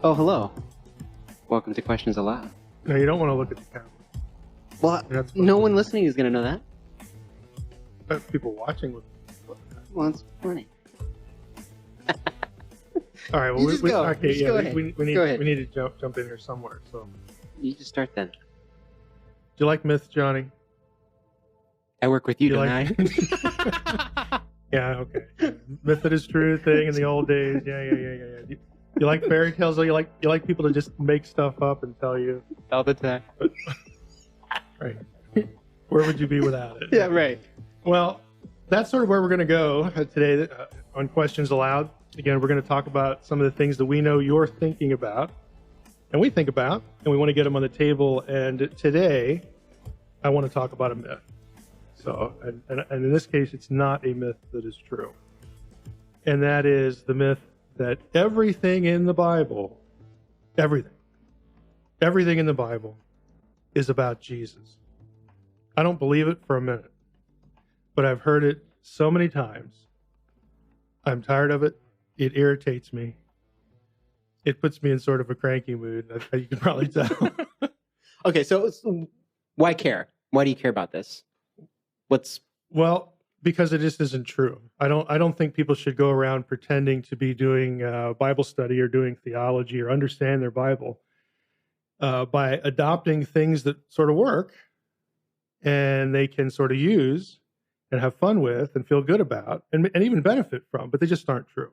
Oh, hello. Welcome to Questions Aloud. No, you don't want to look at the camera. Well, That's no one listening is going to know that. But people watching would. Well, it's funny. All right. Well, You just go. okay. Just Yeah, go ahead. we need Go ahead. we need to jump in here somewhere. So, do You just start then. you like myths, Johnny? I work with you, You don't like- I? Yeah. Okay. Myth that is true thing in the old days. Yeah. You like fairy tales? Or you like people to just make stuff up and tell you? All the time. Right. Where would you be without it? Yeah, right. Well, that's sort of where we're going to go today on Questions Aloud. Again, we're going to talk about some of the things that we know you're thinking about, and we think about, and we want to get them on the table. And today, I want to talk about a myth. So, and in this case, it's not a myth that is true. And that is the myth that everything in the Bible, everything in the Bible is about Jesus. I don't believe it for a minute, but I've heard it so many times. I'm tired of it. It irritates me. It puts me in sort of a cranky mood. You can probably tell. Okay, so why care? Why do you care about this? Well, because it just isn't true. I don't think people should go around pretending to be doing Bible study or doing theology or understand their Bible by adopting things that sort of work and they can sort of use and have fun with and feel good about and even benefit from, but they just aren't true.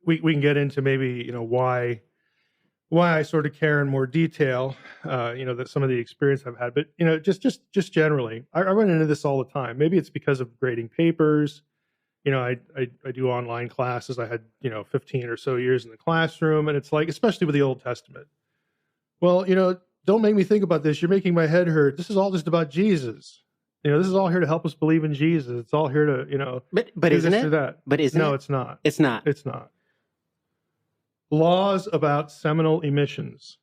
We can get into maybe why I sort of care in more detail, that some of the experience I've had, but just generally, I run into this all the time. Maybe it's because of grading papers. I do online classes. I had 15 or so years in the classroom, and it's like, especially with the Old Testament. Well, don't make me think about this. You're making my head hurt. This is all just about Jesus. This is all here to help us believe in Jesus. It's all here to But do isn't this it? or that. But isn't No, it? it's not. It's not. It's not. Laws about seminal emissions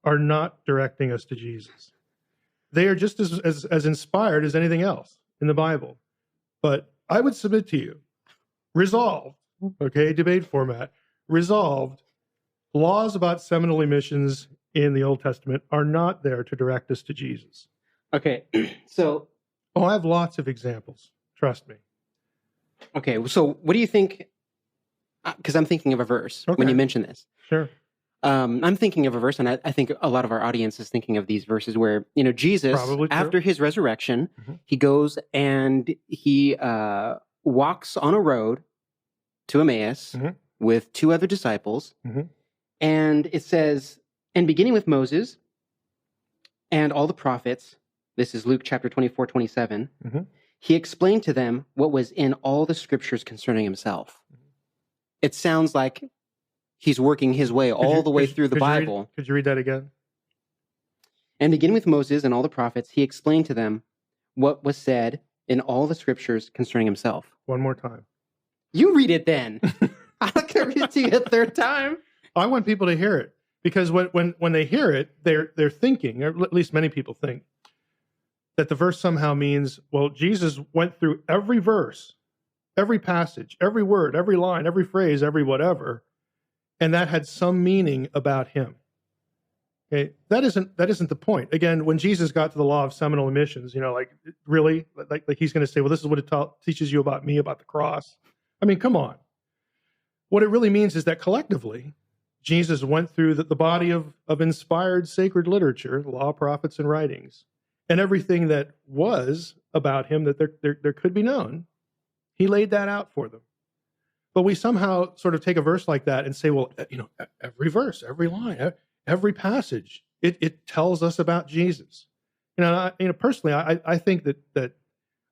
are not directing us to Jesus. They are just as inspired as anything else in the Bible. But I would submit to you, resolved, okay, debate format, resolved, laws about seminal emissions in the Old Testament are not there to direct us to Jesus. Okay, so... Oh, I have lots of examples. Trust me. Okay, so what do you think... Because I'm thinking of a verse when you mention this. Sure. I'm thinking of a verse, and I think a lot of our audience is thinking of these verses where, Jesus, after his resurrection, he goes and he walks on a road to Emmaus with two other disciples. And it says, and beginning with Moses and all the prophets, this is Luke chapter 24-27, he explained to them what was in all the scriptures concerning himself. It sounds like he's working his way all the way through the Bible. Could you read that again? And beginning with Moses and all the prophets, he explained to them what was said in all the scriptures concerning himself. One more time. You read it then. I'm not going to read it to you a third time. I want people to hear it because when they hear it, they're thinking, or at least many people think, that the verse somehow means, well, Jesus went through every verse, every passage, every word, every line, every phrase, every whatever, and that had some meaning about him. Okay, that isn't the point. Again, when Jesus got to the law of seminal emissions, really, like he's going to say, well, this is what it teaches you about me, about the cross. I mean, come on. What it really means is that collectively, Jesus went through the body of inspired sacred literature, the law, prophets, and writings, and everything that was about him that there could be known. He laid that out for them. But we somehow sort of take a verse like that and say, well, every verse, every line, every passage, it tells us about Jesus. Personally, I think that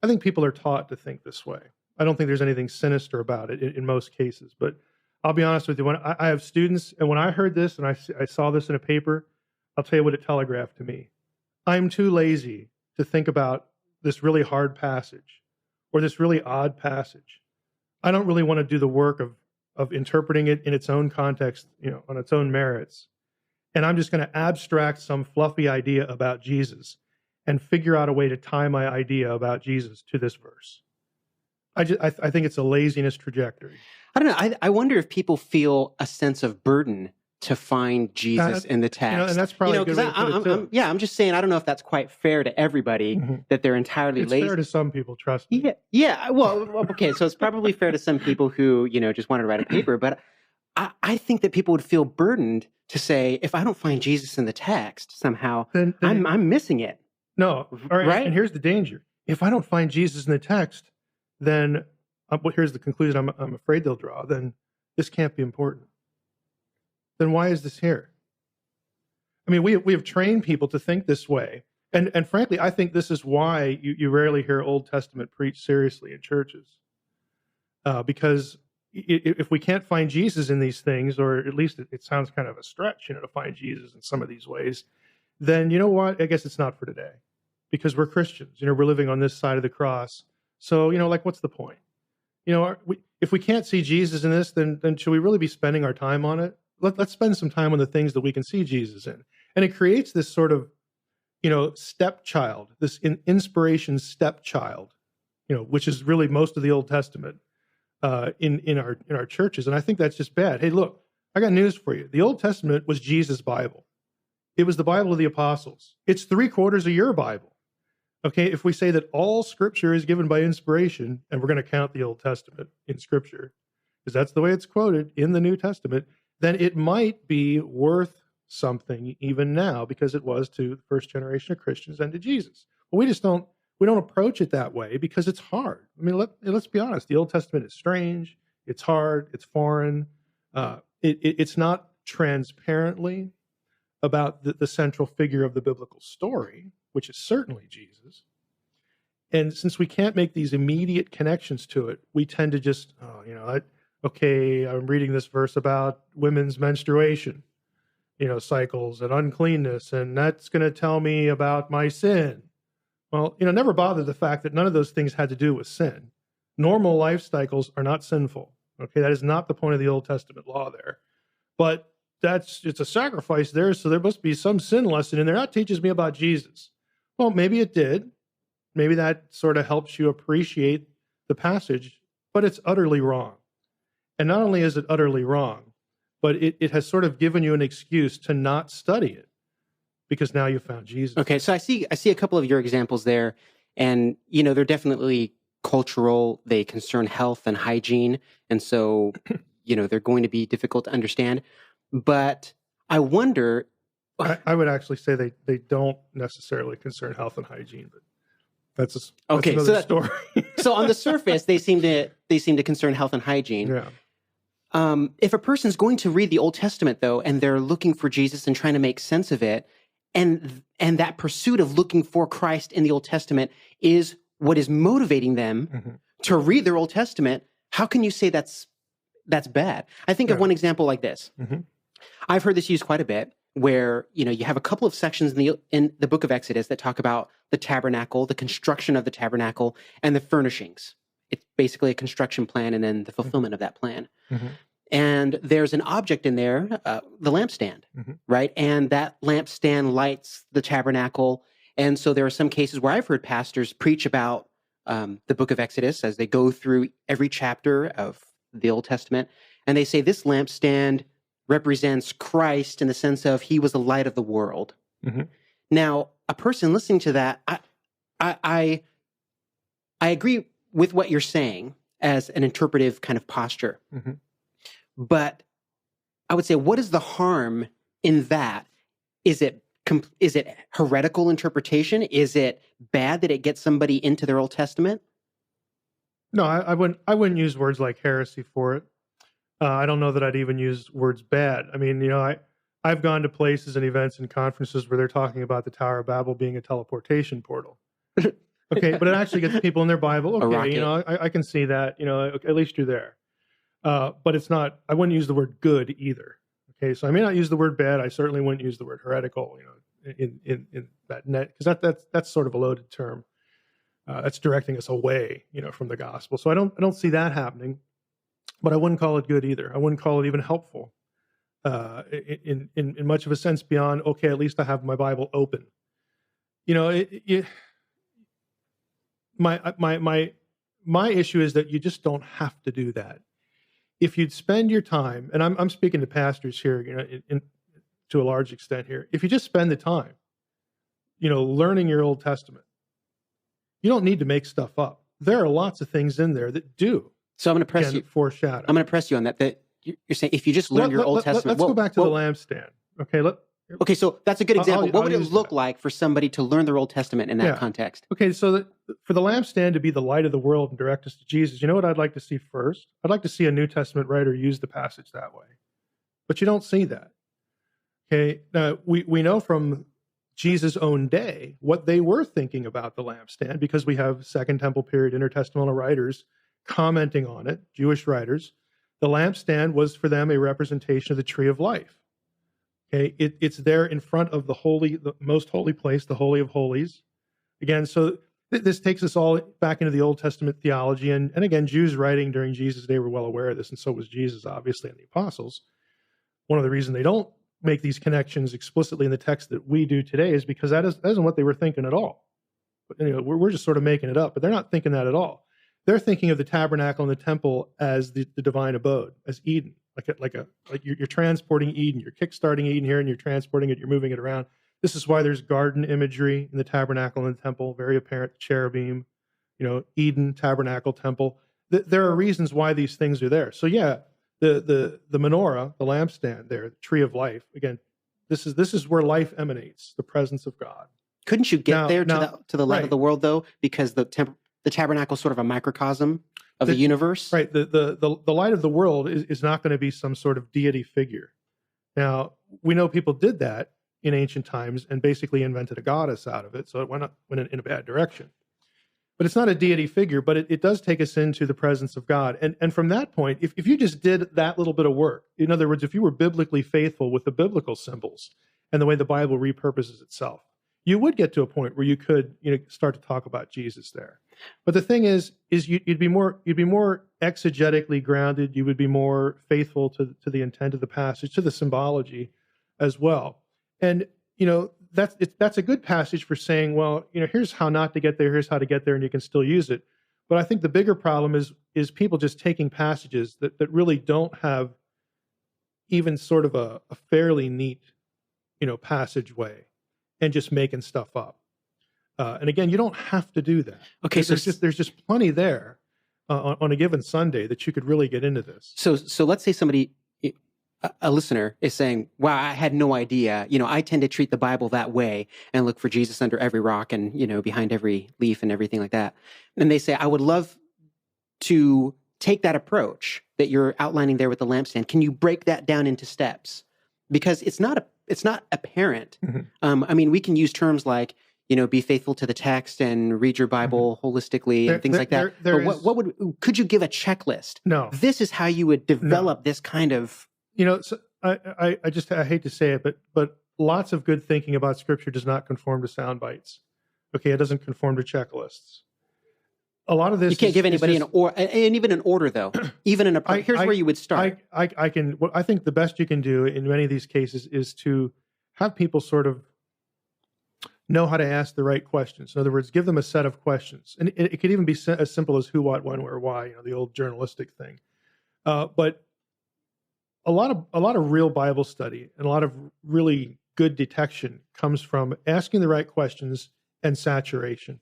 I think people are taught to think this way. I don't think there's anything sinister about it in most cases. But I'll be honest with you, when I have students, and when I heard this and I saw this in a paper, I'll tell you what it telegraphed to me. I'm too lazy to think about this really hard passage or this really odd passage. I don't really want to do the work of interpreting it in its own context, on its own merits. And I'm just going to abstract some fluffy idea about Jesus and figure out a way to tie my idea about Jesus to this verse. I think it's a laziness trajectory. I don't know. I wonder if people feel a sense of burden to find Jesus in the text. And that's probably a good way to put it too. I'm just saying, I don't know if that's quite fair to everybody, that they're entirely it's lazy. It's fair to some people, trust me. Yeah. Well, okay. So it's probably fair to some people who, just wanted to write a paper. But I think that people would feel burdened to say, if I don't find Jesus in the text somehow, then I'm missing it. No. All right. Right? And here's the danger. If I don't find Jesus in the text, then here's the conclusion I'm afraid they'll draw. Then this can't be important. Then why is this here? I mean, we have trained people to think this way. And frankly, I think this is why you rarely hear Old Testament preached seriously in churches. Because if we can't find Jesus in these things, or at least it sounds kind of a stretch, to find Jesus in some of these ways, then you know what? I guess it's not for today. Because we're Christians, we're living on this side of the cross. So, what's the point? If we can't see Jesus in this, then should we really be spending our time on it? Let's spend some time on the things that we can see Jesus in. And it creates this sort of, stepchild, this inspiration stepchild, which is really most of the Old Testament in our churches. And I think that's just bad. Hey, look, I got news for you. The Old Testament was Jesus' Bible. It was the Bible of the apostles. It's 3/4 of your Bible. Okay, if we say that all Scripture is given by inspiration, and we're going to count the Old Testament in Scripture, because that's the way it's quoted in the New Testament, then it might be worth something even now, because it was to the first generation of Christians and to Jesus. But we don't approach it that way because it's hard. I mean, let's be honest. The Old Testament is strange. It's hard. It's foreign. It's not transparently about the central figure of the biblical story, which is certainly Jesus. And since we can't make these immediate connections to it, we tend to just, I'm reading this verse about women's menstruation, cycles and uncleanness, and that's going to tell me about my sin. Well, never bother the fact that none of those things had to do with sin. Normal life cycles are not sinful. Okay, that is not the point of the Old Testament law there. But it's a sacrifice there, so there must be some sin lesson in there. That teaches me about Jesus. Well, maybe it did. Maybe that sort of helps you appreciate the passage, but it's utterly wrong. And not only is it utterly wrong, but it has sort of given you an excuse to not study it, because now you found Jesus. Okay, so I see a couple of your examples there, and they're definitely cultural. They concern health and hygiene, and so they're going to be difficult to understand. But I wonder. I would actually say they don't necessarily concern health and hygiene, but that's another story. So on the surface, they seem to concern health and hygiene. Yeah. If a person's going to read the Old Testament, though, and they're looking for Jesus and trying to make sense of it, and that pursuit of looking for Christ in the Old Testament is what is motivating them to read their Old Testament, how can you say that's bad? I think of one example like this. I've heard this used quite a bit, where you have a couple of sections in the book of Exodus that talk about the tabernacle, the construction of the tabernacle, and the furnishings. It's basically a construction plan and then the fulfillment of that plan. And there's an object in there, the lampstand, right? And that lampstand lights the tabernacle. And so there are some cases where I've heard pastors preach about the book of Exodus as they go through every chapter of the Old Testament. And they say this lampstand represents Christ in the sense of he was the light of the world. Now, a person listening to that, I agree with what you're saying as an interpretive kind of posture. But I would say, what is the harm in that? Is it heretical interpretation? Is it bad that it gets somebody into their Old Testament? No, I wouldn't use words like heresy for it. I don't know that I'd even use words bad. I mean, I've gone to places and events and conferences where they're talking about the Tower of Babel being a teleportation portal. Okay, but it actually gets people in their Bible. Okay, I can see that. At least you're there. But it's not. I wouldn't use the word good either. Okay, so I may not use the word bad. I certainly wouldn't use the word heretical. In that net, because that's sort of a loaded term. That's directing us away, from the gospel. So I don't see that happening. But I wouldn't call it good either. I wouldn't call it even helpful. In much of a sense beyond, okay, at least I have my Bible open. My my issue is that you just don't have to do that. If you'd spend your time, and I'm speaking to pastors here, to a large extent here, if you just spend the time, learning your Old Testament, you don't need to make stuff up. There are lots of things in there that do. So I'm going to press you. Foreshadow. I'm going to press you on that. That you're saying if you just learn your Old Testament. Let's go back to the lampstand. Okay. Okay, so that's a good example. What would it look like for somebody to learn their Old Testament in that context? Okay, so for the lampstand to be the light of the world and direct us to Jesus, you know what I'd like to see first? I'd like to see a New Testament writer use the passage that way. But you don't see that. Okay, now we know from Jesus' own day what they were thinking about the lampstand, because we have Second Temple period intertestamental writers commenting on it, Jewish writers. The lampstand was for them a representation of the tree of life. Okay, it's there in front of the most holy place, the Holy of Holies. Again, so this takes us all back into the Old Testament theology. And again, Jews writing during Jesus' day were well aware of this, and so was Jesus, obviously, and the apostles. One of the reasons they don't make these connections explicitly in the text that we do today is because that isn't what they were thinking at all. But anyway, we're just sort of making it up, but they're not thinking that at all. They're thinking of the tabernacle and the temple as the divine abode, as Eden. Like you're transporting Eden, you're kickstarting Eden here, and you're transporting it, you're moving it around. This is why there's garden imagery in the tabernacle and the temple, very apparent. Cherubim, Eden, tabernacle, temple. There are reasons why these things are there. So yeah, the menorah, the lampstand there, the tree of life. Again, this is where life emanates, the presence of God. Couldn't you get to the light of the world though, because the tabernacle is sort of a microcosm of the universe? Right. The light of the world is not going to be some sort of deity figure. Now, we know people did that in ancient times and basically invented a goddess out of it, so it went in a bad direction. But it's not a deity figure, but it does take us into the presence of God. And from that point, if you just did that little bit of work, in other words, if you were biblically faithful with the biblical symbols and the way the Bible repurposes itself, you would get to a point where you could start to talk about Jesus there. But the thing is you'd be more exegetically grounded. You would be more faithful to the intent of the passage, to the symbology as well. And that's a good passage for saying, well, here's how not to get there, here's how to get there, and you can still use it. But I think the bigger problem is people just taking passages that really don't have even sort of a fairly neat passageway and just making stuff up. And again, you don't have to do that. Okay, there's just plenty there on a given Sunday that you could really get into this. So let's say somebody, a listener, is saying, "Wow, I had no idea. I tend to treat the Bible that way and look for Jesus under every rock and behind every leaf and everything like that." And they say, "I would love to take that approach that you're outlining there with the lampstand. Can you break that down into steps? Because it's not apparent. Mm-hmm. I mean, we can use terms like." Be faithful to the text and read your Bible holistically and things like that. But could you give a checklist? No. This is how you would develop this kind of. So I hate to say it, but lots of good thinking about Scripture does not conform to sound bites. Okay, it doesn't conform to checklists. A lot of this you can't give anybody and even an order though. Even an approach. Here's where you would start. I think the best you can do in many of these cases is to have people sort of know how to ask the right questions. In other words, give them a set of questions. And it could even be as simple as who, what, when, where, why, the old journalistic thing. But a lot of real Bible study and a lot of really good detection comes from asking the right questions and saturation.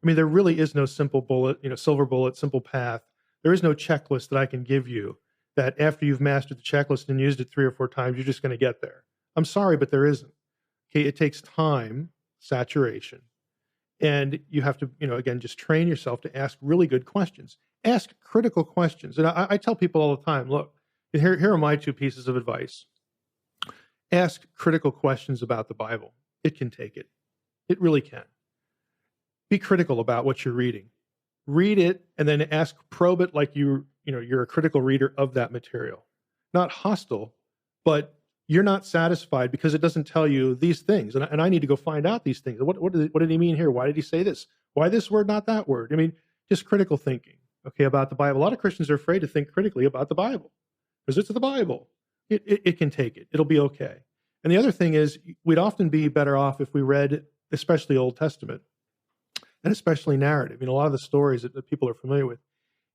I mean, there really is no simple bullet, silver bullet, simple path. There is no checklist that I can give you that after you've mastered the checklist and used it 3 or 4 times, you're just going to get there. I'm sorry, but there isn't. Okay, it takes time, saturation, and you have to, again, just train yourself to ask really good questions. Ask critical questions. And I tell people all the time, look, here are my 2 pieces of advice. Ask critical questions about the Bible. It can take it. It really can. Be critical about what you're reading. Read it and then probe it like you're a critical reader of that material. Not hostile, but you're not satisfied because it doesn't tell you these things. And I need to go find out these things. What did he mean here? Why did he say this? Why this word, not that word? I mean, just critical thinking, about the Bible. A lot of Christians are afraid to think critically about the Bible because it's the Bible. It can take it. It'll be okay. And the other thing is we'd often be better off if we read, especially Old Testament, and especially narrative. A lot of the stories that people are familiar with.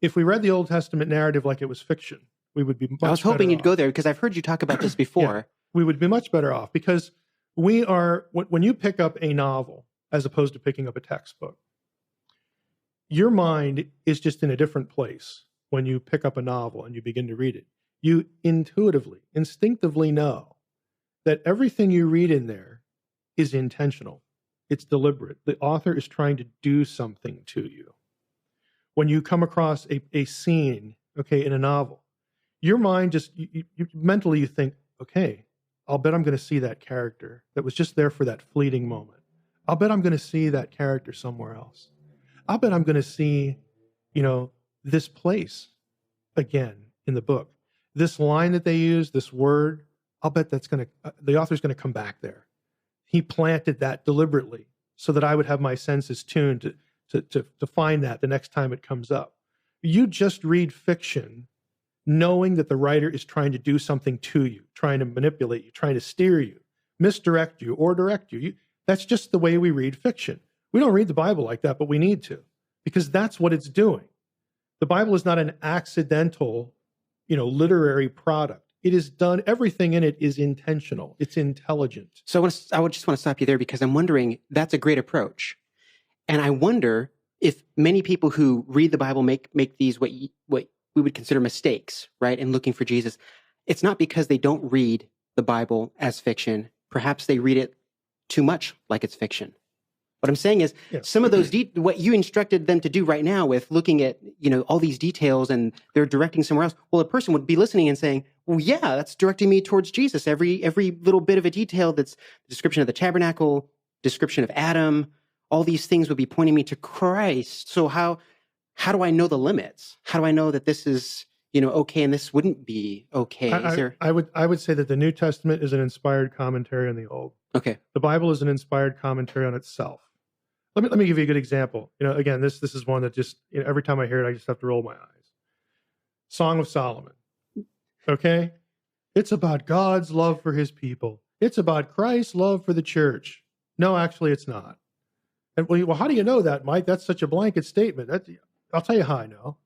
If we read the Old Testament narrative like it was fiction, we would be much better off. I was hoping you'd go there because I've heard you talk about this before. Yeah, we would be much better off because when you pick up a novel as opposed to picking up a textbook, your mind is just in a different place when you pick up a novel and you begin to read it. You instinctively know that everything you read in there is intentional. It's deliberate. The author is trying to do something to you. When you come across a scene, in a novel, your mind just, mentally you think, okay, I'll bet I'm going to see that character that was just there for that fleeting moment. I'll bet I'm going to see that character somewhere else. I'll bet I'm going to see, this place again in the book. This line that they use, this word, I'll bet the author's going to come back there. He planted that deliberately so that I would have my senses tuned to find that the next time it comes up. You just read fiction knowing that the writer is trying to do something to you, trying to manipulate you, trying to steer you, misdirect you, or direct you. That's just the way we read fiction. We don't read the Bible like that, but we need to, because that's what it's doing. The Bible is not an accidental, literary product. It is done, everything in it is intentional. It's intelligent. So I would just want to stop you there because I'm wondering, that's a great approach. And I wonder if many people who read the Bible make these what we would consider mistakes, right? In looking for Jesus. It's not because they don't read the Bible as fiction. Perhaps they read it too much like it's fiction. What I'm saying is some of those, what you instructed them to do right now with looking at, all these details and they're directing somewhere else. Well, a person would be listening and saying, well, yeah, that's directing me towards Jesus. Every little bit of a detail that's the description of the tabernacle, description of Adam, all these things would be pointing me to Christ. So how do I know the limits? How do I know that this is, okay and this wouldn't be okay? I would say that the New Testament is an inspired commentary on the Old. Okay. The Bible is an inspired commentary on itself. Let me give you a good example. Again, this is one that just, every time I hear it, I just have to roll my eyes. Song of Solomon. Okay? It's about God's love for his people. It's about Christ's love for the church. No, actually, it's not. And well, how do you know that, Mike? That's such a blanket statement. I'll tell you how I know.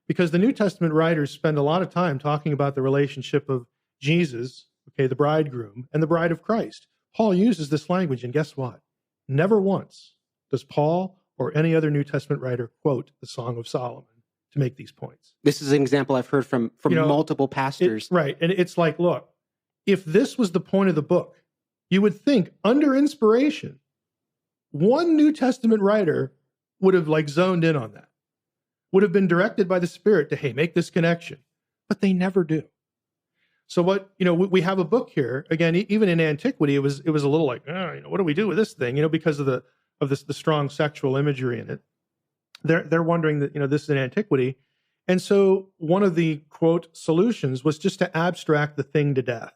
Because the New Testament writers spend a lot of time talking about the relationship of Jesus, the bridegroom, and the bride of Christ. Paul uses this language, and guess what? Never once does Paul or any other New Testament writer quote the Song of Solomon to make these points. This is an example I've heard from multiple pastors. Right. And it's like, look, if this was the point of the book, you would think under inspiration, one New Testament writer would have zoned in on that, would have been directed by the Spirit to, hey, make this connection. But they never do. So we have a book here, again, even in antiquity, it was a little like, what do we do with this thing? Because of the strong sexual imagery in it. They're wondering that, this is an antiquity. And so one of the, quote, solutions was just to abstract the thing to death.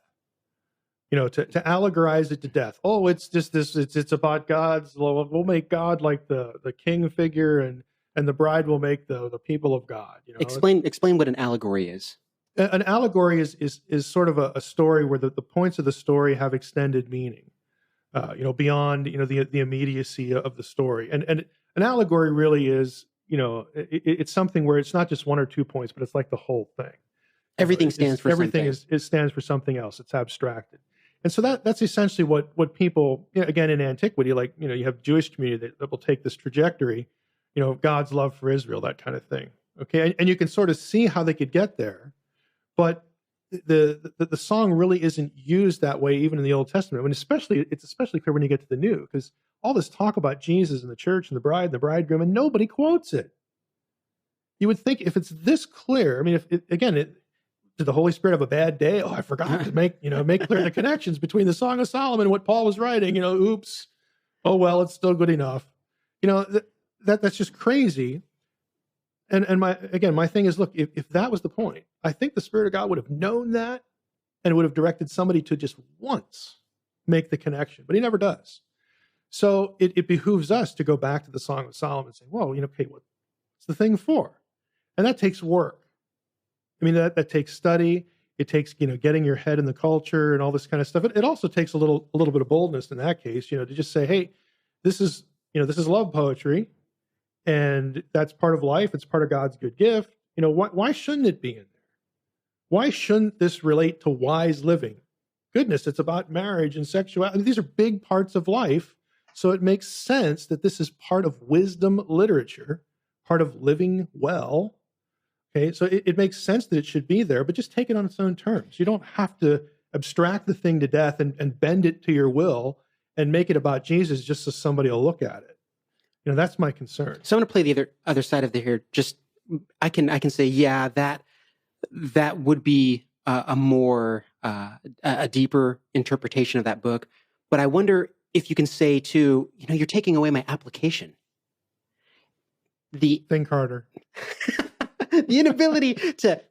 To allegorize it to death. Oh, it's just this, it's about God's, we'll make God like the king figure and the bride will make the people of God. Explain what an allegory is. An allegory is sort of a story where the points of the story have extended meaning, beyond, the immediacy of the story. And an allegory really is, it's something where it's not just one or 2 points, but it's like the whole thing. Everything stands for something. Everything it stands for something else. It's abstracted. And so that's essentially what people, again, in antiquity, like, you have Jewish community that will take this trajectory, God's love for Israel, that kind of thing. Okay. And you can sort of see how they could get there, but the song really isn't used that way, even in the Old Testament. It's especially clear when you get to the New, because all this talk about Jesus and the church and the bride and the bridegroom, and nobody quotes it. You would think if it's this clear, I mean, did the Holy Spirit have a bad day? Oh, I forgot to make clear the connections between the Song of Solomon and what Paul was writing. Oops. Oh, well, it's still good enough. That's just crazy. And my thing is, look, if that was the point, I think the Spirit of God would have known that and would have directed somebody to just once make the connection, but he never does. So it behooves us to go back to the Song of Solomon and say, well, okay, what's the thing for? And that takes work. I mean, that takes study. It takes, getting your head in the culture and all this kind of stuff. It also takes a little bit of boldness in that case, to just say, hey, this is love poetry. and that's part of life. It's part of God's good gift. Why shouldn't it be in there? Why shouldn't this relate to wise living? Goodness, it's about marriage and sexuality. These are big parts of life. So it makes sense that this is part of wisdom literature, part of living well. Okay, so it makes sense that it should be there, but just take it on its own terms. You don't have to abstract the thing to death and bend it to your will and make it about Jesus just so somebody will look at it. That's my concern. So I'm going to play the other side of the here. Just I can say, yeah, that would be a more a deeper interpretation of that book. But I wonder if you can say too, you're taking away my application. Think harder. The inability to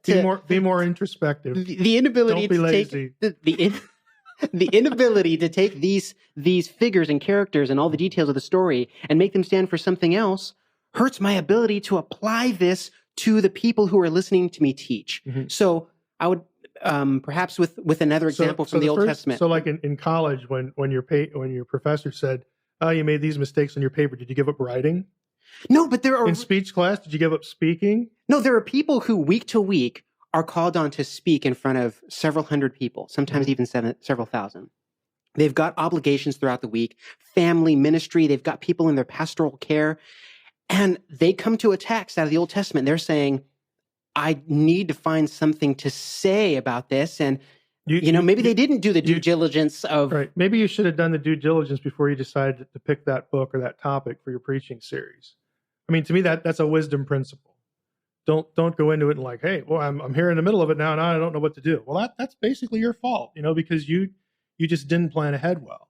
be more introspective. The inability Don't be to lazy. take the inability to take these figures and characters and all the details of the story and make them stand for something else hurts my ability to apply this to the people who are listening to me teach. Mm-hmm. So I would perhaps with another example from the Old Testament. So like in college, when your professor said, "Oh, you made these mistakes on your paper," did you give up writing? No, but there are... In speech class, did you give up speaking? No, there are people who week to week are called on to speak in front of several hundred people, sometimes even several thousand. They've got obligations throughout the week, family, ministry. They've got people in their pastoral care. And they come to a text out of the Old Testament. They're saying, I need to find something to say about this. And, maybe they didn't do the due diligence of... Right. Maybe you should have done the due diligence before you decided to pick that book or that topic for your preaching series. I mean, to me, that's a wisdom principle. Don't go into it and like, hey, well, I'm here in the middle of it now, and I don't know what to do. Well, that's basically your fault, because you just didn't plan ahead well.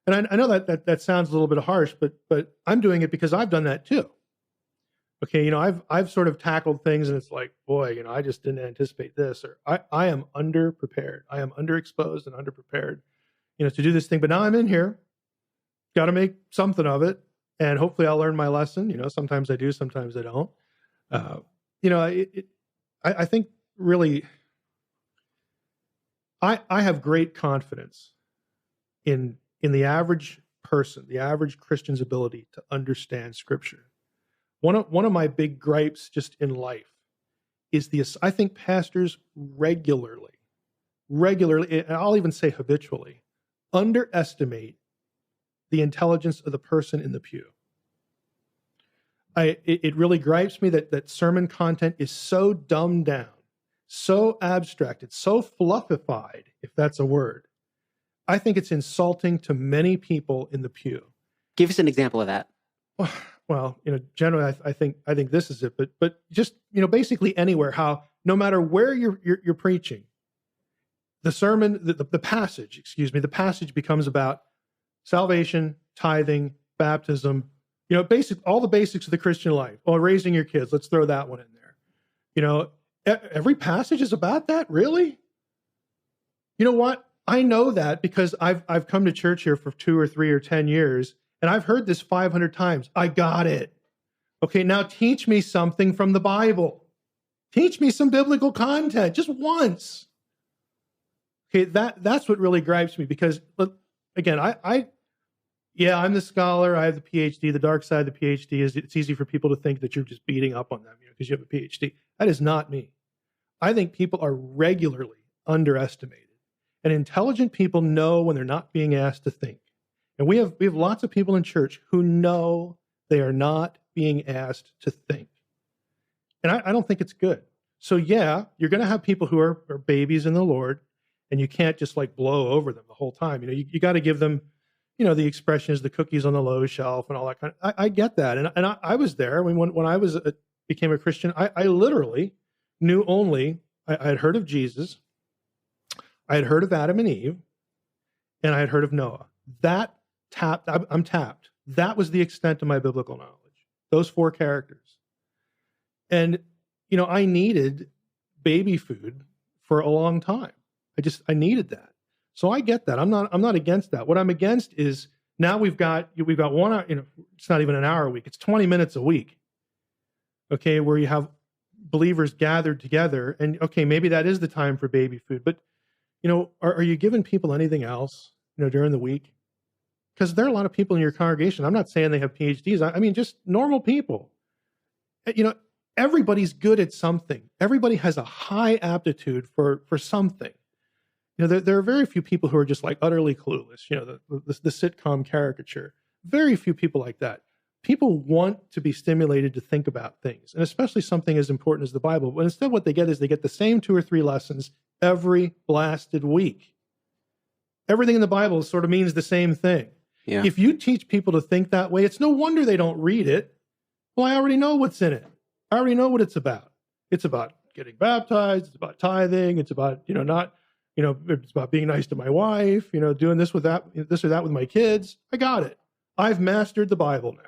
And I know that sounds a little bit harsh, but I'm doing it because I've done that too. Okay, I've sort of tackled things, and it's like, boy, I just didn't anticipate this, or I am underprepared. I am underexposed and underprepared, to do this thing. But now I'm in here, got to make something of it. And hopefully I'll learn my lesson. Sometimes I do, sometimes I don't. I think really, I have great confidence in the average person, the average Christian's ability to understand Scripture. One of my big gripes just in life is I think pastors regularly, and I'll even say habitually, underestimate the intelligence of the person in the pew. It really gripes me that sermon content is so dumbed down, so abstracted, so fluffified, if that's a word. I think it's insulting to many people in the pew. Give us an example of that. Well, generally, I think this is it, but just basically anywhere. How no matter where you're preaching, the sermon, the passage becomes about salvation, tithing, baptism, all the basics of the Christian life. Oh, raising your kids, let's throw that one in there. Every passage is about that, really? You know what? I know that because I've come to church here for 2 or 3 or 10 years, and I've heard this 500 times. I got it. Okay, now teach me something from the Bible. Teach me some biblical content, just once. Okay, that's what really gripes me because, again, I'm the scholar. I have the PhD. The dark side of the PhD is it's easy for people to think that you're just beating up on them, because you have a PhD. That is not me. I think people are regularly underestimated, and intelligent people know when they're not being asked to think. And we have lots of people in church who know they are not being asked to think, and I don't think it's good. So yeah, you're going to have people who are babies in the Lord, and you can't just like blow over them the whole time. You got to give them. The expression is the cookies on the low shelf and all that kind of. I get that, and I was there. I mean, when I became a Christian, I literally knew only I had heard of Jesus, I had heard of Adam and Eve, and I had heard of Noah. I'm tapped. That was the extent of my biblical knowledge. Those 4 characters, and I needed baby food for a long time. I needed that. So I get that. I'm not against that. What I'm against is now we've got 1 hour, it's not even an hour a week. It's 20 minutes a week. Okay, where you have believers gathered together, and okay, maybe that is the time for baby food. But are you giving people anything else during the week? Because there are a lot of people in your congregation. I'm not saying they have PhDs. I mean just normal people everybody's good at something. Everybody has a high aptitude for something. There are very few people who are just like utterly clueless. The sitcom caricature. Very few people like that. People want to be stimulated to think about things, and especially something as important as the Bible. But instead, what they get is they get the same 2 or 3 lessons every blasted week. Everything in the Bible sort of means the same thing. Yeah. If you teach people to think that way, it's no wonder they don't read it. Well, I already know what's in it. I already know what it's about. It's about getting baptized. It's about tithing. It's about, it's about being nice to my wife, doing this or that with my kids. I got it. I've mastered the Bible now.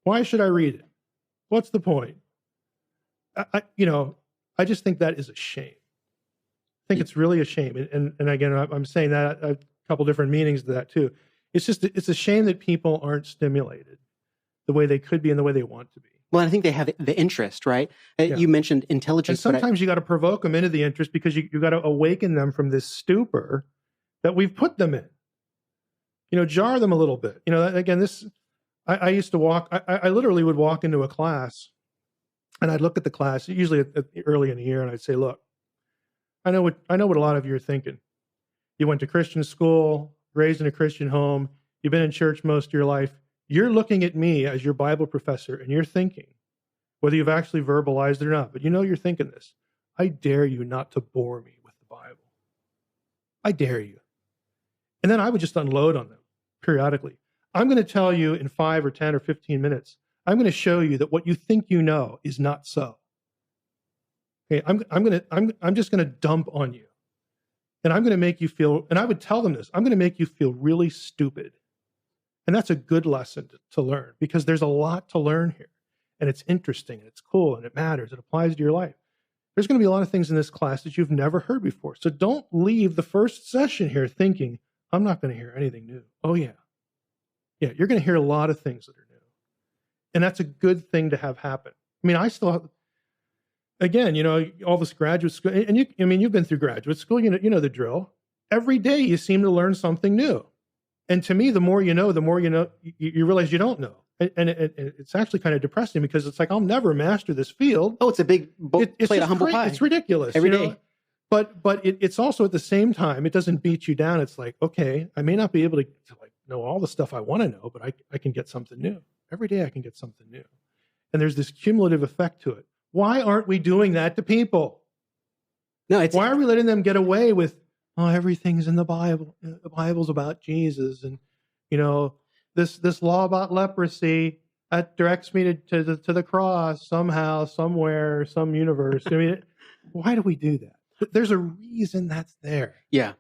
Why should I read it? What's the point? I just think that is a shame. I think it's really a shame. And again, I'm saying that a couple different meanings to that too. It's a shame that people aren't stimulated the way they could be and the way they want to be. Well, I think they have the interest, right? Yeah. You mentioned intelligence. And sometimes you got to provoke them into the interest because you got to awaken them from this stupor that we've put them in. Jar them a little bit. Again, I used to walk, I literally would walk into a class and I'd look at the class, usually early in the year, and I'd say, look, I know what a lot of you are thinking. You went to Christian school, raised in a Christian home, you've been in church most of your life. You're looking at me as your Bible professor and you're thinking, whether you've actually verbalized it or not, but you're thinking this. I dare you not to bore me with the Bible. I dare you. And then I would just unload on them periodically. I'm going to tell you in 5 or 10 or 15 minutes, I'm going to show you that what you think you know is not so. Okay, I'm just going to dump on you. And I'm going to make you feel, and I would tell them this, I'm going to make you feel really stupid. And that's a good lesson to learn because there's a lot to learn here. And it's interesting and it's cool and it matters. It applies to your life. There's going to be a lot of things in this class that you've never heard before. So don't leave the first session here thinking, I'm not going to hear anything new. Oh, yeah. Yeah, you're going to hear a lot of things that are new. And that's a good thing to have happen. I mean, I still have, again, all this graduate school, and you've been through graduate school, you know the drill. Every day you seem to learn something new. And to me, the more you know, you realize you don't know. And it's actually kind of depressing because it's like, I'll never master this field. Oh, it's a big plate of humble pie. It's ridiculous. Every day. But it's also at the same time, it doesn't beat you down. It's like, okay, I may not be able to know all the stuff I want to know, but I can get something new. Every day I can get something new. And there's this cumulative effect to it. Why aren't we doing that to people? No, why are we letting them get away with, everything's in the Bible. The Bible's about Jesus. And, this law about leprosy, that directs me to the cross somehow, somewhere, some universe. I mean, why do we do that? There's a reason that's there. Yeah.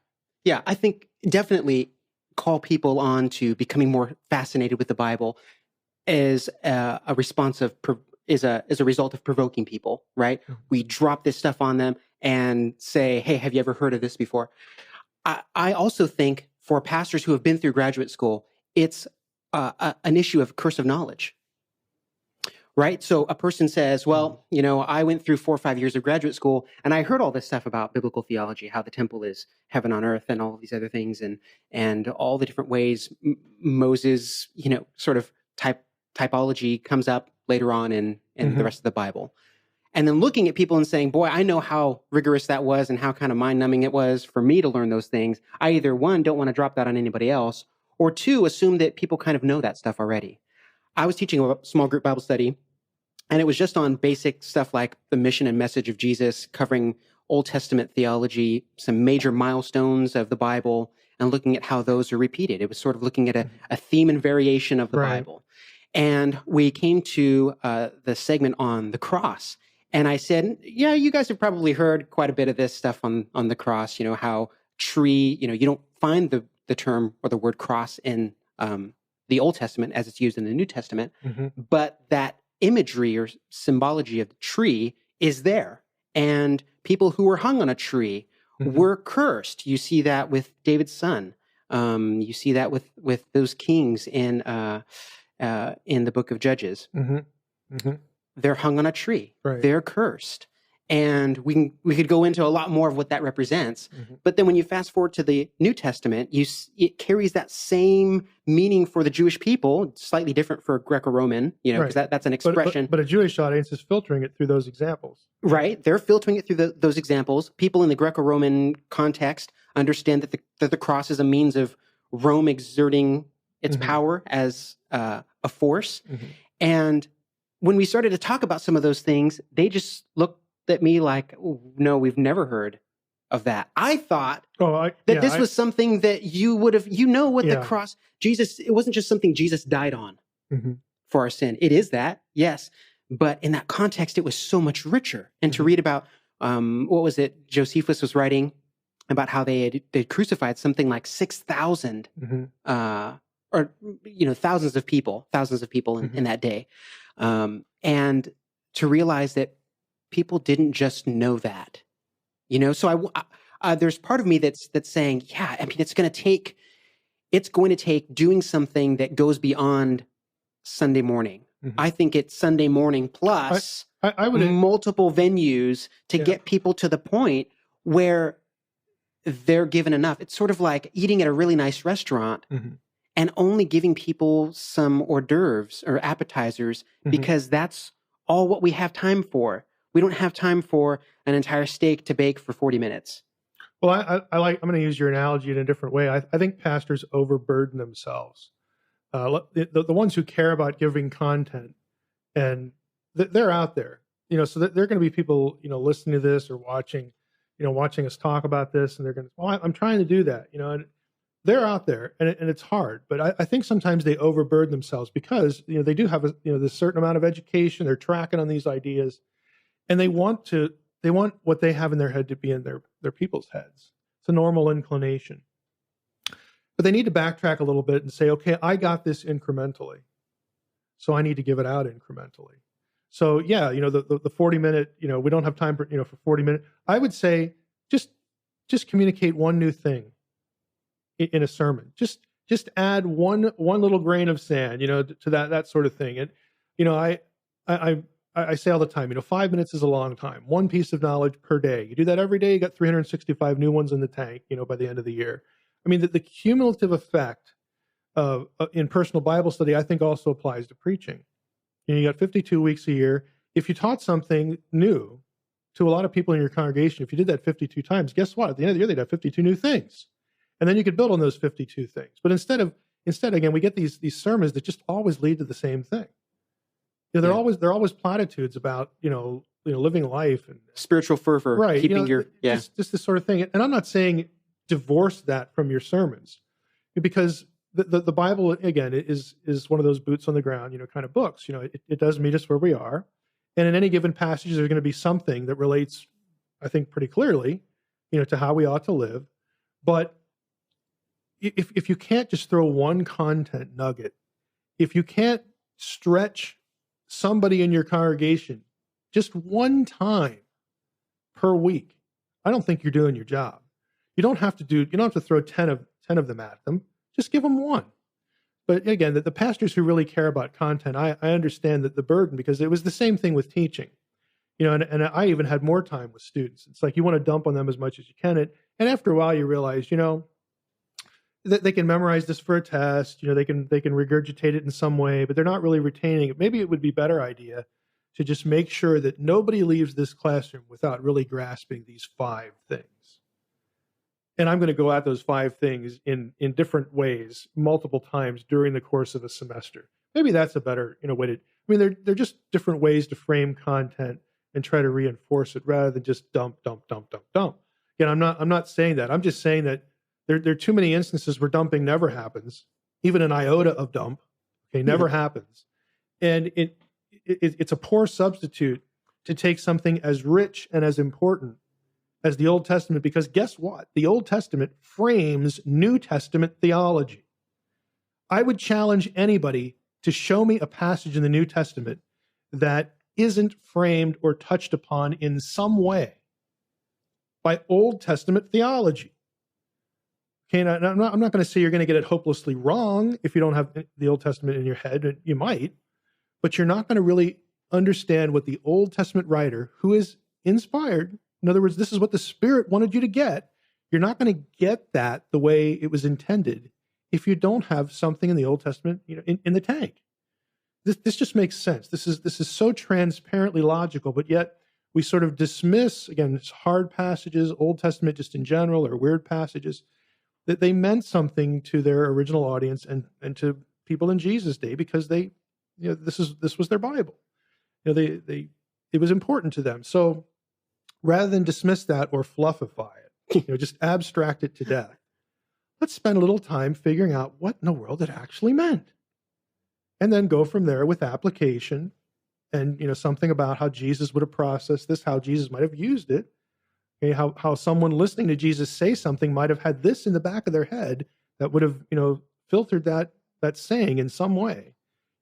Yeah. I think definitely call people on to becoming more fascinated with the Bible as a response of, is a result of provoking people, right? Mm-hmm. We drop this stuff on them and say, hey, have you ever heard of this before? I also think for pastors who have been through graduate school, it's an issue of curse of knowledge, right? So a person says, well, I went through 4 or 5 years of graduate school and I heard all this stuff about biblical theology, how the temple is heaven on earth and all of these other things and all the different ways Moses, sort of typology comes up later on in the rest of the Bible. And then looking at people and saying, boy, I know how rigorous that was and how kind of mind-numbing it was for me to learn those things. I either, 1, don't want to drop that on anybody else, or 2, assume that people kind of know that stuff already. I was teaching a small group Bible study, and it was just on basic stuff like the mission and message of Jesus, covering Old Testament theology, some major milestones of the Bible, and looking at how those are repeated. It was sort of looking at a theme and variation of the Bible. And we came to the segment on the cross. And I said, yeah, you guys have probably heard quite a bit of this stuff on the cross, how tree, you don't find the term or the word cross in the Old Testament as it's used in the New Testament, but that imagery or symbology of the tree is there. And people who were hung on a tree were cursed. You see that with David's son. You see that with those kings in the book of Judges. They're hung on a tree. Right. They're cursed. And we could go into a lot more of what that represents. But then when you fast forward to the New Testament, it carries that same meaning for the Jewish people, slightly different for Greco-Roman, because that's an expression. But a Jewish audience is filtering it through those examples. Right. They're filtering it through those examples. People in the Greco-Roman context understand that the cross is a means of Rome exerting its power as a force. And when we started to talk about some of those things, they just looked at me like, oh, no, we've never heard of that. I thought this was something that you would have, the cross, Jesus, it wasn't just something Jesus died on for our sin. It is that, yes. But in that context, it was so much richer. And to read about, what was it? Josephus was writing about how they'd crucified something like 6,000, or, thousands of people in that day. And to realize that people didn't just know that, so there's part of me that's saying, yeah, I mean, it's going to take doing something that goes beyond Sunday morning. I think it's Sunday morning plus I would multiple venues to get people to the point where they're given enough. It's sort of like eating at a really nice restaurant and only giving people some hors d'oeuvres or appetizers because that's all what we have time for. We don't have time for an entire steak to bake for 40 minutes. Well, I'm going to use your analogy in a different way. I think pastors overburden themselves. The ones who care about giving content, and they're out there, so that there are going to be people, listening to this or watching us talk about this, and they're going to, well, I'm trying to do that, and they're out there, and it's hard. But I think sometimes they overburden themselves because, they do have this certain amount of education. They're tracking on these ideas, and they want what they have in their head to be in their people's heads. It's a normal inclination. But they need to backtrack a little bit and say, okay, I got this incrementally, so I need to give it out incrementally. So yeah, the 40-minute, we don't have time for 40 minutes. I would say just communicate one new thing in a sermon. Just add one little grain of sand, to that sort of thing. And I say all the time, 5 minutes is a long time. One piece of knowledge per day. You do that every day, you got 365 new ones in the tank, by the end of the year. I mean, the cumulative effect in personal Bible study, I think, also applies to preaching. You got 52 weeks a year. If you taught something new to a lot of people in your congregation, if you did that 52 times, guess what? At the end of the year, they'd have 52 new things. And then you could build on those 52 things. But instead, again, we get these sermons that just always lead to the same thing. They're always platitudes about, living life and spiritual fervor, right? Keeping just this sort of thing. And I'm not saying divorce that from your sermons, because the Bible, again, is one of those boots on the ground, kind of books. It does meet us where we are, and in any given passage, there's going to be something that relates, I think, pretty clearly, to how we ought to live. But if you can't just throw one content nugget, if you can't stretch somebody in your congregation just one time per week, I don't think you're doing your job. You don't have to throw 10 of them at them. Just give them one. But again, the pastors who really care about content, I understand that the burden, because it was the same thing with teaching. And I even had more time with students. It's like you want to dump on them as much as you can. And after a while, you realize, that they can memorize this for a test. They can regurgitate it in some way, but they're not really retaining it. Maybe it would be a better idea to just make sure that nobody leaves this classroom without really grasping these 5 things. And I'm going to go at those 5 things in different ways, multiple times during the course of a semester. Maybe that's a better, way to. I mean, they're just different ways to frame content and try to reinforce it rather than just dump. Again, I'm not saying that. I'm just saying that there are too many instances where dumping never happens, even an iota of dump. Okay, never happens, and it's a poor substitute to take something as rich and as important as the Old Testament, because guess what? The Old Testament frames New Testament theology. I would challenge anybody to show me a passage in the New Testament that isn't framed or touched upon in some way by Old Testament theology. Okay, and I'm not going to say you're going to get it hopelessly wrong if you don't have the Old Testament in your head. You might, but you're not going to really understand what the Old Testament writer, who is inspired. In other words, this is what the Spirit wanted you to get. You're not going to get that the way it was intended if you don't have something in the Old Testament, in the tank. This just makes sense. This is so transparently logical, but yet we sort of dismiss, again, hard passages, Old Testament just in general, or weird passages, that they meant something to their original audience and to people in Jesus' day, because they, this was their Bible. It was important to them. So rather than dismiss that or fluffify it, just abstract it to death, let's spend a little time figuring out what in the world it actually meant. And then go from there with application and, something about how Jesus would have processed this, how Jesus might have used it, okay, how someone listening to Jesus say something might have had this in the back of their head that would have, filtered that saying in some way.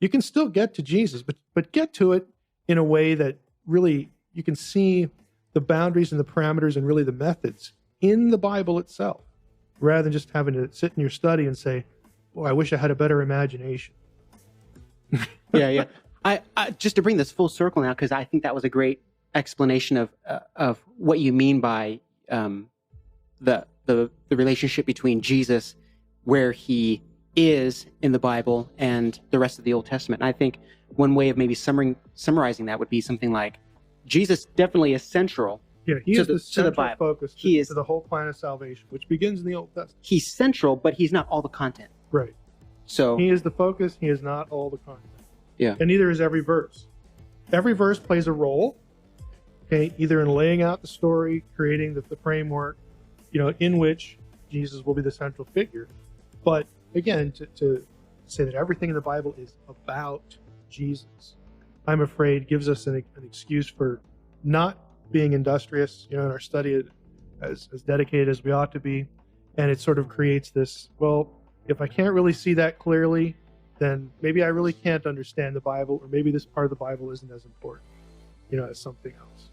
You can still get to Jesus, but get to it in a way that really you can see the boundaries and the parameters and really the methods in the Bible itself, rather than just having to sit in your study and say, "Oh, I wish I had a better imagination." Yeah. I just to bring this full circle now, because I think that was a great explanation of what you mean by the relationship between Jesus, where he is in the Bible, and the rest of the Old Testament. And I think one way of maybe summarizing that would be something like, Jesus definitely is central. Yeah, he is the central focus to the whole plan of salvation, which begins in the Old Testament. He's central, but he's not all the content. Right. So he is the focus. He is not all the content. Yeah. And neither is every verse. Every verse plays a role, okay, either in laying out the story, creating the framework, in which Jesus will be the central figure. But again, to say that everything in the Bible is about Jesus, I'm afraid gives us an excuse for not being industrious, in our study as dedicated as we ought to be. And it sort of creates this, well, if I can't really see that clearly, then maybe I really can't understand the Bible, or maybe this part of the Bible isn't as important, as something else.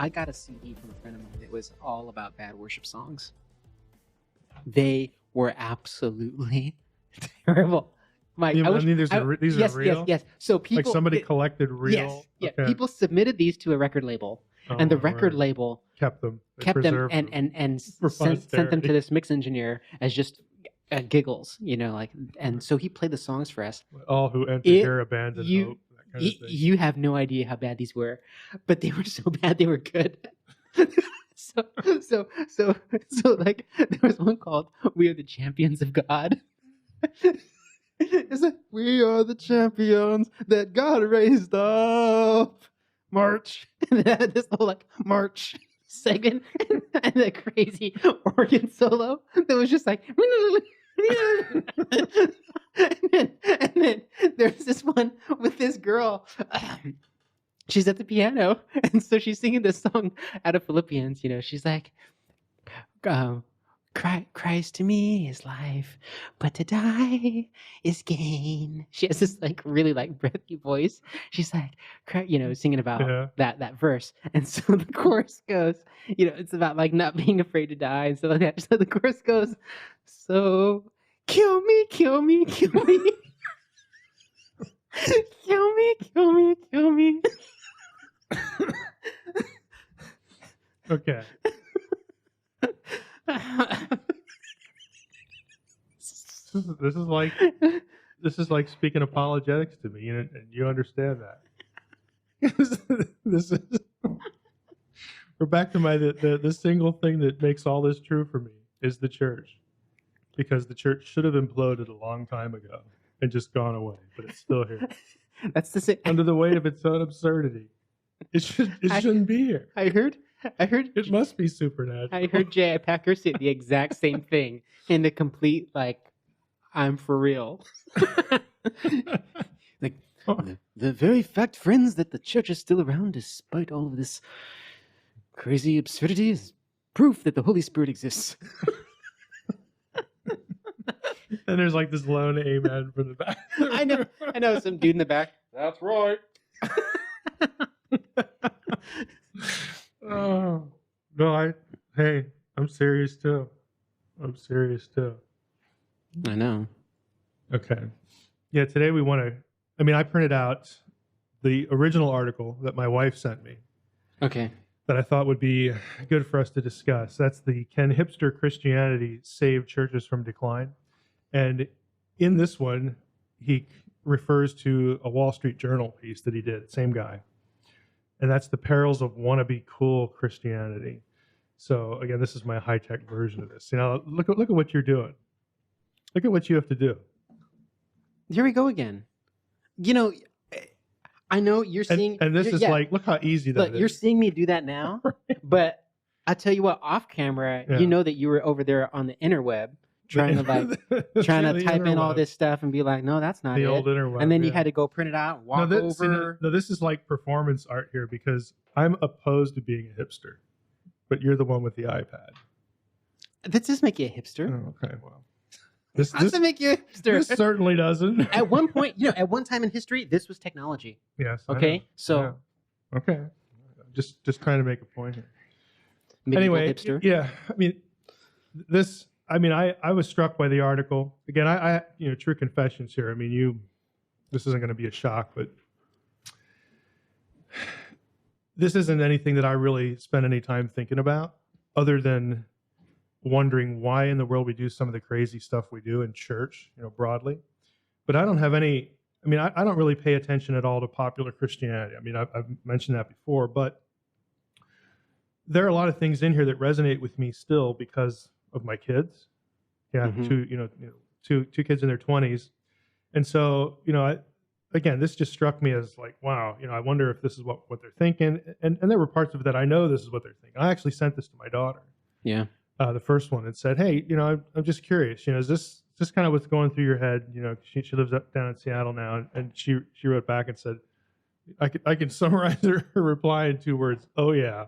I got a CD from a friend of mine that was all about bad worship songs. They were absolutely terrible. Mike, these are real? Yes. So people, like somebody collected real. Yes, yeah. Okay. People submitted these to a record label, and the record label kept them and sent them to this mix engineer as just giggles, and so he played the songs for us. All who enter here abandon hope. You have no idea how bad these were, but they were so bad they were good. so like there was one called "We Are the Champions of God." It's like, "We are the champions that God raised up. March." And they had this whole like march segment and the crazy organ solo that was just like. And then there's this one with this girl. She's at the piano, and so she's singing this song out of Philippians. She's like, Christ to me is life, but to die is gain. She has this like really like breathy voice. She's like, singing about that verse. And so the chorus goes, it's about like not being afraid to die and stuff like that. So the chorus goes, so kill me, kill me, kill me. Kill me, kill me, kill me. Okay. This is like speaking apologetics to me, and you understand that. This is we're back to the single thing that makes all this true for me is the church, because the church should have imploded a long time ago and just gone away, but it's still here. That's the same. Under the weight of its own absurdity. It shouldn't be here. I heard it must be supernatural. I heard J.I. Packer say the exact same thing in the complete like I'm for real. Like, the very fact, friends, that the church is still around despite all of this crazy absurdity is proof that the Holy Spirit exists. And there's like this lone amen from the back. I know some dude in the back. That's right. Oh no, I'm serious too. I know. Okay. Yeah, today we want to, I printed out the original article that my wife sent me. Okay. That I thought would be good for us to discuss. That's the Can Hipster Christianity Save Churches from Decline? And in this one, he refers to a Wall Street Journal piece that he did, same guy. And that's the perils of wannabe cool Christianity. So again, this is my high-tech version of this. Look at what you're doing. Look at what you have to do. Here we go again. I know you're seeing... And this is like, look how easy that is. You're seeing me do that now, but I tell you what, off camera, you know that you were over there on the interweb trying to type in all this stuff and be like, no, that's not the it. old interweb, and then you had to go print it out, walk over. No, this is like performance art here because I'm opposed to being a hipster, but you're the one with the iPad. That does make you a hipster. Oh, okay, well. This doesn't make you a hipster. This certainly doesn't. At one point, at one time in history, this was technology. Yes. Okay, so. Yeah. Okay. Just trying to make a point here. Anyway, hipster. Yeah, I was struck by the article. Again, I true confessions here. This isn't going to be a shock, but this isn't anything that I really spend any time thinking about other than wondering why in the world we do some of the crazy stuff we do in church, broadly. But I don't have any, I don't really pay attention at all to popular Christianity. I've mentioned that before, but there are a lot of things in here that resonate with me still because of my kids. Yeah, two kids in their 20s. And so, again, this just struck me as like, wow, I wonder if this is what they're thinking. And there were parts of it that I know this is what they're thinking. I actually sent this to my daughter. Yeah. The first one, and said, hey, I'm just curious, is this kind of what's going through your head? She lives down in Seattle now, and she wrote back and said, I can summarize her reply in 2 words. Oh yeah.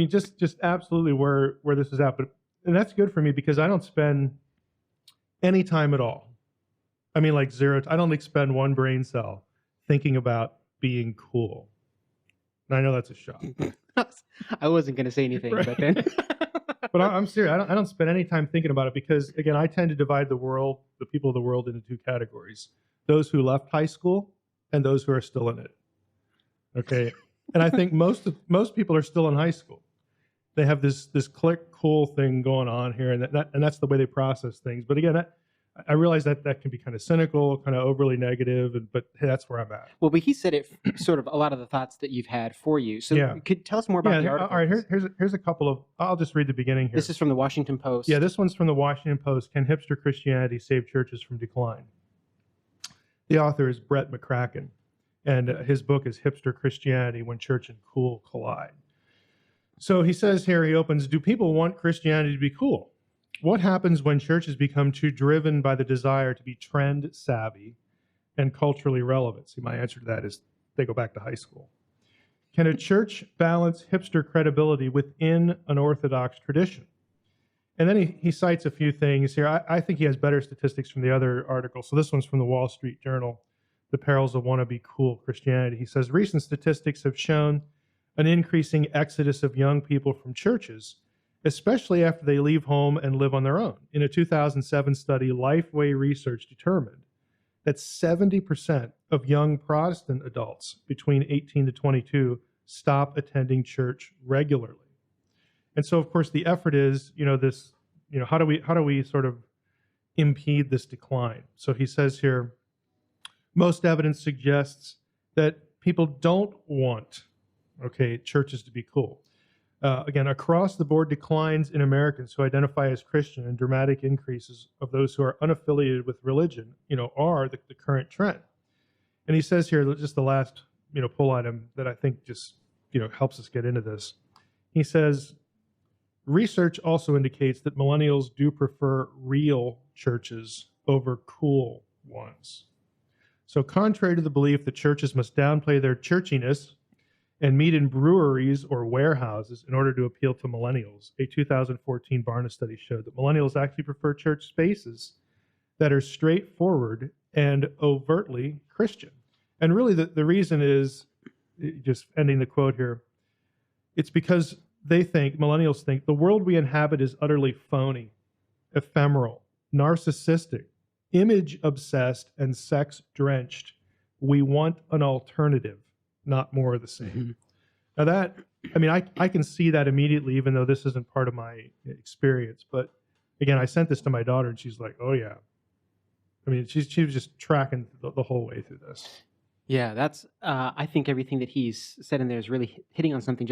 Just absolutely where this is at. And that's good for me because I don't spend any time at all. Like zero. I don't expend one brain cell thinking about being cool. And I know that's a shock. I wasn't going to say anything, right. But then. But I'm serious. I don't spend any time thinking about it because, again, I tend to divide the people of the world into 2 categories: those who left high school and those who are still in it. Okay, and I think most people are still in high school. They have this click cool thing going on here, and that's the way they process things. But again, I realize that can be kind of cynical, kind of overly negative, but hey, that's where I'm at. Well, but he said it sort of a lot of the thoughts that you've had for you. So you could tell us more about the article. All right, here's a couple of, I'll just read the beginning here. This is from the Washington Post. Yeah, this one's from the Washington Post. Can Hipster Christianity Save Churches from Decline? The author is Brett McCracken, and his book is Hipster Christianity, When Church and Cool Collide. So he says here, he opens, do people want Christianity to be cool? What happens when churches become too driven by the desire to be trend savvy and culturally relevant? See, my answer to that is they go back to high school. Can a church balance hipster credibility within an orthodox tradition? And then he cites a few things here. I think he has better statistics from the other article. So this one's from the Wall Street Journal, The Perils of Wannabe Cool Christianity. He says, recent statistics have shown an increasing exodus of young people from churches, especially after they leave home and live on their own. In a 2007 study, Lifeway Research determined that 70% of young Protestant adults between 18 to 22 stop attending church regularly. And so, of course, the effort is, how do we sort of impede this decline? So he says here, most evidence suggests that people don't want, churches to be cool. Again, across the board declines in Americans who identify as Christian and dramatic increases of those who are unaffiliated with religion, are the current trend. And he says here, just the last, pull item that I think just, helps us get into this. He says, Research also indicates that millennials do prefer real churches over cool ones. So contrary to the belief that churches must downplay their churchiness and meet in breweries or warehouses in order to appeal to millennials, a 2014 Barna study showed that millennials actually prefer church spaces that are straightforward and overtly Christian. And really the reason is, just ending the quote here, it's because millennials think, the world we inhabit is utterly phony, ephemeral, narcissistic, image-obsessed, and sex-drenched. We want an alternative, not more of the same. Now that, I can see that immediately, even though this isn't part of my experience. But again, I sent this to my daughter, and she's like, "Oh yeah." She was just tracking the whole way through this. Yeah, that's. I think everything that he's said in there is really hitting on something.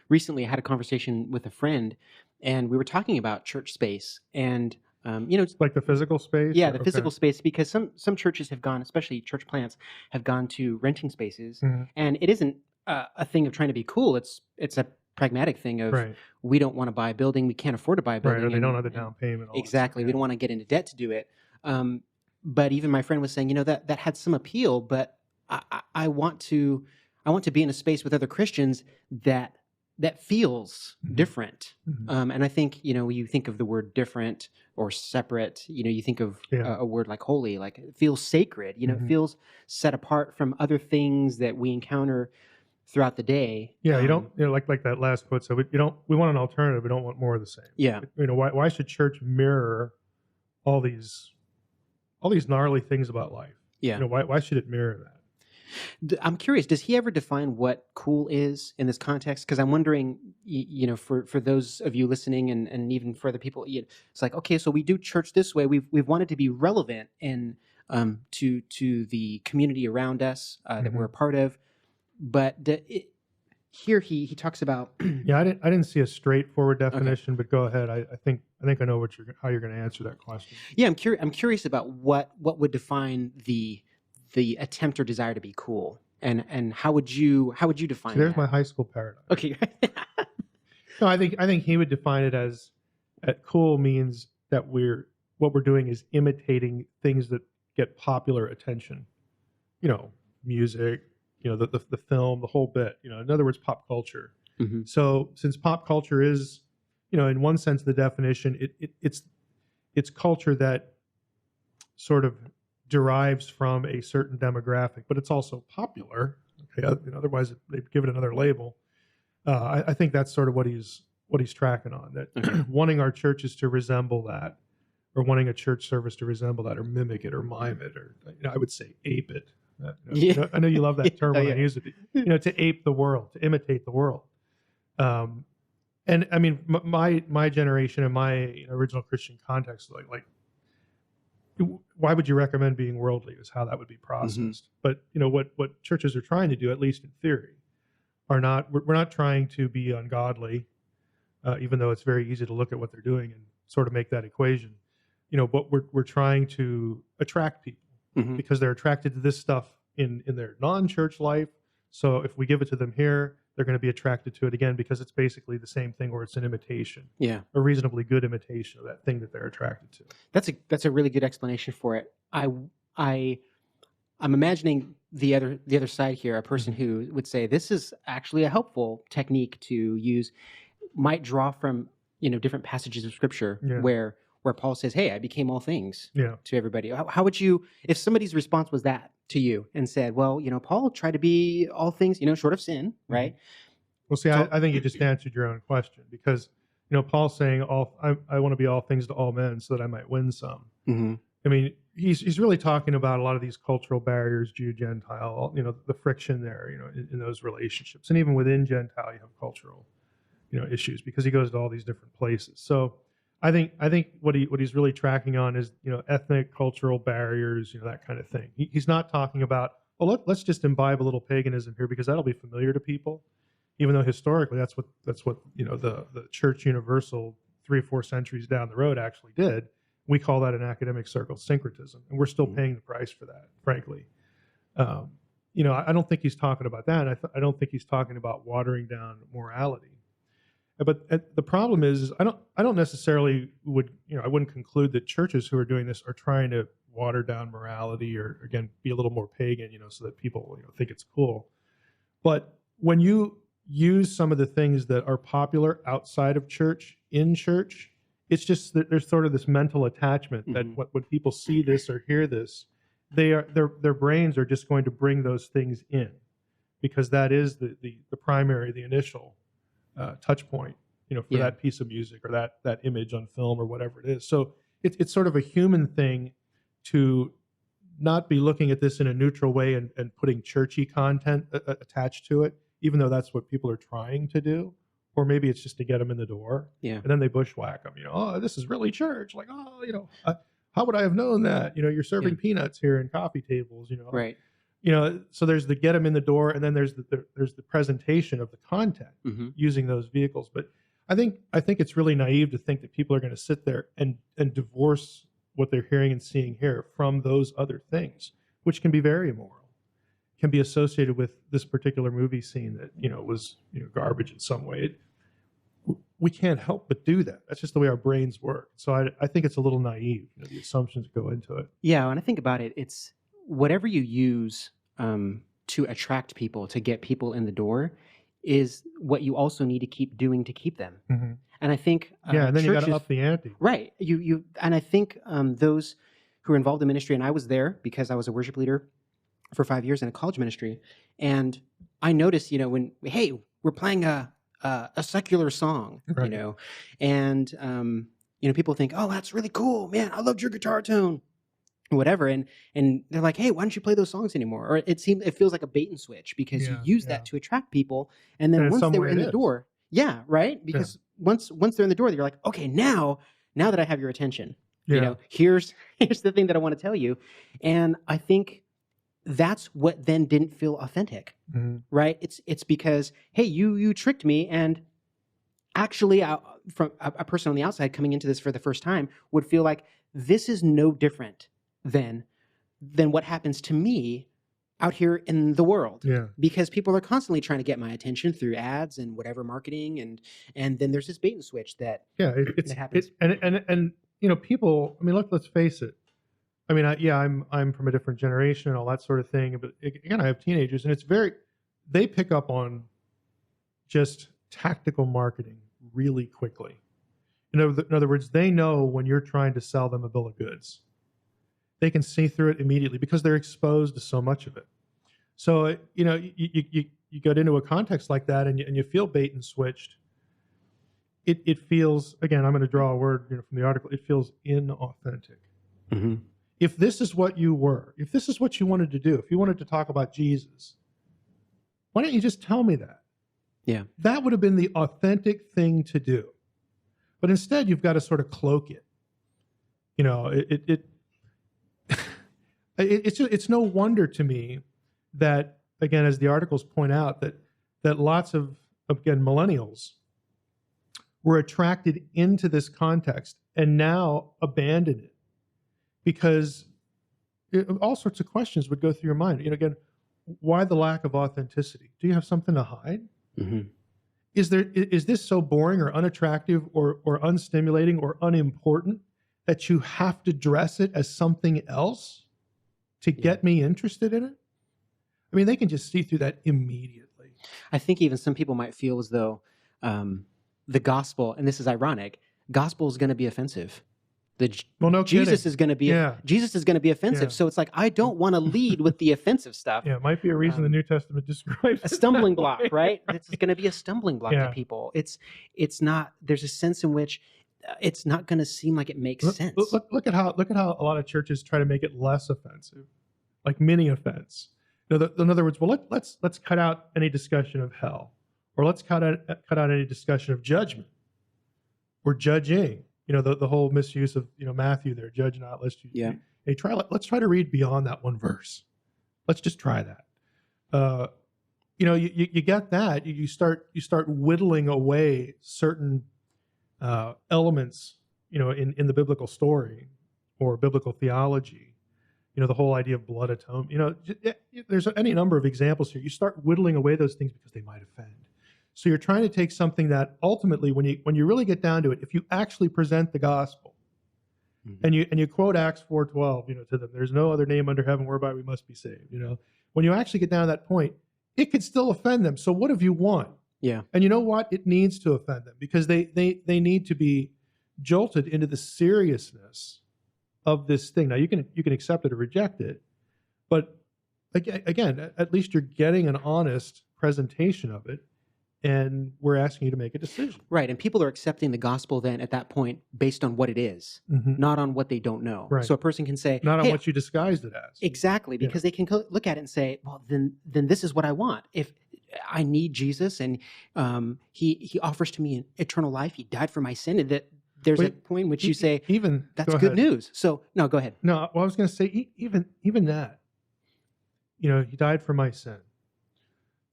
Recently, I had a conversation with a friend, and we were talking about church space, and like the physical space. Yeah, the physical space, because some churches have gone, especially church plants, have gone to renting spaces, and it isn't a thing of trying to be cool. It's a pragmatic thing of we don't want to buy a building, we can't afford to buy a building, or they don't have the down payment. Exactly, we don't want to get into debt to do it. But even my friend was saying, that had some appeal, but I want to be in a space with other Christians that feels different. And I think, you think of the word different or separate, you think of a word like holy, like it feels sacred, it feels set apart from other things that we encounter throughout the day. Yeah, you don't, like that last quote. So we want an alternative. We don't want more of the same. Yeah. Why should church mirror all these gnarly things about life? Yeah. Why should it mirror that? I'm curious, does he ever define what cool is in this context? Because I'm wondering, for those of you listening and even for other people, it's like, okay, so we do church this way. We've wanted to be relevant to the community around us that we're a part of. But here he talks about. Yeah, I didn't see a straightforward definition, but go ahead. I think I know how you're going to answer that question. Yeah, I'm curious about what would define the attempt or desire to be cool, and how would you define There's that? my high school paradigm. Okay. No, I think he would define it as cool means that what we're doing is imitating things that get popular attention. Music, the film, the whole bit. In other words, pop culture. So since pop culture is, in one sense, the definition, it's culture that sort of derives from a certain demographic, but it's also popular. Okay, otherwise they'd give it another label. I think that's sort of what he's tracking on. That wanting our churches to resemble that, or wanting a church service to resemble that, or mimic it, or mime it, or I would say ape it. I know you love that term when I use it. To ape the world, to imitate the world. And my generation and my original Christian context, like. Why would you recommend being worldly is how that would be processed. But what churches are trying to do, at least in theory, we're not trying to be ungodly, even though it's very easy to look at what they're doing and sort of make that equation. But we're trying to attract people because they're attracted to this stuff in their non-church life. So if we give it to them here, they're going to be attracted to it again because it's basically the same thing, or it's an imitation. Yeah, a reasonably good imitation of that thing that they're attracted to. That's a really good explanation for it. I'm imagining the other side here, a person who would say this is actually a helpful technique to use, might draw from different passages of Scripture where Paul says, "Hey, I became all things to everybody." How would you, if somebody's response was that to you and said, "Well, Paul tried to be all things, short of sin," right? Well, see, I think you just answered your own question, because Paul's saying, I want to be all things to all men so that I might win some. He's really talking about a lot of these cultural barriers, Jew, Gentile, the friction there, in those relationships, and even within Gentile, you have cultural, issues, because he goes to all these different places. So I think what he's really tracking on is ethnic, cultural barriers, that kind of thing. He's not talking about, well, let's just imbibe a little paganism here because that'll be familiar to people, even though historically that's what the Church Universal 3 or 4 centuries down the road actually did. We call that an academic circle syncretism, and we're still paying the price for that, frankly. I don't think he's talking about that. I don't think he's talking about watering down morality. But the problem is I don't necessarily I wouldn't conclude that churches who are doing this are trying to water down morality or, again, be a little more pagan, so that people think it's cool. But when you use some of the things that are popular outside of church in church, it's just that there's sort of this mental attachment that when people see this or hear this, their brains are just going to bring those things in, because that is the primary, the initial touch point, for that piece of music or that image on film or whatever it is. So it's sort of a human thing to not be looking at this in a neutral way and putting churchy content attached to it, even though that's what people are trying to do. Or maybe it's just to get them in the door. Yeah. And then they bushwhack them, oh, this is really church. Like, oh, how would I have known that? You're serving peanuts here and coffee tables, Right. So there's the get them in the door, and then there's the presentation of the content using those vehicles. But I think it's really naive to think that people are going to sit there and divorce what they're hearing and seeing here from those other things, which can be very immoral, can be associated with this particular movie scene that was garbage in some way. We can't help but do that. That's just the way our brains work. So I think it's a little naive, the assumptions that go into it. Yeah, when I think about it, it's whatever you use to attract people, to get people in the door, is what you also need to keep doing to keep them. Mm-hmm. And I think and then you got to up the ante, right? And I think those who are involved in ministry, and I was there because I was a worship leader for 5 years in a college ministry, and I noticed, when we're playing a secular song, right. And people think, oh, that's really cool, man, I loved your guitar tone, whatever, and they're like, hey, why don't you play those songs anymore? Or it feels like a bait and switch, because you use that to attract people, and then once they were in the door, right, because once they're in the door, you're like, okay, now that I have your attention, here's the thing that I want to tell you. And I think that's what then didn't feel authentic, right? It's because, hey, you tricked me, and actually, from a person on the outside coming into this for the first time would feel like this is no different than what happens to me out here in the world. Yeah. Because people are constantly trying to get my attention through ads and whatever marketing, and then there's this bait and switch that happens. And people, I mean, let's face it. I mean, I'm from a different generation and all that sort of thing. But again, I have teenagers, and they pick up on just tactical marketing really quickly. In other words, they know when you're trying to sell them a bill of goods. They can see through it immediately because they're exposed to so much of it. So, you get into a context like that, and you feel bait and switched. It feels, again, I'm going to draw a word from the article, it feels inauthentic. Mm-hmm. If this is what you were, if this is what you wanted to do, if you wanted to talk about Jesus, why don't you just tell me that? Yeah. That would have been the authentic thing to do. But instead, you've got to sort of cloak it. It's no wonder to me that, again, as the articles point out, that lots of, again, millennials were attracted into this context and now abandon it, because all sorts of questions would go through your mind. Again, why the lack of authenticity? Do you have something to hide? Mm-hmm. Is this so boring or unattractive or unstimulating or unimportant that you have to dress it as something else to get me interested in it? I mean, they can just see through that immediately. I think even some people might feel as though the gospel, and this is ironic, gospel is going to be offensive. Jesus is going to be Jesus is going to be offensive. Yeah. So it's like, I don't want to lead with the offensive stuff. Yeah, it might be a reason the New Testament describes a stumbling block, right? It's going to be a stumbling block to people. It's not. There's a sense in which it's not going to seem like it makes sense. Look at how a lot of churches try to make it less offensive, like mini offense. In other words, well, let's cut out any discussion of hell, or let's cut out any discussion of judgment or judging. The whole misuse of Matthew there, judge not lest you. Yeah. Hey, let's try to read beyond that one verse. Let's just try that. You get that. You start whittling away certain elements, in the biblical story or biblical theology. The whole idea of blood atonement. There's any number of examples here. You start whittling away those things because they might offend. So you're trying to take something that ultimately, when you really get down to it, if you actually present the gospel, and you quote Acts 4:12, to them, there's no other name under heaven whereby we must be saved. When you actually get down to that point, it could still offend them. So what have you won? Yeah. And you know what? It needs to offend them because they need to be jolted into the seriousness of this thing. Now you can accept it or reject it, but again, at least you're getting an honest presentation of it. And we're asking you to make a decision. Right. And people are accepting the gospel then at that point based on what it is, not on what they don't know. Right. So a person can say, not on what you disguised it as. Exactly. Because they can look at it and say, well, then this is what I want. If I need Jesus and he offers to me an eternal life, he died for my sin, and that there's a point in which you say, even that's good news. So no, go ahead. No, well, I was going to say, even that, he died for my sin.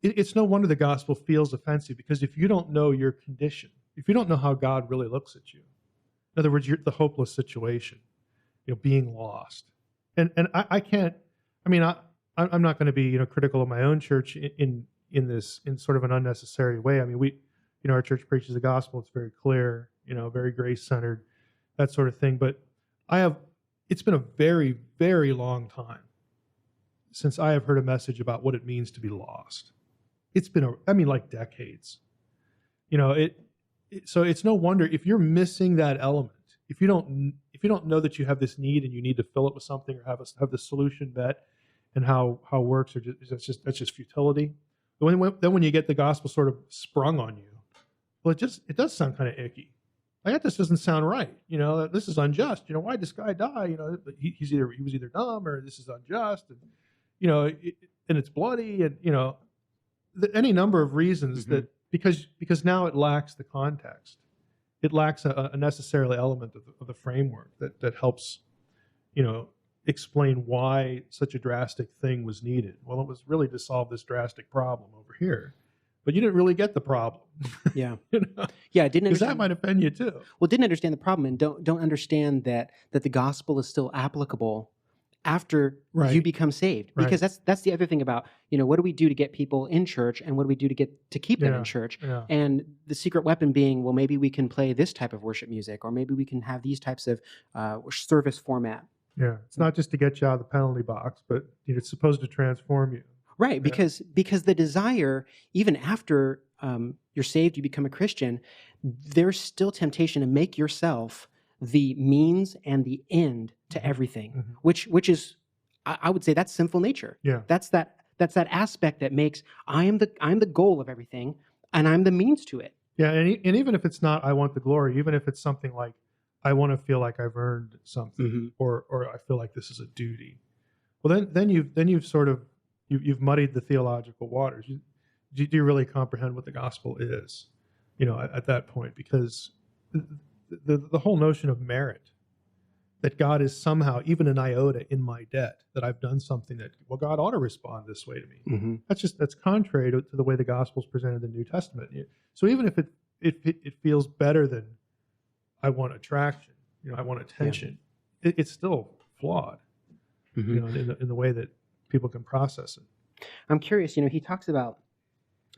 It's no wonder the gospel feels offensive, because if you don't know your condition, if you don't know how God really looks at you, in other words, you're the hopeless situation, being lost, and I can't. I mean, I'm not going to be critical of my own church in this in sort of an unnecessary way. I mean, our church preaches the gospel. It's very clear, very grace centered, that sort of thing. But it's been a very, very long time since I have heard a message about what it means to be lost. It's been like decades. So it's no wonder if you're missing that element. If you don't know that you have this need and you need to fill it with something, or have the solution bet and how it works, or that's just futility. Then when you get the gospel sort of sprung on you, well, it does sound kind of icky. Like, this doesn't sound right. This is unjust. Why did this guy die? He was either dumb, or this is unjust, and and it's bloody, and any number of reasons that because now it lacks the context. It lacks a necessary element of the framework that helps, explain why such a drastic thing was needed. Well, it was really to solve this drastic problem over here, but you didn't really get the problem. Yeah, yeah, I didn't understand. Because that might offend you too. Well, didn't understand the problem, and don't understand that the gospel is still applicable after you become saved, because that's the other thing about what do we do to get people in church, and what do we do to keep them in church, and the secret weapon being, well, maybe we can play this type of worship music, or maybe we can have these types of service format. Yeah, it's not just to get you out of the penalty box, but it's supposed to transform you. Right, because the desire, even after you're saved, you become a Christian, there's still temptation to make yourself the means and the end to everything, which is, I would say, that's sinful nature. Yeah, that's that aspect that makes I'm the goal of everything, and I'm the means to it. Yeah, and even if it's not I want the glory, even if it's something like I want to feel like I've earned something, or I feel like this is a duty. Well, then you've sort of you've muddied the theological waters. Do you really comprehend what the gospel is? At that point, because the whole notion of merit, that God is somehow even an iota in my debt, that I've done something that, well, God ought to respond this way to me. That's contrary to the way the gospel is presented in the New Testament. So even if it feels better than I want attraction, I want attention, it's still flawed, in the way that people can process it. I'm curious, he talks about,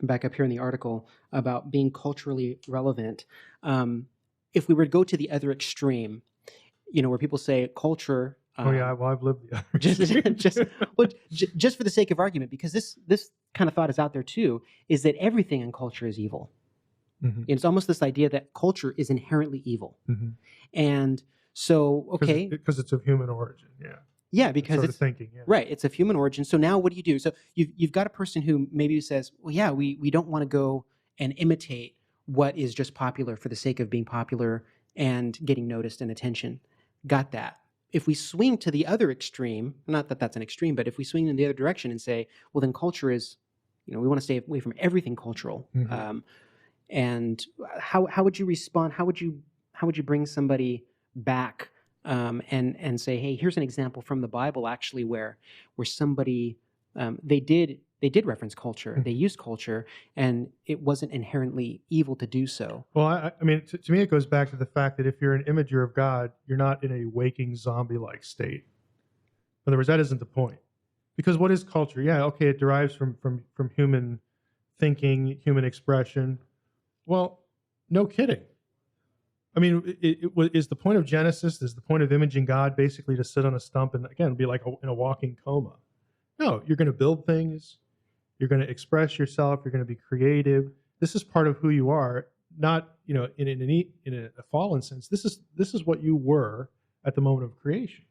back up here in the article, about being culturally relevant. If we were to go to the other extreme, where people say culture. Well, I've lived the other just for the sake of argument, because this kind of thought is out there too, is that everything in culture is evil. It's almost this idea that culture is inherently evil. And so, okay. Because it's of human origin, Yeah, because it's thinking, right. It's of human origin. So now what do you do? So you've got a person who maybe says, well, yeah, we don't want to go and imitate what is just popular for the sake of being popular and getting noticed and attention. Got that. If we swing to the other extreme, not that that's an extreme, but if we swing in the other direction and say, well, then culture is, we want to stay away from everything cultural. And how would you respond? How would you bring somebody back and say, hey, here's an example from the Bible actually where somebody they did reference culture, they used culture, and it wasn't inherently evil to do so. Well, I mean, to me, it goes back to the fact that if you're an imager of God, you're not in a waking zombie-like state. In other words, that isn't the point. Because what is culture? Yeah, okay, it derives from human thinking, human expression. Well, no kidding. I mean, is the point of Genesis, is the point of imaging God basically to sit on a stump and, again, be like in a walking coma? No, you're going to build things. You're going to express yourself. You're going to be creative. This is part of who you are, not, in a fallen sense. This is what you were at the moment of creation.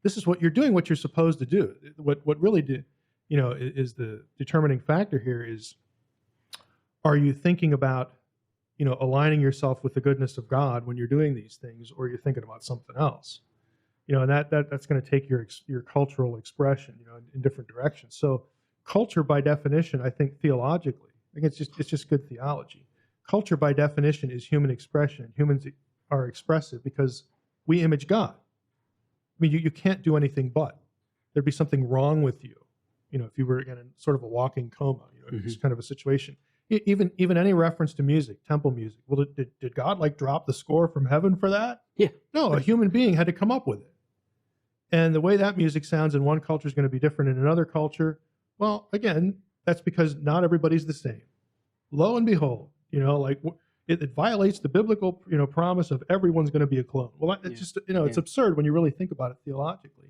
This is what you're doing, what you're supposed to do. What really is the determining factor here is, are you thinking about, aligning yourself with the goodness of God when you're doing these things, or you're thinking about something else? And that's going to take your cultural expression, in different directions. So culture, by definition, I think theologically, I think it's just good theology. Culture, by definition, is human expression. Humans are expressive because we image God. I mean, you can't do anything but. There'd be something wrong with you, if you were, again, in sort of a walking coma, it's kind of a situation. Even any reference to music, temple music. Well, did God drop the score from heaven for that? Yeah. No, a human being had to come up with it. And the way that music sounds in one culture is going to be different in another culture. Well, again, that's because not everybody's the same. Lo and behold, it violates the biblical, promise of everyone's going to be a clone. Well, it's just, it's absurd when you really think about it theologically.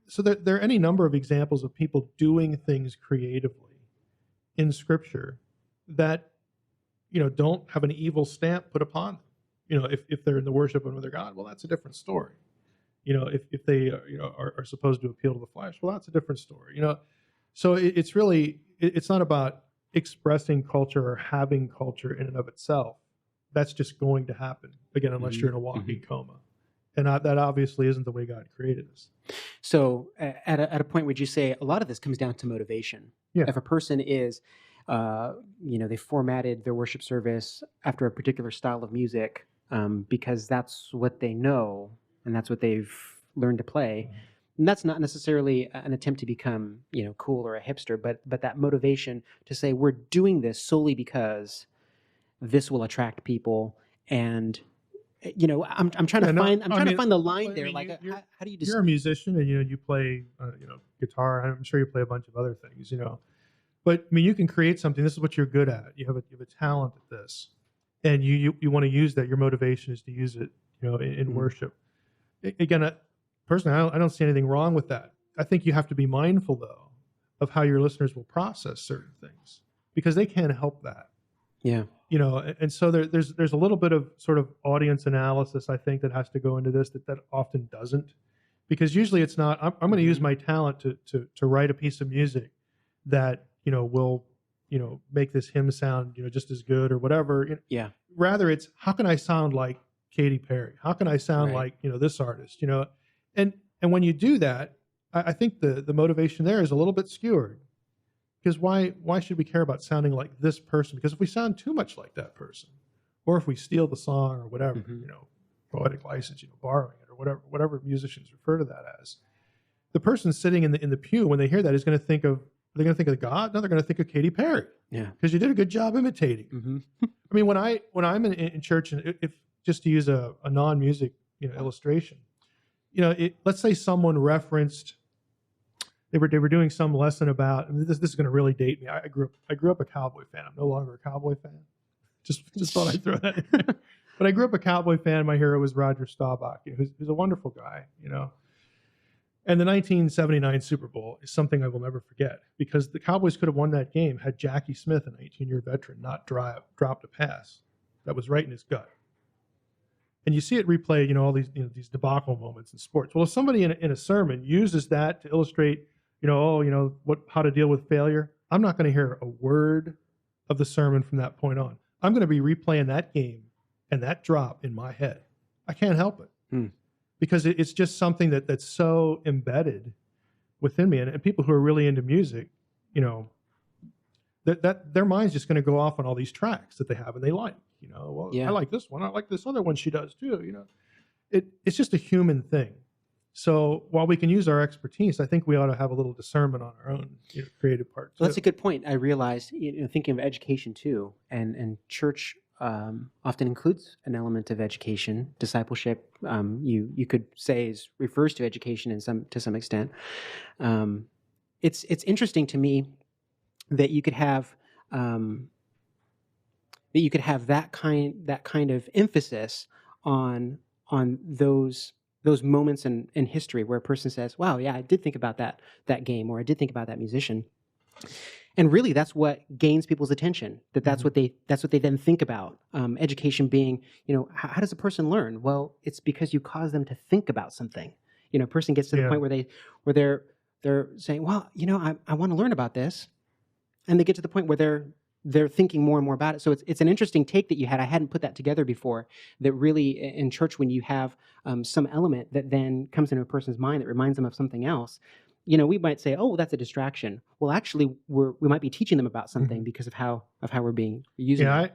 So there are any number of examples of people doing things creatively in Scripture that, don't have an evil stamp put upon them. If they're in the worship of another God, well, that's a different story. If they are supposed to appeal to the flesh, well, that's a different story. So it's really, it's not about expressing culture or having culture in and of itself. That's just going to happen, again, unless you're in a walking coma. And that obviously isn't the way God created us. So at a point, would you say a lot of this comes down to motivation? Yeah. If a person is, they formatted their worship service after a particular style of music because that's what they know and that's what they've learned to play, and that's not necessarily an attempt to become, cool or a hipster, but that motivation to say, we're doing this solely because this will attract people. And I'm trying to find the line there. How do you you're a musician and you play guitar. I'm sure you play a bunch of other things, but I mean, you can create something. This is what you're good at. You have a talent at this, and you want to use that. Your motivation is to use it, in worship. Again, personally, I don't see anything wrong with that. I think you have to be mindful, though, of how your listeners will process certain things, because they can't help that. Yeah. And so there's a little bit of sort of audience analysis, I think, that has to go into this that often doesn't, because usually it's not, I'm going to use my talent to write a piece of music that, will, make this hymn sound, just as good or whatever. Yeah. Rather, it's how can I sound like Katy Perry? How can I sound like, this artist, and when you do that, I think the motivation there is a little bit skewered. Because why should we care about sounding like this person? Because if we sound too much like that person, or if we steal the song or whatever, poetic license, borrowing it or whatever musicians refer to that as, the person sitting in the pew, when they hear that, is going to think of, are they going to think of God? No, they're going to think of Katy Perry. Yeah. Because you did a good job imitating. I mean, when I'm in church, and if just to use a non-music illustration, let's say someone referenced. They were doing some lesson about, and this is going to really date me. I grew up a Cowboy fan. I'm no longer a Cowboy fan. Just thought I'd throw that in there. But I grew up a Cowboy fan. My hero was Roger Staubach, who's a wonderful guy, And the 1979 Super Bowl is something I will never forget, because the Cowboys could have won that game had Jackie Smith, an 18-year veteran, not dropped a pass that was right in his gut. And you see it replayed, all these these debacle moments in sports. Well, if somebody in a sermon uses that to illustrate, how to deal with failure, I'm not going to hear a word of the sermon from that point on. I'm going to be replaying that game and that drop in my head. I can't help it because it's just something that's so embedded within me. And people who are really into music, that their mind's just going to go off on all these tracks that they have and they like. I like this one. I like this other one she does too. It's just a human thing. So while we can use our expertise, I think we ought to have a little discernment on our own creative part too. Well, that's a good point. I realized, thinking of education too, and church often includes an element of education, discipleship. You could say refers to education to some extent. It's interesting to me that you could have that you could have that kind of emphasis on those moments in history where a person says, "Wow, yeah, I did think about that game, or I did think about that musician," and really, that's what gains people's attention. That's what they then think about. Education being, how does a person learn? Well, it's because you cause them to think about something. A person gets to the point where they're saying, "Well, I want to learn about this," and they get to the point where they're thinking more and more about it. So it's an interesting take that you had. I hadn't put that together before. That really in church, when you have some element that then comes into a person's mind that reminds them of something else, we might say, "Oh, that's a distraction." Well, actually, we might be teaching them about something because of how we're being using it.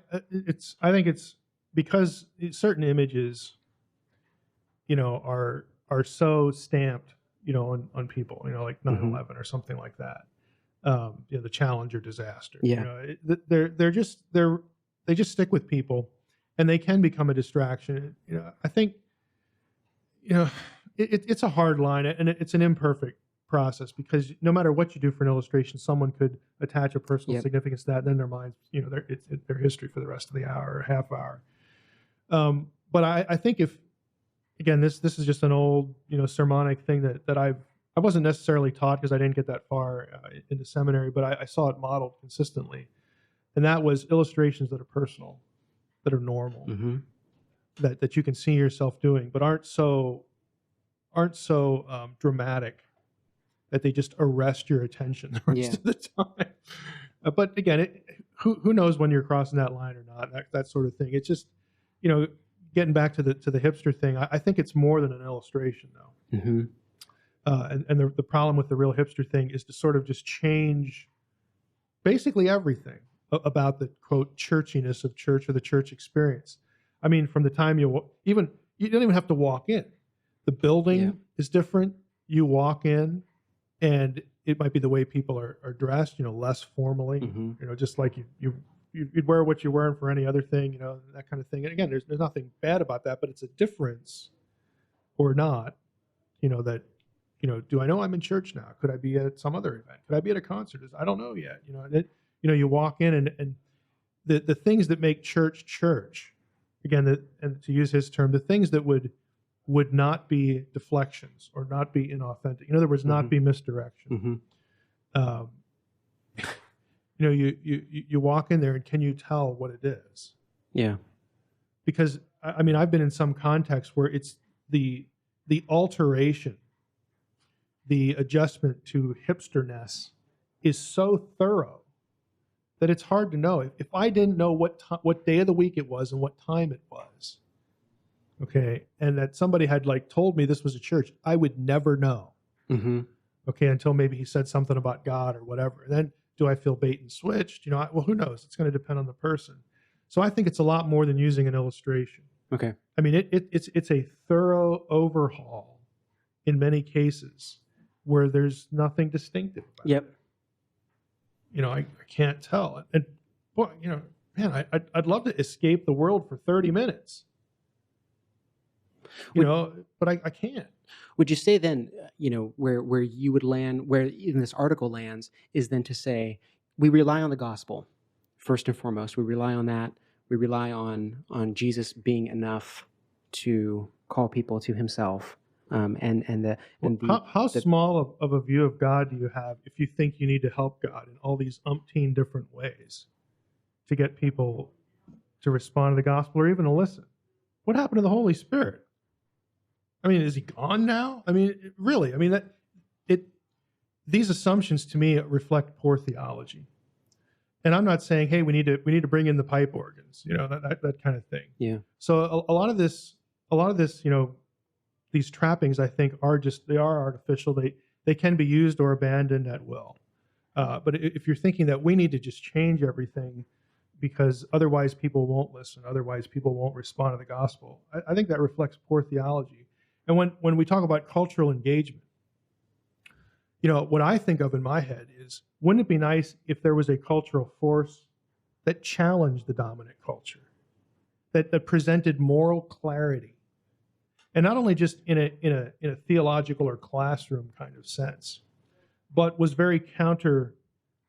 I think it's because certain images, are so stamped, on people, like 9/11 or something like that. The Challenger disaster. Yeah. They just stick with people, and they can become a distraction. I think, it's a hard line, and it's an imperfect process, because no matter what you do for an illustration, someone could attach a personal significance to that, and then their minds, it's their history for the rest of the hour or half hour. But I think if, again, this is just an old, sermonic thing that I wasn't necessarily taught, because I didn't get that far into seminary, but I saw it modeled consistently. And that was illustrations that are personal, that are normal, that you can see yourself doing, but aren't so dramatic that they just arrest your attention the rest of the time. But again, who knows when you're crossing that line or not, that sort of thing. It's just, getting back to the hipster thing, I think it's more than an illustration, though. And the problem with the real hipster thing is to sort of just change basically everything about the, quote, churchiness of church, or the church experience. I mean, from the time you don't even have to walk in. The building is different. You walk in, and it might be the way people are dressed, less formally, just like you'd wear what you're wearing for any other thing, that kind of thing. And again, there's nothing bad about that, but it's a difference or not, that, do I know I'm in church now? Could I be at some other event? Could I be at a concert? I don't know yet. You walk in, and the things that make church, again, and to use his term, the things that would not be deflections or not be inauthentic. In other words, not be misdirection. You walk in there, and can you tell what it is? Yeah. Because I mean, I've been in some contexts where it's the alteration, the adjustment to hipsterness is so thorough that it's hard to know. If I didn't know what day of the week it was and what time it was, okay, and that somebody had told me this was a church, I would never know. Okay, until maybe he said something about God or whatever. And then, do I feel bait and switched? Well, who knows? It's going to depend on the person. So I think it's a lot more than using an illustration. Okay. I mean, it's a thorough overhaul in many cases where there's nothing distinctive about it. I can't tell. And boy, man, I'd love to escape the world for 30 minutes. But I can't. Would you say then, where you would land, where in this article lands, is then to say we rely on the gospel first and foremost. We rely on that. We rely on Jesus being enough to call people to Himself. How small of a view of God do you have if you think you need to help God in all these umpteen different ways to get people to respond to the gospel or even to listen? What happened to the Holy Spirit? I mean, is He gone now? I mean, really? I mean, these assumptions to me reflect poor theology. And I'm not saying, hey, we need to bring in the pipe organs, that kind of thing. Yeah. So a lot of this, these trappings, I think, they are artificial. They can be used or abandoned at will. But if you're thinking that we need to just change everything because otherwise people won't listen, otherwise people won't respond to the gospel, I think that reflects poor theology. And when we talk about cultural engagement, what I think of in my head is, wouldn't it be nice if there was a cultural force that challenged the dominant culture, that presented moral clarity, and not only just in a theological or classroom kind of sense, but was very counter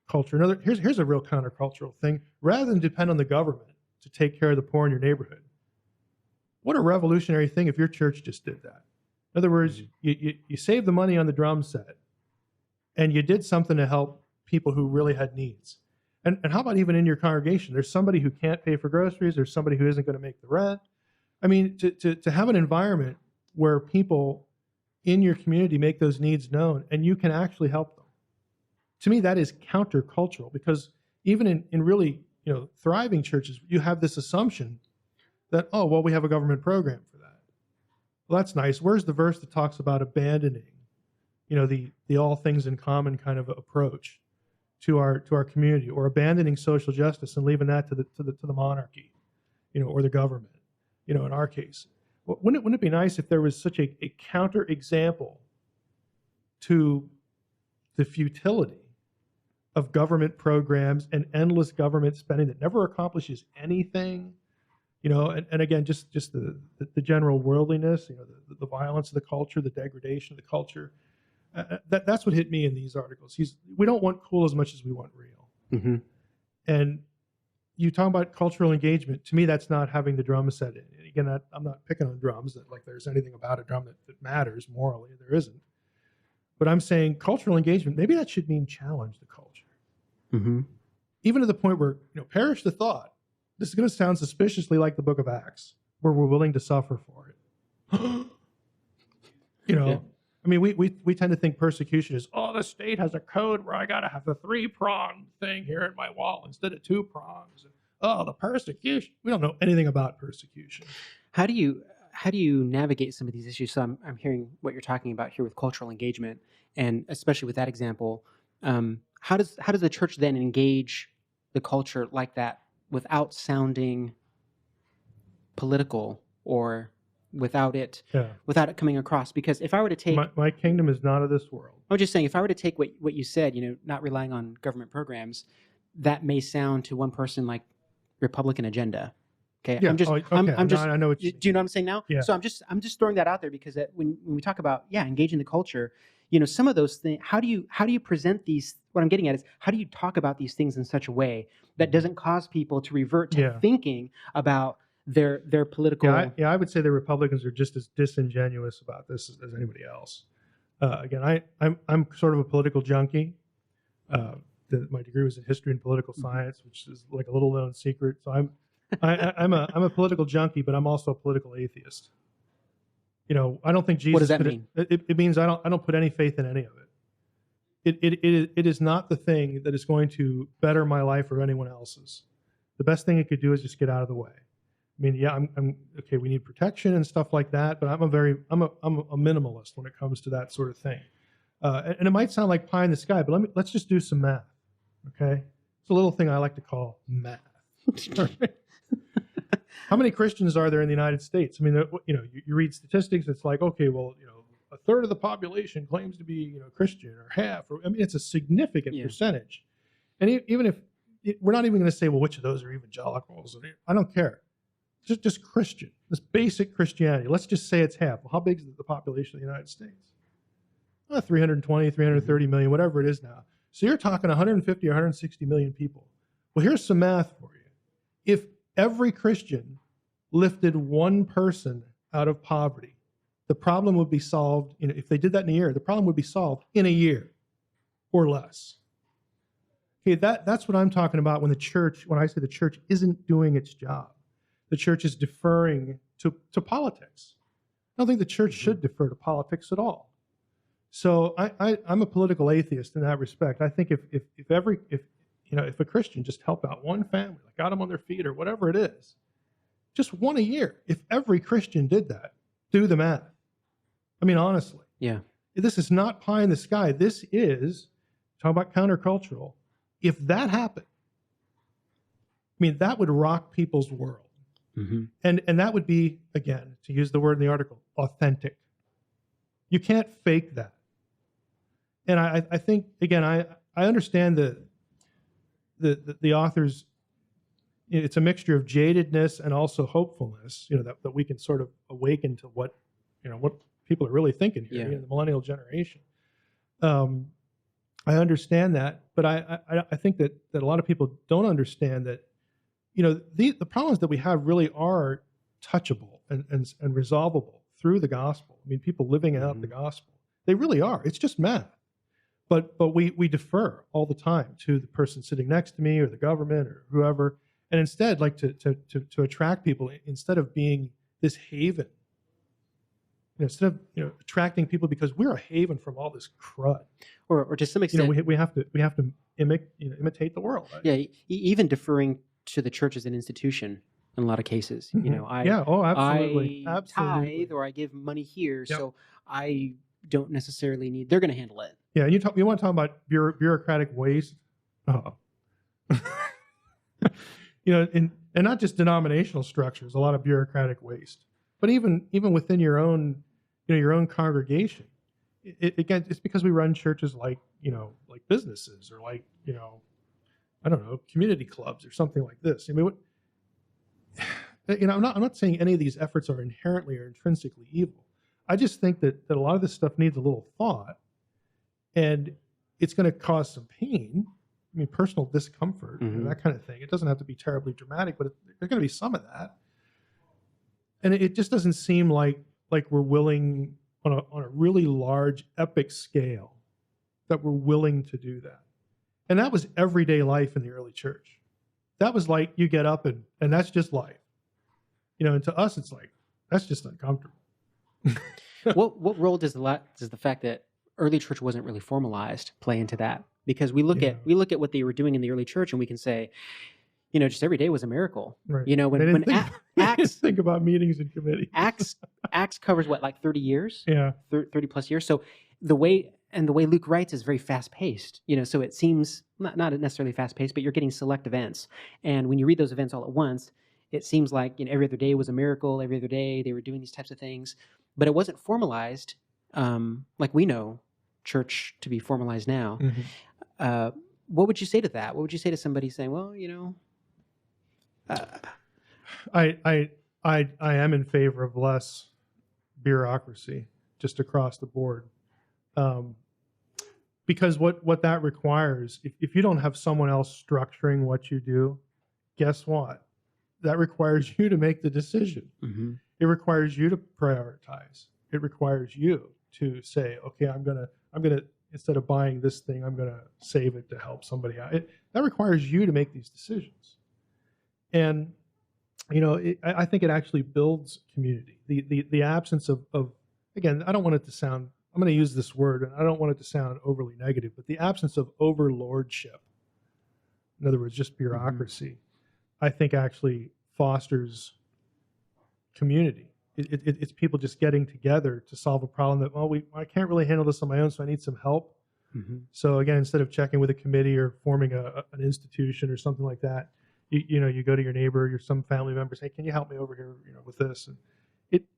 culture. Here's a real countercultural thing. Rather than depend on the government to take care of the poor in your neighborhood, what a revolutionary thing if your church just did that. In other words, you saved the money on the drum set, and you did something to help people who really had needs. And how about even in your congregation? There's somebody who can't pay for groceries. There's somebody who isn't going to make the rent. I mean, to have an environment where people in your community make those needs known and you can actually help them. To me, that is countercultural, because even in really, thriving churches, you have this assumption that, oh, well, we have a government program for that. Well, that's nice. Where's the verse that talks about abandoning, the all things in common kind of approach to our community, or abandoning social justice and leaving that to the monarchy, or the government, in our case? Well, wouldn't it be nice if there was such a counter example to the futility of government programs and endless government spending that never accomplishes anything? And again, just the general worldliness, the violence of the culture, the degradation of the culture. That's what hit me in these articles. We don't want cool as much as we want real. Mm-hmm. And you talk about cultural engagement. To me, that's not having the drum set in. And again, I'm not picking on drums, that like there's anything about a drum that matters morally. There isn't. But I'm saying cultural engagement, maybe that should mean challenge the culture. Mm-hmm. Even to the point where, perish the thought. This is going to sound suspiciously like the book of Acts, where we're willing to suffer for it. Yeah. I mean, we tend to think persecution is, the state has a code where I got to have the 3-prong thing here in my wall instead of 2 prongs. The persecution. We don't know anything about persecution. How do you navigate some of these issues? So I'm hearing what you're talking about here with cultural engagement, and especially with that example. How does the church then engage the culture like that without sounding political, or without it coming across? Because if I were to take my kingdom is not of this world. I'm just saying, if I were to take what you said, not relying on government programs, that may sound to one person like Republican agenda. Okay, yeah. I'm just. I know what do you know what I'm saying now? Yeah. So I'm just throwing that out there, because when we talk about engaging the culture, some of those things. How do you present these? What I'm getting at is, how do you talk about these things in such a way that doesn't cause people to revert to thinking about their political? I would say the Republicans are just as disingenuous about this as anybody else. Again, I'm sort of a political junkie. My degree was in history and political science, which is like a little known secret. So I'm a political junkie, but I'm also a political atheist. I don't think Jesus. What does that mean? It means I don't put any faith in any of it. It is not the thing that is going to better my life or anyone else's. The best thing it could do is just get out of the way. I mean, I'm okay. We need protection and stuff like that, but I'm a minimalist when it comes to that sort of thing. And it might sound like pie in the sky, but let's just do some math. Okay, it's a little thing I like to call math. How many Christians are there in the United States? I mean, you read statistics. It's like, okay, well, a third of the population claims to be, Christian, or half. It's a significant percentage. And even if we're not even going to say, well, which of those are evangelicals? I don't care. Just Christian, this basic Christianity. Let's just say it's half. Well, how big is the population of the United States? 320, 330 million, whatever it is now. So you're talking 150 or 160 million people. Well, here's some math for you. If every Christian lifted one person out of poverty, the problem would be solved. If they did that in a year, the problem would be solved in a year or less. Okay, that's what I'm talking about when I say the church isn't doing its job. The church is deferring to politics. I don't think the church should defer to politics at all. So I'm a political atheist in that respect. I think if a Christian just helped out one family, like got them on their feet or whatever it is, just one a year, if every Christian did that, do the math. I mean, honestly. Yeah. This is not pie in the sky. This is, talk about countercultural. If that happened, that would rock people's world. Mm-hmm. And that would be, again, to use the word in the article, authentic. You can't fake that. And I think, again, I understand the author's, it's a mixture of jadedness and also hopefulness, that we can sort of awaken to what people are really thinking here, the millennial generation. I understand that, but I think that a lot of people don't understand that, the problems that we have really are touchable and resolvable through the gospel. I mean, people living out the gospel, they really are. It's just math. But we defer all the time to the person sitting next to me or the government or whoever, and instead like to attract people instead of being this haven. Instead of attracting people because we're a haven from all this crud, or to some extent, we have to imitate the world. Right? Yeah, even deferring to the church as an institution in a lot of cases. Absolutely. I tithe or I give money here, so I don't necessarily need. They're going to handle it. Yeah, you want to talk about bureaucratic waste. And not just denominational structures, a lot of bureaucratic waste. But even within your own, your own congregation, it's because we run churches like businesses or like, I don't know, community clubs or something like this. I mean, I'm not saying any of these efforts are inherently or intrinsically evil. I just think that a lot of this stuff needs a little thought, and it's going to cause some pain. I mean, personal discomfort, that kind of thing. It doesn't have to be terribly dramatic, but there's going to be some of that. And it just doesn't seem like we're willing on a really large, epic scale that we're willing to do that. And that was everyday life in the early church. That was like you get up and that's just life. And to us, it's like, that's just uncomfortable. What role does the fact that early church wasn't really formalized play into that? Because we look at what they were doing in the early church and we can say, just every day was a miracle. Right. When Acts think about meetings and committee. Acts covers what, like 30 years? Yeah. 30 plus years. So the way Luke writes is very fast paced. So it seems not necessarily fast paced, but you're getting select events. And when you read those events all at once, it seems like every other day was a miracle. Every other day they were doing these types of things, but it wasn't formalized like we know church to be formalized now. What would you say to that? What would you say to somebody saying, well, I am in favor of less bureaucracy just across the board, because what that requires, if you don't have someone else structuring what you do, guess what? That requires you to make the decision. It requires you to prioritize. It requires you to say, okay, I'm gonna instead of buying this thing, I'm gonna save it to help somebody out. That requires you to make these decisions. And I think it actually builds community. The absence of again, I don't want it to sound. I'm going to use this word, and I don't want it to sound overly negative, but the absence of overlordship, in other words, just bureaucracy, I think actually fosters community. It's people just getting together to solve a problem that, I can't really handle this on my own, so I need some help. So again, instead of checking with a committee or forming an institution or something like that, you go to your neighbor, some family members, hey, can you help me over here, with this? And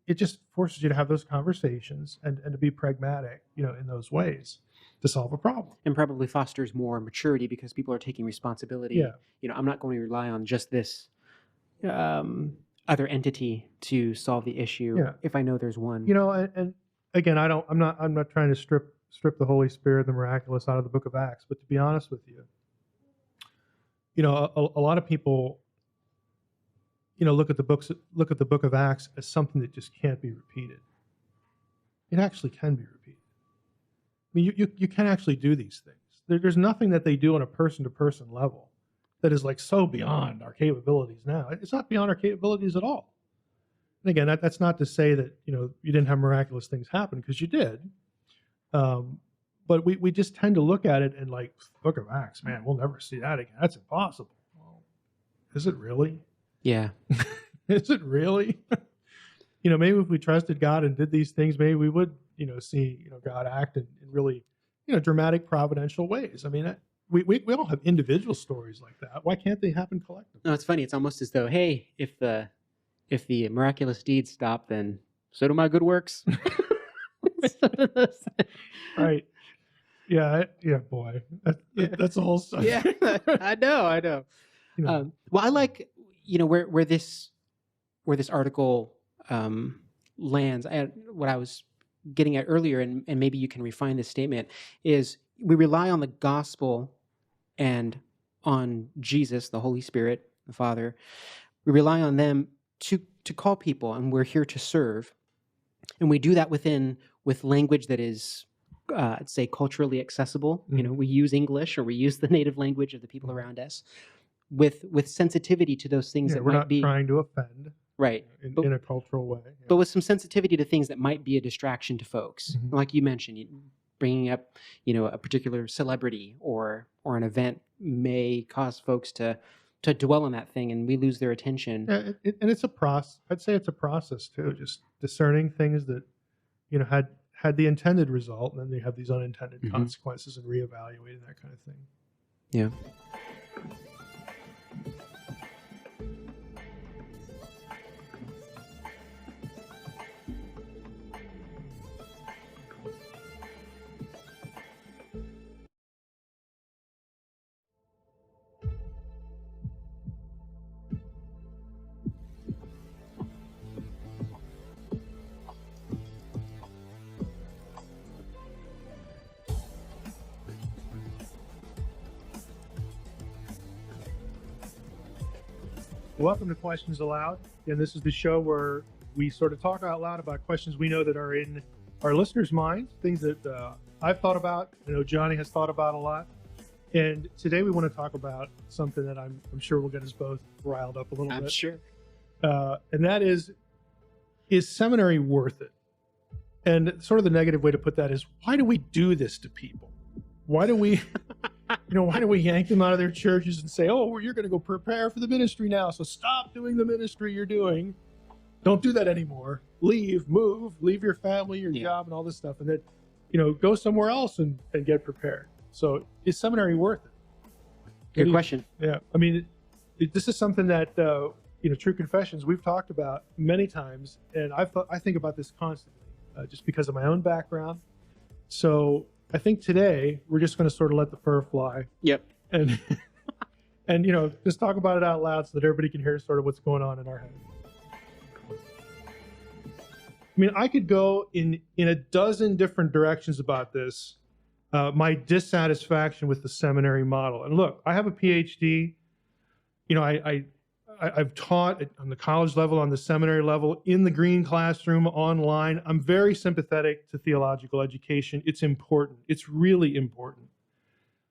it just forces you to have those conversations and to be pragmatic, in those ways to solve a problem. And probably fosters more maturity because people are taking responsibility. Yeah. I'm not going to rely on just this other entity to solve the issue if I know there's one. And again, I'm not trying to strip the Holy Spirit, the miraculous out of the book of Acts, but to be honest with you, a lot of people, look at the book of Acts as something that just can't be repeated. It actually can be repeated. I mean, you can actually do these things. There's nothing that they do on a person-to-person level that is like so beyond our capabilities now. It's not beyond our capabilities at all. And again, that's not to say that you didn't have miraculous things happen, because you did. But we just tend to look at it and like, book of Acts, man, we'll never see that again. That's impossible. Well, is it really? Yeah. Is it really? Maybe if we trusted God and did these things, maybe we would, see, God act in really, dramatic providential ways. I mean, we all have individual stories like that. Why can't they happen collectively? No, it's funny. It's almost as though, hey, if the miraculous deeds stop, then so do my good works. Right. Yeah, boy. That's a whole subject. Yeah, I know. Well, I like, where this article lands. What I was getting at earlier, and maybe you can refine this statement, is we rely on the gospel and on Jesus, the Holy Spirit, the Father. We rely on them to call people, and we're here to serve. And we do that with language that is, I'd say, culturally accessible. Mm-hmm. We use English, or we use the native language of the people around us, with sensitivity to those things that we're might not be trying to offend, right, in a cultural way. Yeah. But with some sensitivity to things that might be a distraction to folks, like you mentioned, bringing up a particular celebrity or an event may cause folks to dwell on that thing, and we lose their attention. Yeah, and it's a process. I'd say it's a process too, just discerning things that had the intended result, and then they have these unintended consequences, and reevaluating that kind of thing. Yeah. Welcome to Questions Aloud, and this is the show where we sort of talk out loud about questions we know that are in our listeners' minds, things that I've thought about, I know Johnny has thought about a lot, and today we want to talk about something that I'm sure will get us both riled up a little bit. I'm sure. And that is seminary worth it? And sort of the negative way to put that is, why do we do this to people? Why do we... why do we yank them out of their churches and say, oh, you're going to go prepare for the ministry now, so stop doing the ministry you're doing. Don't do that anymore. Move, leave your family, your job, and all this stuff, and then, go somewhere else and get prepared. So is seminary worth it? Good question. Yeah. I mean, this is something that, True Confessions, we've talked about many times, and I think about this constantly, just because of my own background. So I think today we're just going to sort of let the fur fly. Yep. And just talk about it out loud so that everybody can hear sort of what's going on in our head. I mean, I could go in a dozen different directions about this. My dissatisfaction with the seminary model. And look, I have a PhD. I've taught on the college level, on the seminary level, in the green classroom, online. I'm very sympathetic to theological education. It's important. It's really important.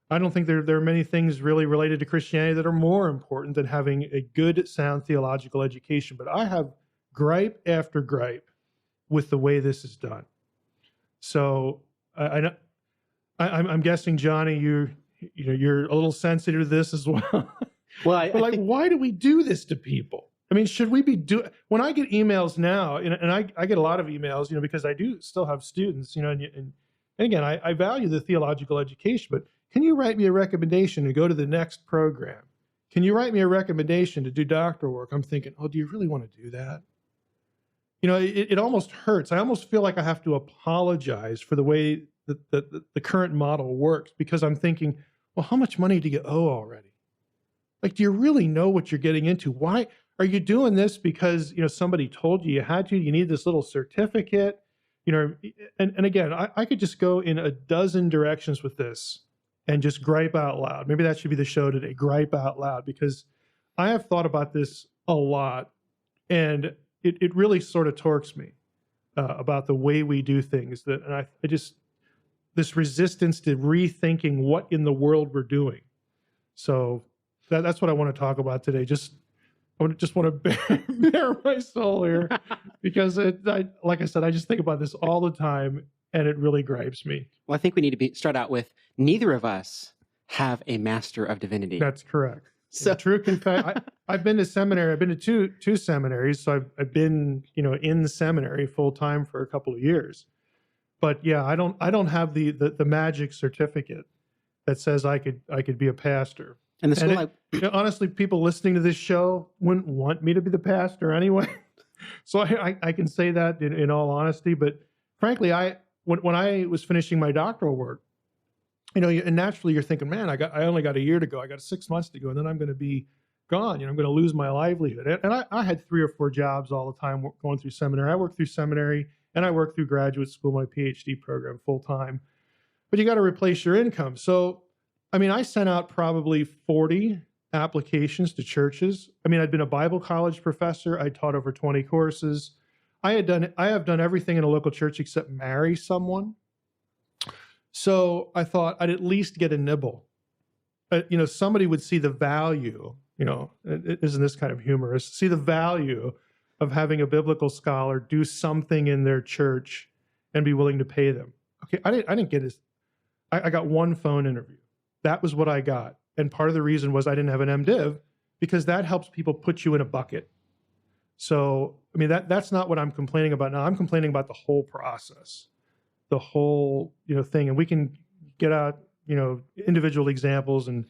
I don't think there are many things really related to Christianity that are more important than having a good, sound theological education. But I have gripe after gripe with the way this is done. So I'm guessing, Johnny, you're a little sensitive to this as well. Well, why do we do this to people? I mean, should we be when I get emails now, and I get a lot of emails, because I do still have students, and again, I value the theological education, but can you write me a recommendation to go to the next program? Can you write me a recommendation to do doctoral work? I'm thinking, oh, do you really want to do that? It almost hurts. I almost feel like I have to apologize for the way that the current model works, because I'm thinking, well, how much money do you owe already? Like, do you really know what you're getting into? Why are you doing this? Because, somebody told you had to, you need this little certificate, and again, I could just go in a dozen directions with this and just gripe out loud. Maybe that should be the show today, gripe out loud, because I have thought about this a lot, and it really sort of torques me about the way we do things, and I just, this resistance to rethinking what in the world we're doing. So that's what I want to talk about today. I want to bare my soul here, because like I said, I just think about this all the time, and it really gripes me. Well, I think we need to start out with, neither of us have a Master of Divinity. That's correct. So true confession. I've been to seminary. I've been to two seminaries, so I've been in the seminary full time for a couple of years. But yeah, I don't have the magic certificate that says I could be a pastor. And the school, honestly, people listening to this show wouldn't want me to be the pastor anyway. So I can say that in all honesty. But frankly, when I was finishing my doctoral work, and naturally you're thinking, man, I only got a year to go. I got 6 months to go, and then I'm going to be gone. I'm going to lose my livelihood. And I had 3 or 4 jobs all the time going through seminary. I worked through seminary, and I worked through graduate school, my PhD program, full time. but you got to replace your income. So, I mean, I sent out probably 40 applications to churches. I mean, I'd been a Bible college professor. I taught over 20 courses. I have done everything in a local church except marry someone. So I thought I'd at least get a nibble. Somebody would see the value, isn't this kind of humorous? See the value of having a biblical scholar do something in their church and be willing to pay them. Okay, I didn't get this. I got one phone interview. That was what I got. And part of the reason was I didn't have an MDiv, because that helps people put you in a bucket. So, I mean, that's not what I'm complaining about now. I'm complaining about the whole process, the whole, thing. And we can get out, individual examples and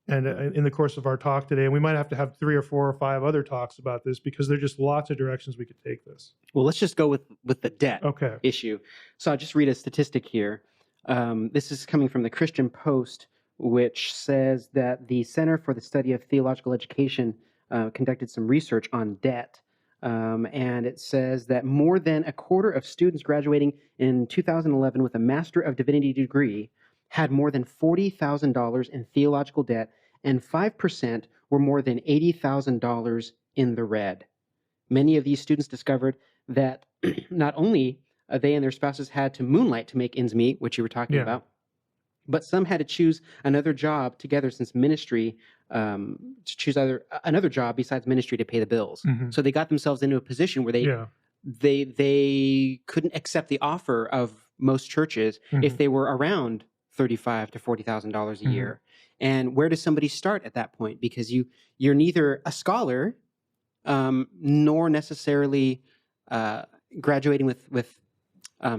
in the course of our talk today, and we might have to have 3 or 4 or 5 other talks about this, because there are just lots of directions we could take this. Well, let's just go with the debt issue. So I'll just read a statistic here. This is coming from the Christian Post, which says that the Center for the Study of Theological Education conducted some research on debt. And it says that more than a quarter of students graduating in 2011 with a Master of Divinity degree had more than $40,000 in theological debt, and 5% were more than $80,000 in the red. Many of these students discovered that not only they and their spouses had to moonlight to make ends meet, which you were talking about, but some had to choose another job together, since ministry, to choose another job besides ministry to pay the bills. Mm-hmm. So they got themselves into a position where they couldn't accept the offer of most churches if they were around $35,000 to $40,000 a year. And where does somebody start at that point? Because you're neither a scholar nor necessarily graduating with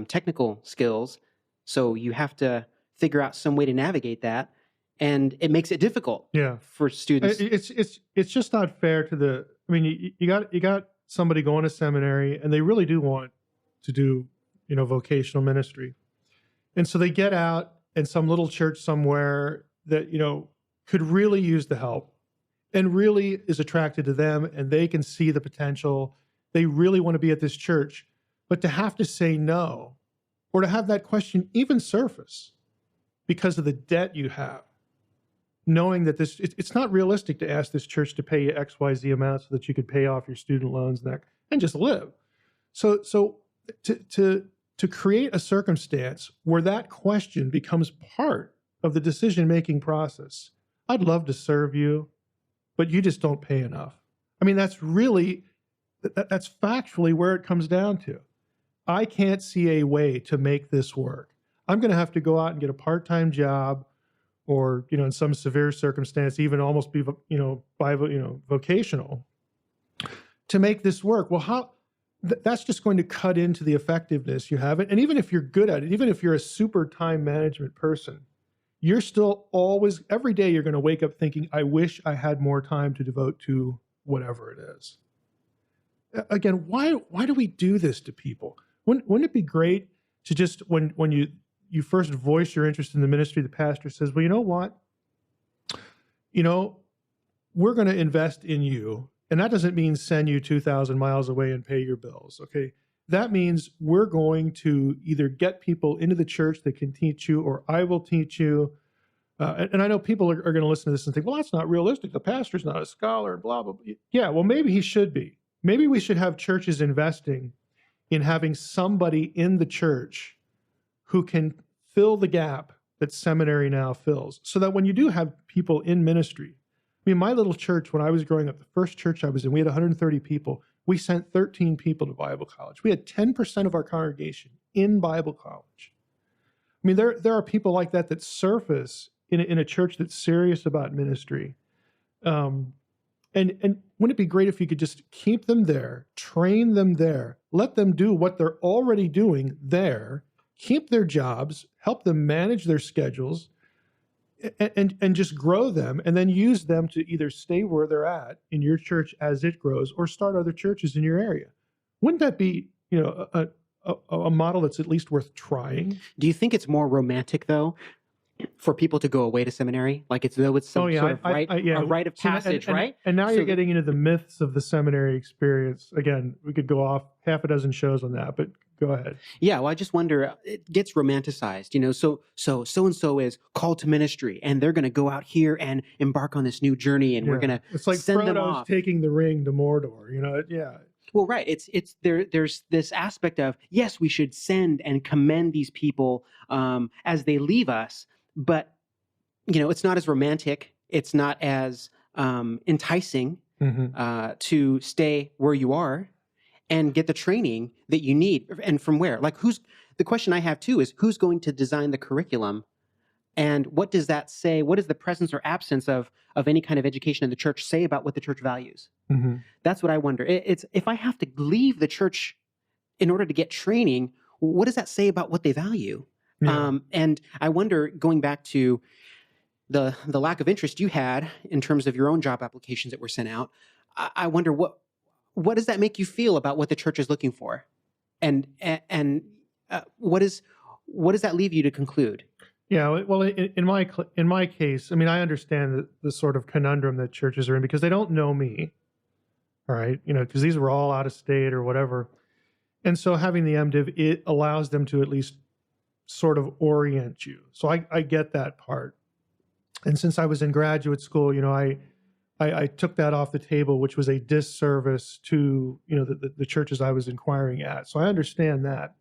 technical skills. So you have to figure out some way to navigate that, and it makes it difficult for students. It's just not fair to the. I mean, you got somebody going to seminary, and they really do want to do vocational ministry, and so they get out in some little church somewhere that could really use the help, and really is attracted to them, and they can see the potential. They really want to be at this church, but to have to say no, or to have that question even surface because of the debt you have, knowing that it's not realistic to ask this church to pay you XYZ amount so that you could pay off your student loans and just live. So to create a circumstance where that question becomes part of the decision-making process. I'd love to serve you, but you just don't pay enough. I mean, that's factually where it comes down to. I can't see a way to make this work. I'm going to have to go out and get a part-time job, or in some severe circumstance, even almost be vocational to make this work. Well, how? That's just going to cut into the effectiveness you have. And even if you're good at it, even if you're a super time management person, you're still always, every day you're going to wake up thinking, I wish I had more time to devote to whatever it is. Again, why do we do this to people? Wouldn't it be great to just, when you first voice your interest in the ministry, the pastor says, well, you know what? We're going to invest in you. And that doesn't mean send you 2,000 miles away and pay your bills, okay? That means we're going to either get people into the church that can teach you, or I will teach you. And I know people are going to listen to this and think, well, that's not realistic. The pastor's not a scholar, blah, blah, blah. Yeah, well, maybe he should be. Maybe we should have churches investing in having somebody in the church who can fill the gap that seminary now fills, so that when you do have people in ministry, I mean, my little church, when I was growing up, the first church I was in, we had 130 people. We sent 13 people to Bible college. We had 10% of our congregation in Bible college. I mean, there are people like that surface in a church that's serious about ministry. And wouldn't it be great if you could just keep them there, train them there, let them do what they're already doing there, keep their jobs, help them manage their schedules, and just grow them, and then use them to either stay where they're at in your church as it grows, or start other churches in your area. Wouldn't that be, a model that's at least worth trying? Do you think it's more romantic, though, for people to go away to seminary? Like it's some sort of a rite of passage, right? And now you're getting into the myths of the seminary experience. Again, we could go off half a dozen shows on that, but Go ahead. Yeah, well, I just wonder, it gets romanticized, and so is called to ministry, and they're going to go out here and embark on this new journey, and we're going to It's like send them Frodo's off. taking the ring to Mordor, yeah. Well, right. There's this aspect of, yes, we should send and commend these people as they leave us, but it's not as romantic. It's not as enticing to stay where you are and get the training that you need. And from where? Like, the question I have too is, who's going to design the curriculum? And what does that say? What does the presence or absence of any kind of education in the church say about what the church values? That's what I wonder. It's if I have to leave the church in order to get training, what does that say about what they value? Yeah. And I wonder, going back to the lack of interest you had in terms of your own job applications that were sent out, I wonder what does that make you feel about what the church is looking for, and what does that leave you to conclude? Yeah, well, in my case, I mean, I understand the sort of conundrum that churches are in because they don't know me, all right? Because these were all out of state or whatever, and so having the MDiv, it allows them to at least sort of orient you. So I get that part, and since I was in graduate school, I took that off the table, which was a disservice to the churches I was inquiring at. So I understand that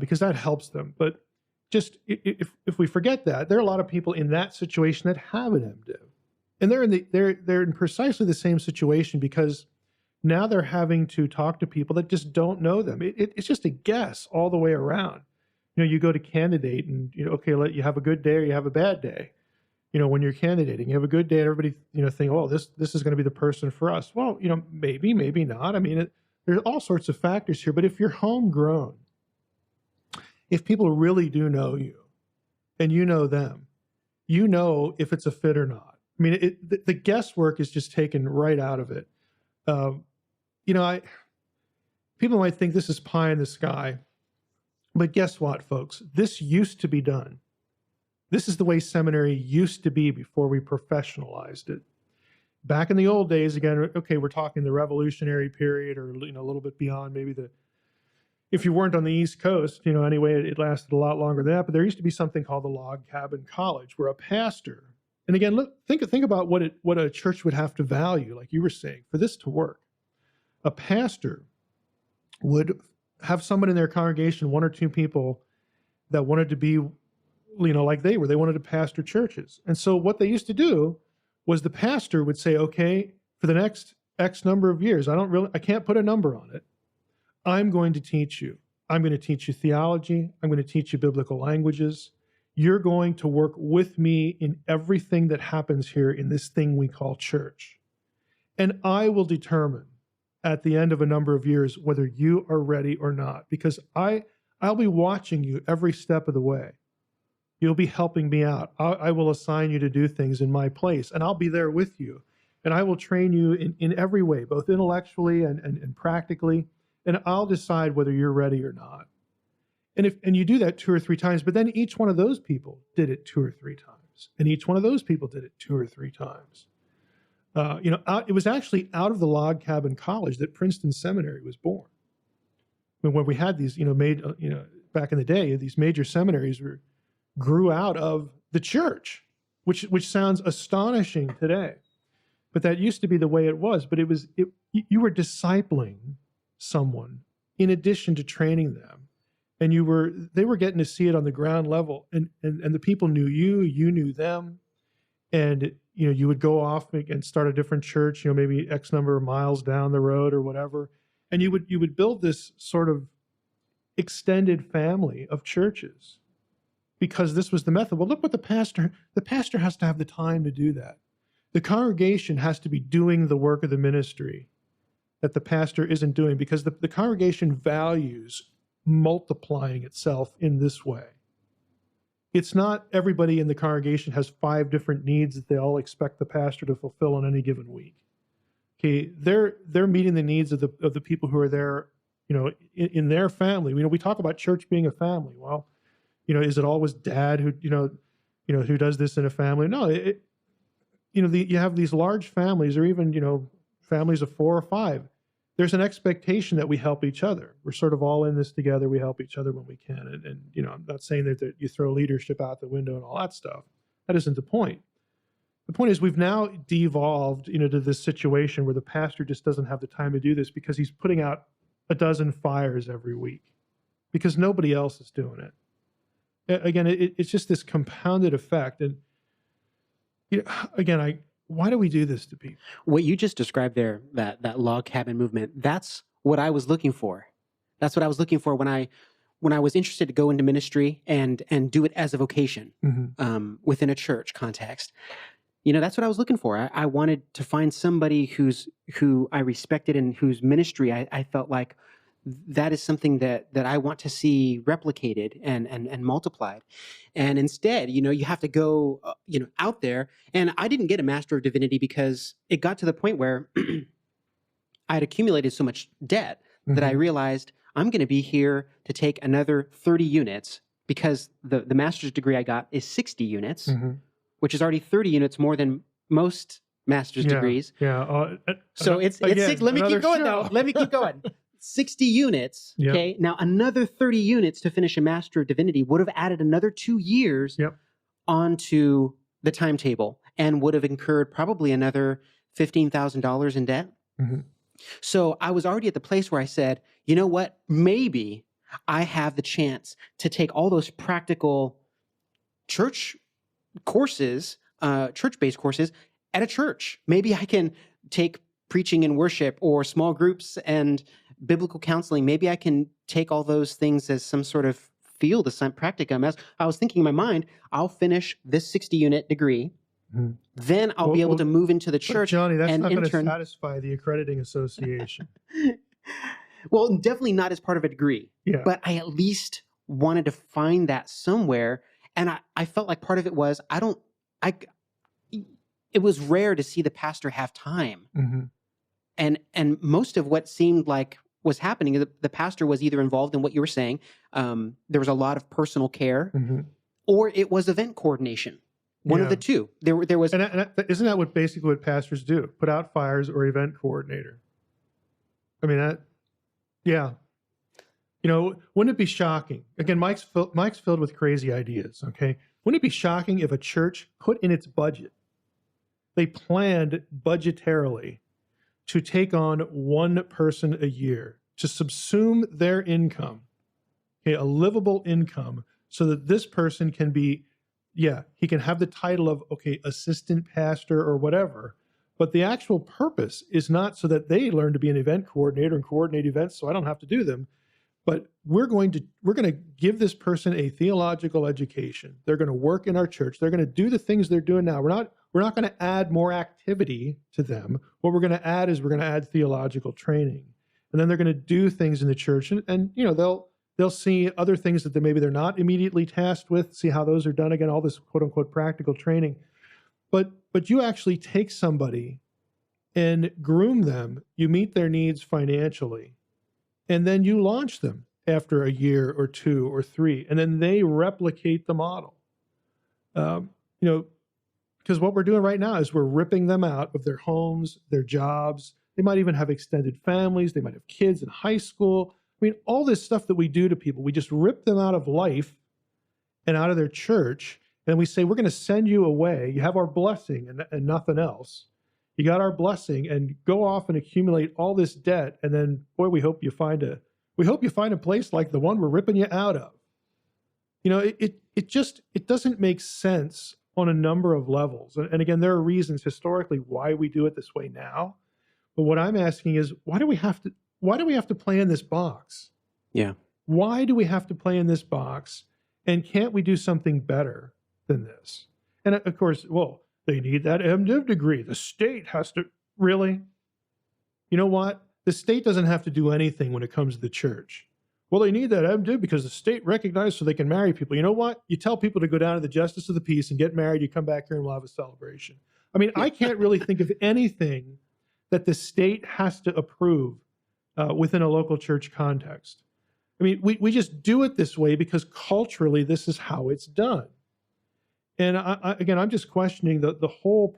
because that helps them. But just if we forget that, there are a lot of people in that situation that have an MDiv, and they're in precisely the same situation because now they're having to talk to people that just don't know them. It's just a guess all the way around. You go to candidate, and okay, you have a good day or you have a bad day. When you're candidating, you have a good day, and everybody, think, oh, this is going to be the person for us. Well, maybe not. I mean, there's all sorts of factors here. But if you're homegrown, if people really do know you, and you know them, if it's a fit or not. I mean, the guesswork is just taken right out of it. People might think this is pie in the sky, but guess what, folks? This used to be done. This is the way seminary used to be before we professionalized it. Back in the old days, again, okay, we're talking the Revolutionary period, or a little bit beyond, maybe if you weren't on the East Coast, anyway, it lasted a lot longer than that. But there used to be something called the Log Cabin College, where a pastor, and again, think about what a church would have to value, like you were saying, for this to work. A pastor would have someone in their congregation, one or two people that wanted to be, like they wanted to pastor churches. And so what they used to do was the pastor would say, okay, for the next X number of years, I can't put a number on it. I'm going to teach you. I'm going to teach you theology. I'm going to teach you biblical languages. You're going to work with me in everything that happens here in this thing we call church. And I will determine at the end of a number of years whether you are ready or not, because I'll be watching you every step of the way. You'll be helping me out. I will assign you to do things in my place, and I'll be there with you. And I will train you in every way, both intellectually and practically, and I'll decide whether you're ready or not. And you do that 2 or 3 times, but then each one of those people did it 2 or 3 times, and each one of those people did it 2 or 3 times. It was actually out of the Log Cabin College that Princeton Seminary was born. When we had these, back in the day, these major seminaries grew out of the church, which sounds astonishing today, but that used to be the way it was. But you were discipling someone in addition to training them, and they were getting to see it on the ground level, and the people knew you knew them, and you would go off and start a different church, maybe X number of miles down the road or whatever, and you would build this sort of extended family of churches, because this was the method. Well, look what the pastor has to have the time to do that. The congregation has to be doing the work of the ministry that the pastor isn't doing, because the congregation values multiplying itself in this way. It's not everybody in the congregation has 5 different needs that they all expect the pastor to fulfill on any given week. Okay, they're meeting the needs of the people who are there, in their family. We talk about church being a family. Well, is it always dad who who does this in a family? No, you have these large families, or even families of 4 or 5. there's an expectation that we help each other. We're sort of all in this together. We help each other when we can. And you know, I'm not saying that you throw leadership out the window and all that stuff. That isn't the point. The point is we've now devolved, you know, to this situation where the pastor just doesn't have the time to do this because he's putting out a dozen fires every week because nobody else is doing it. Again, it's just this compounded effect. And you know, again, why do we do this to people? What you just described there, that log cabin movement, that's what I was looking for. That's what I was looking for when I was interested to go into ministry and do it as a vocation within a church context. You know, that's what I was looking for. I wanted to find somebody who I respected and whose ministry I felt like that is something that I want to see replicated and multiplied. And instead, you know, you have to go, you know, out there. And I didn't get a Master of Divinity because it got to the point where I had accumulated so much debt that I realized I'm going to be here to take another 30 units because the master's degree I got is 60 units, which is already 30 units more than most master's degrees. Yeah. So it's again, let me keep going though. Let me keep going. 60 units, okay? Now, another 30 units to finish a Master of Divinity would have added another 2 years onto the timetable and would have incurred probably another $15,000 in debt. So I was already at the place where I said, you know what? Maybe I have the chance to take all those practical church courses, church-based courses at a church. Maybe I can take preaching and worship or small groups and biblical counseling. Maybe I can take all those things as some sort of field assignment practicum. As I was thinking in my mind, I'll finish this 60-unit degree. Then I'll be able to move into the church. Johnny, that's not going to satisfy the accrediting association. Well, definitely not as part of a degree. But I at least wanted to find that somewhere. And I felt like part of it was it was rare to see the pastor have time. And most of what seemed like was happening, the pastor was either involved in what you were saying. There was a lot of personal care, or it was event coordination. One of the two. There was, and isn't that basically what pastors do? Put out fires or event coordinator. I mean you know, wouldn't it be shocking? Again, Mike's filled with crazy ideas. Okay, wouldn't it be shocking if a church put in its budget, they planned budgetarily to take on one person a year, to subsume their income, okay, a livable income, so that this person can be, he can have the title of, assistant pastor or whatever, but the actual purpose is not so that they learn to be an event coordinator and coordinate events so I don't have to do them, but we're going to give this person a theological education. They're going to work in our church. They're going to do the things they're doing now. We're not going to add more activity to them. What we're going to add is we're going to add theological training. And then they're going to do things in the church and you know, they'll see other things that maybe they're not immediately tasked with, see how those are done. Again, all this quote unquote practical training. But you actually take somebody and groom them, you meet their needs financially, and then you launch them after a year or 2 or 3, and then they replicate the model. You know, because what we're doing right now is we're ripping them out of their homes, their jobs. They might even have extended families. They might have kids in high school. I mean, all this stuff that we do to people, we just rip them out of life and out of their church. And we say, we're going to send you away. You have our blessing and nothing else. You got our blessing, and go off and accumulate all this debt. And then, boy, we hope you find a place like the one we're ripping you out of. You know, it doesn't make sense on a number of levels. And again, there are reasons historically why we do it this way now. But what I'm asking is, why do we have to play in this box? Yeah. Why do we have to play in this box? And can't we do something better than this? And of course, well, they need that MDiv degree. The state has to, really? You know what? The state doesn't have to do anything when it comes to the church. Well, they need that MDiv because the state recognized so they can marry people. You know what? You tell people to go down to the Justice of the Peace and get married. You come back here and we'll have a celebration. I mean, I can't really think of anything that the state has to approve within a local church context. I mean, we just do it this way because culturally this is how it's done. And again, I'm just questioning the whole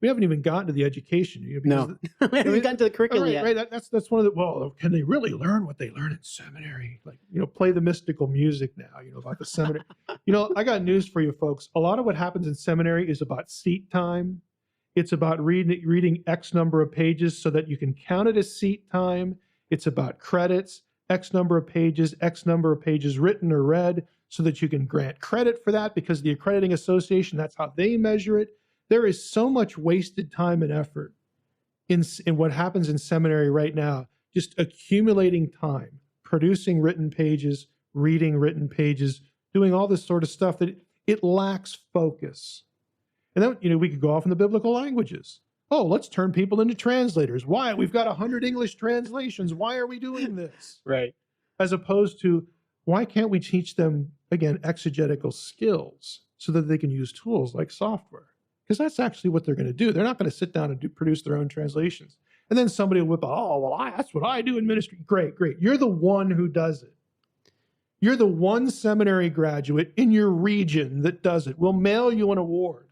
we haven't even gotten to the education. No, we haven't gotten to the curriculum yet. Right. That's one of the, well, can they really learn what they learn in seminary? Like, play the mystical music now, about the seminary. I got news for you folks. A lot of what happens in seminary is about seat time. It's about reading X number of pages so that you can count it as seat time. It's about credits, X number of pages written or read so that you can grant credit for that because the accrediting association, that's how they measure it. There is so much wasted time and effort in what happens in seminary right now, just accumulating time, producing written pages, reading written pages, doing all this sort of stuff that it lacks focus. And then, we could go off in the biblical languages. Oh, let's turn people into translators. Why? We've got 100 English translations. Why are we doing this? Right. As opposed to, why can't we teach them, again, exegetical skills so that they can use tools like software? Because that's actually what they're going to do. They're not going to sit down and produce their own translations. And then somebody will whip out, that's what I do in ministry. Great. You're the one who does it. You're the one seminary graduate in your region that does it. We'll mail you an award.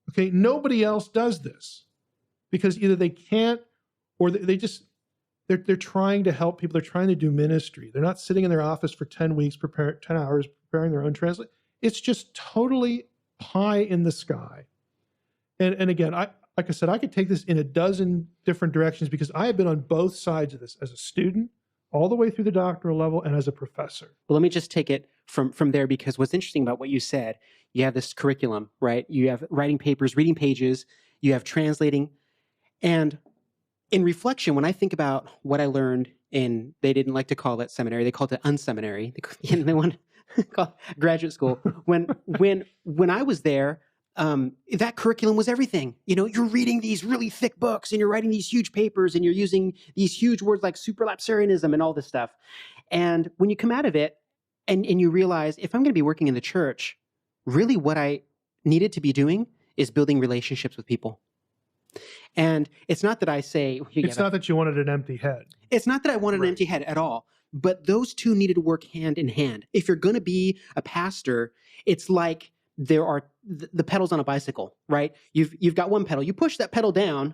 Okay, nobody else does this because either they can't or they're trying to help people. They're trying to do ministry. They're not sitting in their office for 10 weeks, 10 hours preparing their own translation. It's just totally pie in the sky. And again, like I said, I could take this in a dozen different directions because I have been on both sides of this as a student, all the way through the doctoral level, and as a professor. Well, let me just take it from there because what's interesting about what you said, you have this curriculum, right? You have writing papers, reading pages, you have translating. And in reflection, when I think about what I learned they didn't like to call it seminary, they called it unseminary. They want to call it graduate school. When I was there, that curriculum was everything. You're reading these really thick books and you're writing these huge papers and you're using these huge words like supralapsarianism and all this stuff. And when you come out of it and you realize, if I'm going to be working in the church, really what I needed to be doing is building relationships with people. And it's not that I say... It's not that you wanted an empty head. It's not that I wanted an empty head at all. But those two needed to work hand in hand. If you're going to be a pastor, it's like there are the pedals on a bicycle, right? You've got one pedal. You push that pedal down,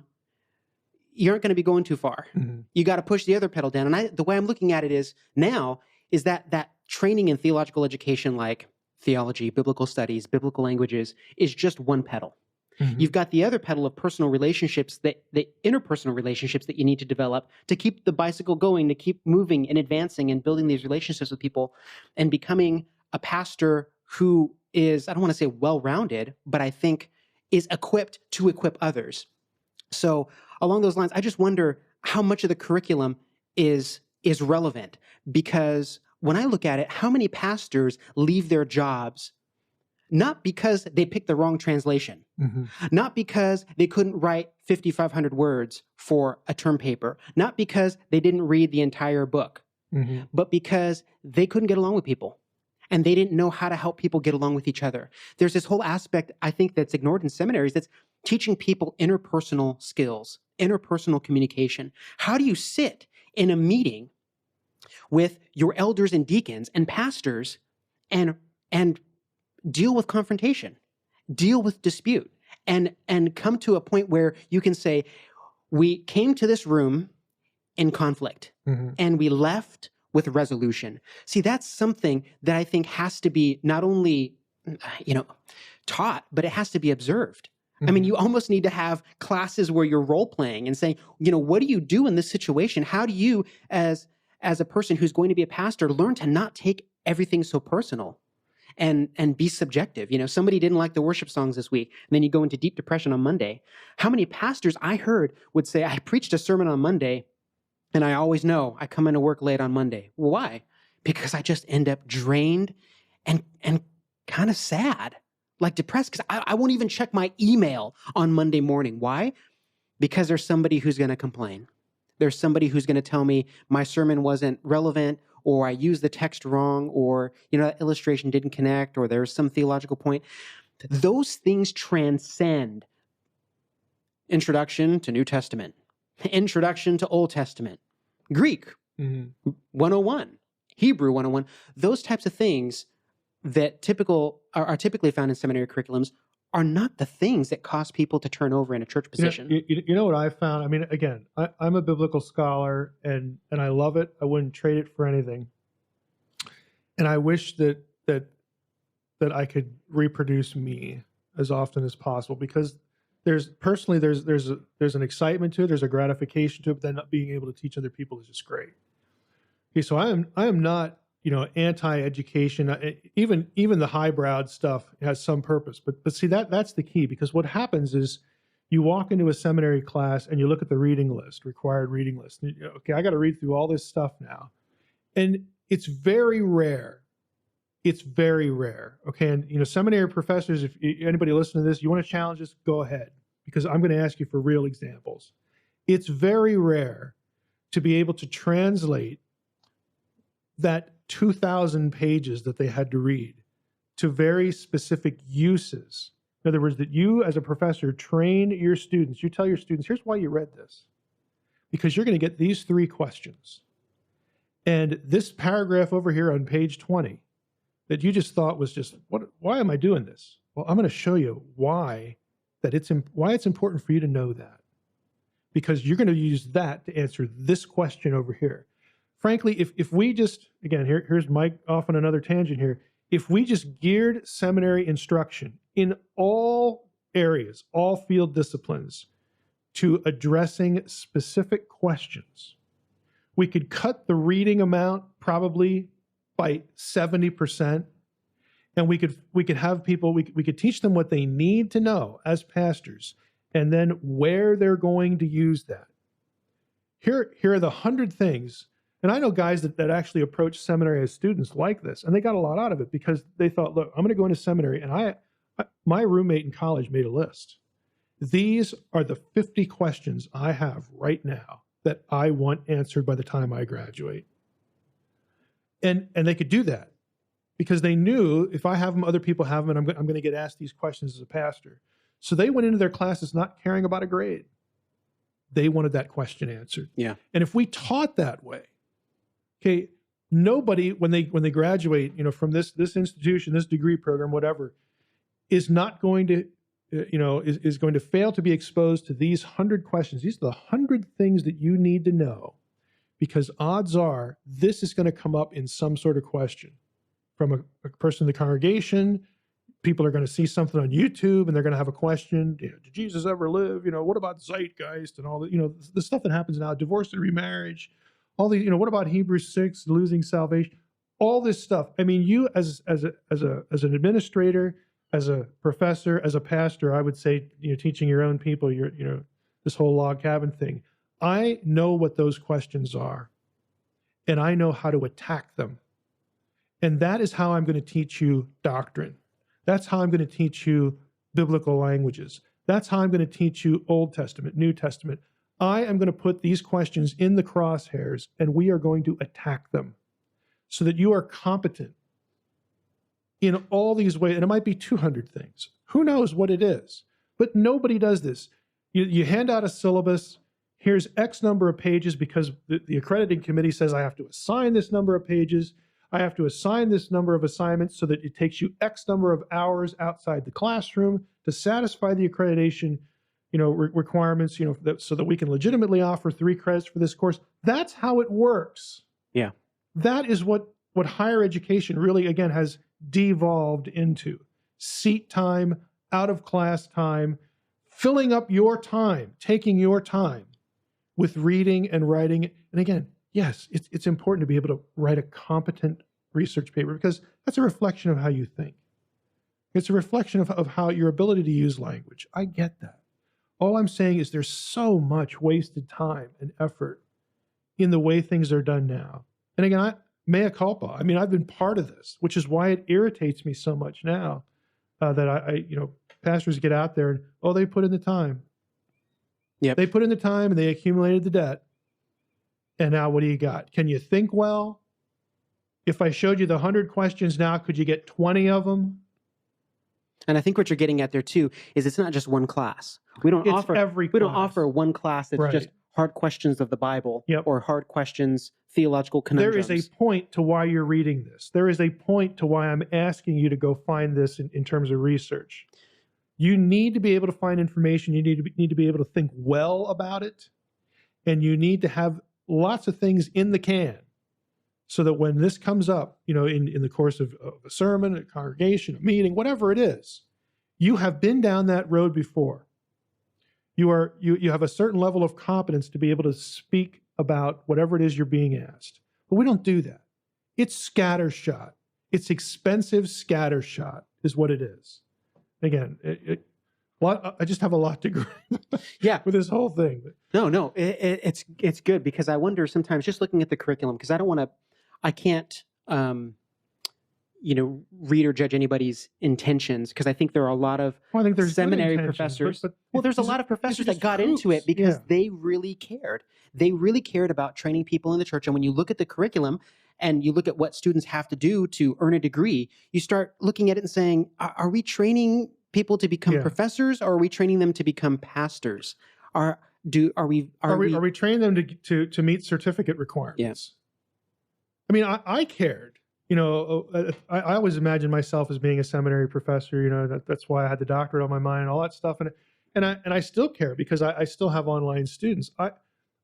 you aren't going to be going too far. Mm-hmm. You got to push the other pedal down. And the way I'm looking at it is that training in theological education, like theology, biblical studies, biblical languages, is just one pedal. Mm-hmm. You've got the other pedal of personal relationships, the interpersonal relationships that you need to develop to keep the bicycle going, to keep moving and advancing and building these relationships with people and becoming a pastor who is, I don't want to say well-rounded, but I think is equipped to equip others. So along those lines, I just wonder how much of the curriculum is relevant, because when I look at it, how many pastors leave their jobs not because they picked the wrong translation, mm-hmm. not because they couldn't write 5,500 words for a term paper, not because they didn't read the entire book, mm-hmm. but because they couldn't get along with people and they didn't know how to help people get along with each other. There's this whole aspect, I think, that's ignored in seminaries that's teaching people interpersonal skills, interpersonal communication. How do you sit in a meeting with your elders and deacons and pastors and deal with confrontation, deal with dispute, and come to a point where you can say, we came to this room in conflict, mm-hmm. and we left with resolution. See, that's something that I think has to be not only, taught, but it has to be observed. Mm-hmm. I mean, you almost need to have classes where you're role-playing and saying, what do you do in this situation? How do you, as a person who's going to be a pastor, learn to not take everything so personal? And be subjective. Somebody didn't like the worship songs this week, and then you go into deep depression on Monday. How many pastors I heard would say, I preached a sermon on Monday, and I always know I come into work late on Monday. Why? Because I just end up drained and kind of sad, like depressed, because I won't even check my email on Monday morning. Why? Because there's somebody who's going to complain. There's somebody who's going to tell me my sermon wasn't relevant, or I used the text wrong, or, that illustration didn't connect, or there's some theological point. Those things transcend introduction to New Testament, introduction to Old Testament, Greek, mm-hmm. 101, Hebrew 101. Those types of things that are typically found in seminary curriculums are not the things that cause people to turn over in a church position. You know what I found? I mean, again, I'm a biblical scholar, and I love it. I wouldn't trade it for anything. And I wish that I could reproduce me as often as possible, because there's an excitement to it, there's a gratification to it, but then not being able to teach other people is just great. Okay, so I am not, anti-education. Even the highbrowed stuff has some purpose, but see, that's the key, because what happens is you walk into a seminary class and you look at the required reading list. And okay, I got to read through all this stuff now, and it's very rare. It's very rare. Okay, and seminary professors, if anybody listening to this, you want to challenge us, go ahead, because I'm going to ask you for real examples. It's very rare to be able to translate that 2,000 pages that they had to read to very specific uses. In other words, that you as a professor train your students. You tell your students, here's why you read this. Because you're going to get these 3 questions. And this paragraph over here on page 20 that you just thought was just, why am I doing this? Well, I'm going to show you why it's important for you to know that. Because you're going to use that to answer this question over here. Frankly, if we just, again, here's Mike off on another tangent here. If we just geared seminary instruction in all areas, all field disciplines, to addressing specific questions, we could cut the reading amount probably by 70%, and we could have people, we could teach them what they need to know as pastors, and then where they're going to use that. Here are the 100 things. And I know guys that actually approach seminary as students like this, and they got a lot out of it, because they thought, look, I'm going to go into seminary, and my roommate in college made a list. These are the 50 questions I have right now that I want answered by the time I graduate. And they could do that because they knew if I have them, other people have them, and I'm going to get asked these questions as a pastor. So they went into their classes not caring about a grade. They wanted that question answered. Yeah. And if we taught that way, okay, nobody, when they graduate, from this institution, this degree program, whatever, is not going to, is going to fail to be exposed to these 100 questions. These are the 100 things that you need to know, because odds are this is going to come up in some sort of question from a person in the congregation. People are going to see something on YouTube and they're going to have a question. Did Jesus ever live? What about zeitgeist and all the, the stuff that happens now, divorce and remarriage, all the, what about Hebrews 6, losing salvation, all this stuff. I mean, you as an administrator, as a professor, as a pastor, I would say, teaching your own people, this whole log cabin thing. I know what those questions are, and I know how to attack them. And that is how I'm going to teach you doctrine. That's how I'm going to teach you biblical languages. That's how I'm going to teach you Old Testament, New Testament. I am going to put these questions in the crosshairs, and we are going to attack them so that you are competent in all these ways. And it might be 200 things. Who knows what it is? But nobody does this. You hand out a syllabus. Here's X number of pages because the accrediting committee says I have to assign this number of pages. I have to assign this number of assignments so that it takes you X number of hours outside the classroom to satisfy the accreditation, requirements, so that we can legitimately offer 3 credits for this course. That's how it works. Yeah. That is what higher education really, again, has devolved into. Seat time, out of class time, filling up your time, taking your time with reading and writing. And again, yes, it's important to be able to write a competent research paper because that's a reflection of how you think. It's a reflection of how your ability to use language. I get that. All I'm saying is there's so much wasted time and effort in the way things are done now. And again, mea culpa. I mean, I've been part of this, which is why it irritates me so much now that pastors get out there and, they put in the time. Yep. They put in the time and they accumulated the debt. And now what do you got? Can you think well? If I showed you the 100 questions now, could you get 20 of them? And I think what you're getting at there too is it's not just one class. We don't offer one class that's just hard questions of the Bible or hard questions, theological conundrums. There is a point to why you're reading this. There is a point to why I'm asking you to go find this in terms of research. You need to be able to find information. You need to be able to think well about it. And you need to have lots of things in the can so that when this comes up, in the course of a sermon, a congregation, a meeting, whatever it is, you have been down that road before. You have a certain level of competence to be able to speak about whatever it is you're being asked. But we don't do that. It's scattershot. It's expensive scattershot is what it is. Again, I just have a lot to agree with this whole thing. No, it's good because I wonder sometimes just looking at the curriculum, because I can't read or judge anybody's intentions, because I think there are a lot of seminary professors. But there's a lot of professors that got into it because they really cared. They really cared about training people in the church. And when you look at the curriculum and you look at what students have to do to earn a degree, you start looking at it and saying, are we training people to become professors, or are we training them to become pastors? Are we training them to meet certificate requirements? Yes. I mean, I cared. I always imagined myself as being a seminary professor. That's why I had the doctorate on my mind, all that stuff, and I still care because I still have online students.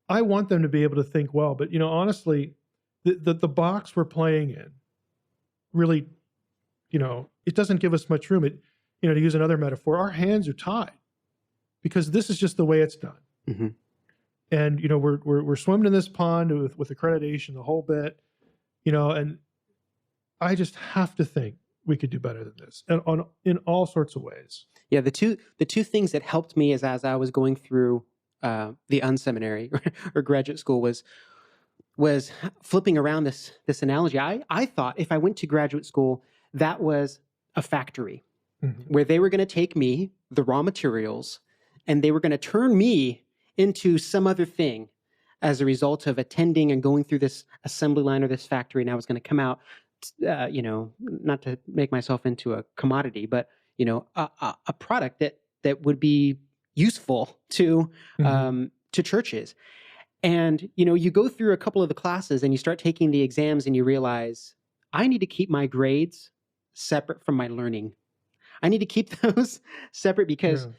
I want them to be able to think well, but honestly, the box we're playing in really, it doesn't give us much room. To use another metaphor, our hands are tied because this is just the way it's done. Mm-hmm. And we're swimming in this pond with accreditation, the whole bit. And I just have to think we could do better than this, and in all sorts of ways. Yeah, the two things that helped me as I was going through the unseminary or graduate school was flipping around this analogy. I thought if I went to graduate school, that was a factory where they were going to take me, the raw materials, and they were going to turn me into some other thing as a result of attending and going through this assembly line or this factory, and I was going to come out, not to make myself into a commodity, but a product that would be useful to churches. And you go through a couple of the classes and you start taking the exams and you realize I need to keep my grades separate from my learning. I need to keep those separate because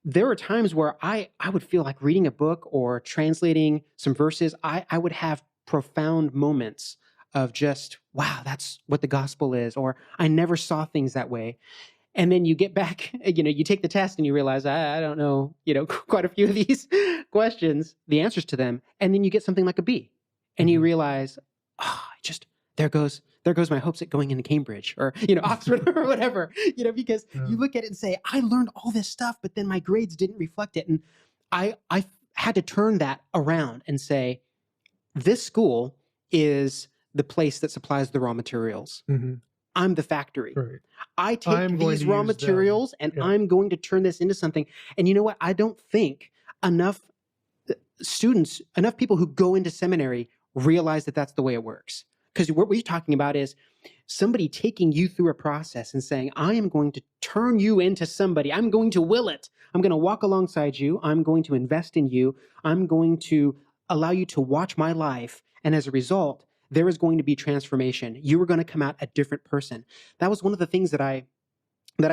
there were times where I would feel like reading a book or translating some verses. I would have profound moments of just, wow, that's what the gospel is, or I never saw things that way. And then you get back, you take the test and you realize, I don't know, quite a few of these questions, the answers to them. And then you get something like a B and you realize, there goes my hopes at going into Cambridge or, Oxford or whatever, because you look at it and say, I learned all this stuff, but then my grades didn't reflect it. And I had to turn that around and say, this school is the place that supplies the raw materials. Mm-hmm. I'm the factory. Right. I take these raw materials and I'm going to turn this into something. And you know what? I don't think enough people who go into seminary realize that that's the way it works. Because what we're talking about is somebody taking you through a process and saying, I am going to turn you into somebody. I'm going to will it. I'm going to walk alongside you. I'm going to invest in you. I'm going to allow you to watch my life. And as a result, there is going to be transformation. You are going to come out a different person. That was one of the things that I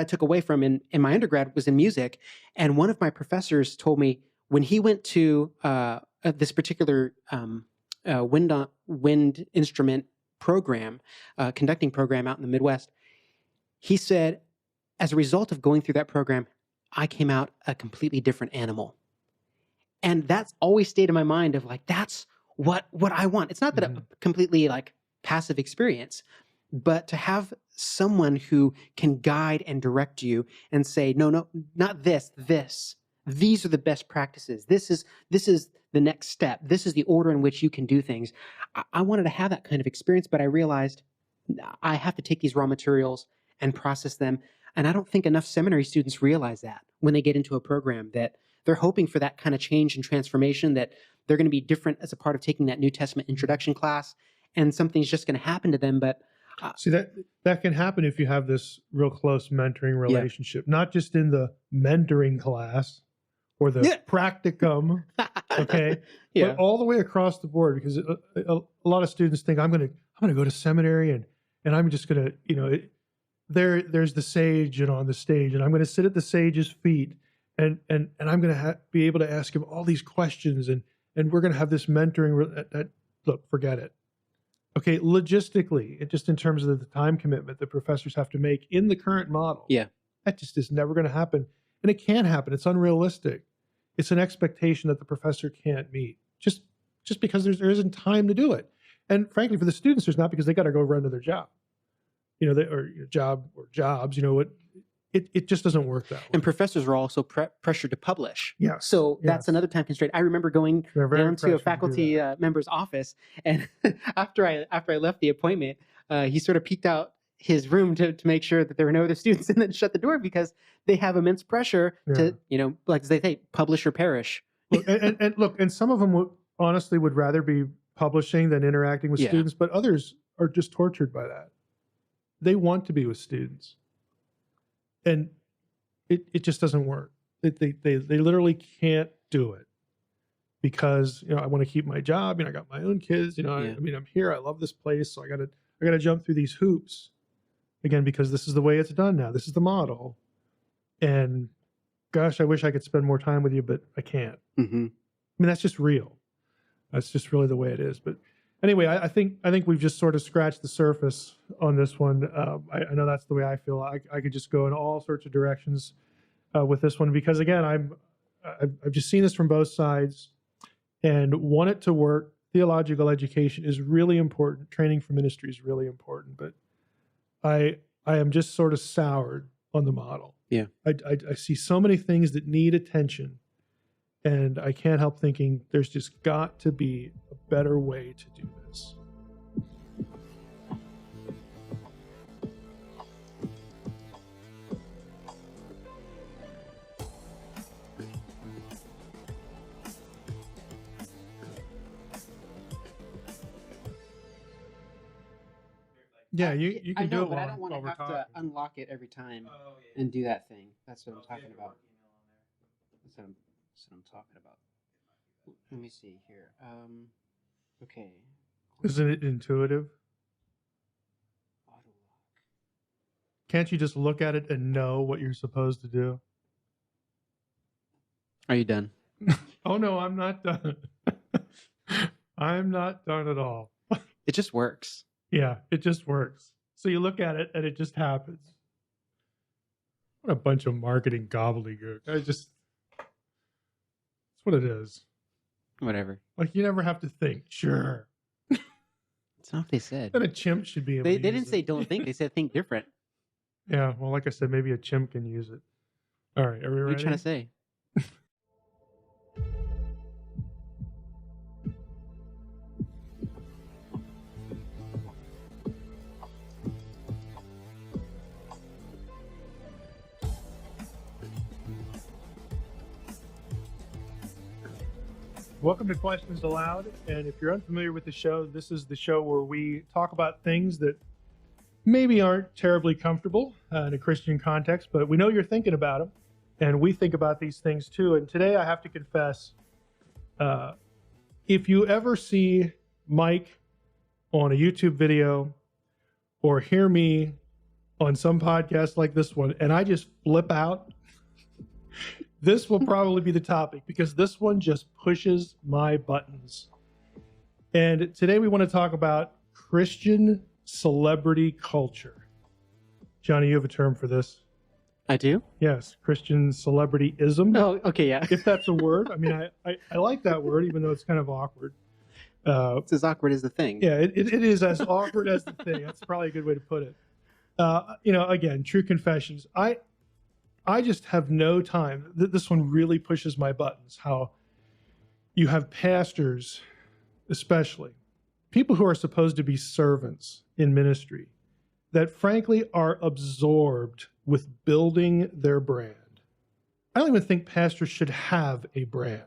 took away from in my undergrad was in music. And one of my professors told me when he went to this particular wind instrument program, conducting program out in the Midwest, he said, as a result of going through that program, I came out a completely different animal. And that's always stayed in my mind of like, that's what I want. It's not that a completely like passive experience, but to have someone who can guide and direct you and say, no, not this. These are the best practices. This is the next step. This is the order in which you can do things. I wanted to have that kind of experience, but I realized I have to take these raw materials and process them. And I don't think enough seminary students realize that when they get into a program, that they're hoping for that kind of change and transformation, that they're going to be different as a part of taking that New Testament introduction class, and something's just going to happen to them. But see, that can happen if you have this real close mentoring relationship, not just in the mentoring class or the practicum, okay, but all the way across the board. Because a lot of students think I'm going to go to seminary and I'm just going to, there's the sage on the stage, and I'm going to sit at the sage's feet, and I'm going to be able to ask him all these questions, and we're going to have this mentoring. Look, forget it. Okay, logistically, just in terms of the time commitment that professors have to make in the current model, that just is never going to happen, and it can't happen. It's unrealistic. It's an expectation that the professor can't meet, just because there isn't time to do it. And frankly, for the students, there's not, because they got to go run to their job, jobs. It just doesn't work that way. And professors are also pressured to publish. Yeah. So that's another time constraint. I remember going down to a faculty member's office, and after I left the appointment, he sort of peeked out his room to make sure that there were no other students, and then shut the door, because they have immense pressure to, like they say, publish or perish. and look, and some of them honestly would rather be publishing than interacting with students, but others are just tortured by that. They want to be with students. And it just doesn't work. They literally can't do it, because I want to keep my job. I got my own kids. I'm here. I love this place, so I gotta jump through these hoops again, because this is the way it's done now. This is the model. And gosh, I wish I could spend more time with you, but I can't. Mm-hmm. That's just real. That's just really the way it is. But anyway, I think we've just sort of scratched the surface on this one. I know that's the way I feel. I could just go in all sorts of directions with this one, because again, I've just seen this from both sides and want it to work. Theological education is really important. Training for ministry is really important. But I am just sort of soured on the model. Yeah, I see so many things that need attention. And I can't help thinking there's just got to be a better way to do this. Yeah, you can do it. But I don't want to have to unlock it every time and do that thing. That's what I'm talking about. That's what I'm talking about. Let me see here. Okay. Isn't it intuitive? Auto lock. Can't you just look at it and know what you're supposed to do? Are you done? Oh no, I'm not done. I'm not done at all. It just works. Yeah, it just works. So you look at it and it just happens. What a bunch of marketing gobbledygook. That's what it is. Whatever. Like, you never have to think. Sure. That's not what they said. And a chimp should be able to use They didn't say don't think. They said think different. Yeah, well, like I said, maybe a chimp can use it. All right, are we ready? What are you trying to say? Welcome to Questions Aloud, and if you're unfamiliar with the show, this is the show where we talk about things that maybe aren't terribly comfortable in a Christian context, but we know you're thinking about them, and we think about these things too. And today I have to confess, if you ever see Mike on a YouTube video or hear me on some podcast like this one, and I just flip out, this will probably be the topic, because this one just pushes my buttons. And today we want to talk about Christian celebrity culture. Johnny, you have a term for this. I do? Yes, Christian CelebrityISM. Oh, okay, yeah. If that's a word. I mean, I like that word, even though it's kind of awkward. It's as awkward as the thing. Yeah, it is as awkward as the thing. That's probably a good way to put it. Again, true confessions. I just have no time. This one really pushes my buttons. How you have pastors, especially people who are supposed to be servants in ministry, that frankly are absorbed with building their brand. I don't even think pastors should have a brand.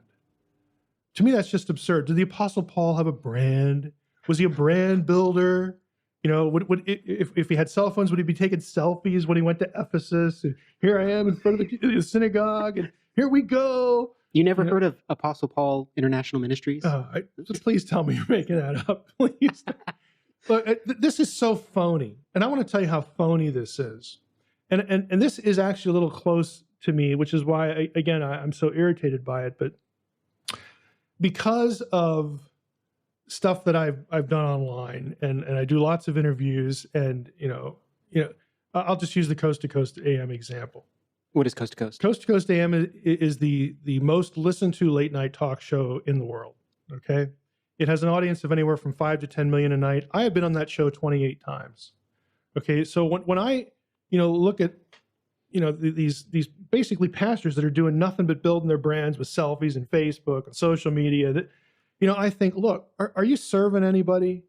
To me, that's just absurd. Did the Apostle Paul have a brand? Was he a brand builder? If he had cell phones, would he be taking selfies when he went to Ephesus? And here I am in front of the synagogue, and here we go. You never heard of Apostle Paul International Ministries? Please tell me you're making that up, please. Look, this is so phony. And I want to tell you how phony this is. And this is actually a little close to me, which is why, I'm so irritated by it. But because of stuff that I've done online, and I do lots of interviews, and I'll just use the Coast to Coast AM example. What is Coast to Coast? Coast to Coast AM is the most listened to late night talk show in the world. Okay, it has an audience of anywhere from 5 to 10 million a night. I have been on that show 28 times. Okay, so when I look at these basically pastors that are doing nothing but building their brands with selfies and Facebook and social media, that I think, look, are you serving anybody?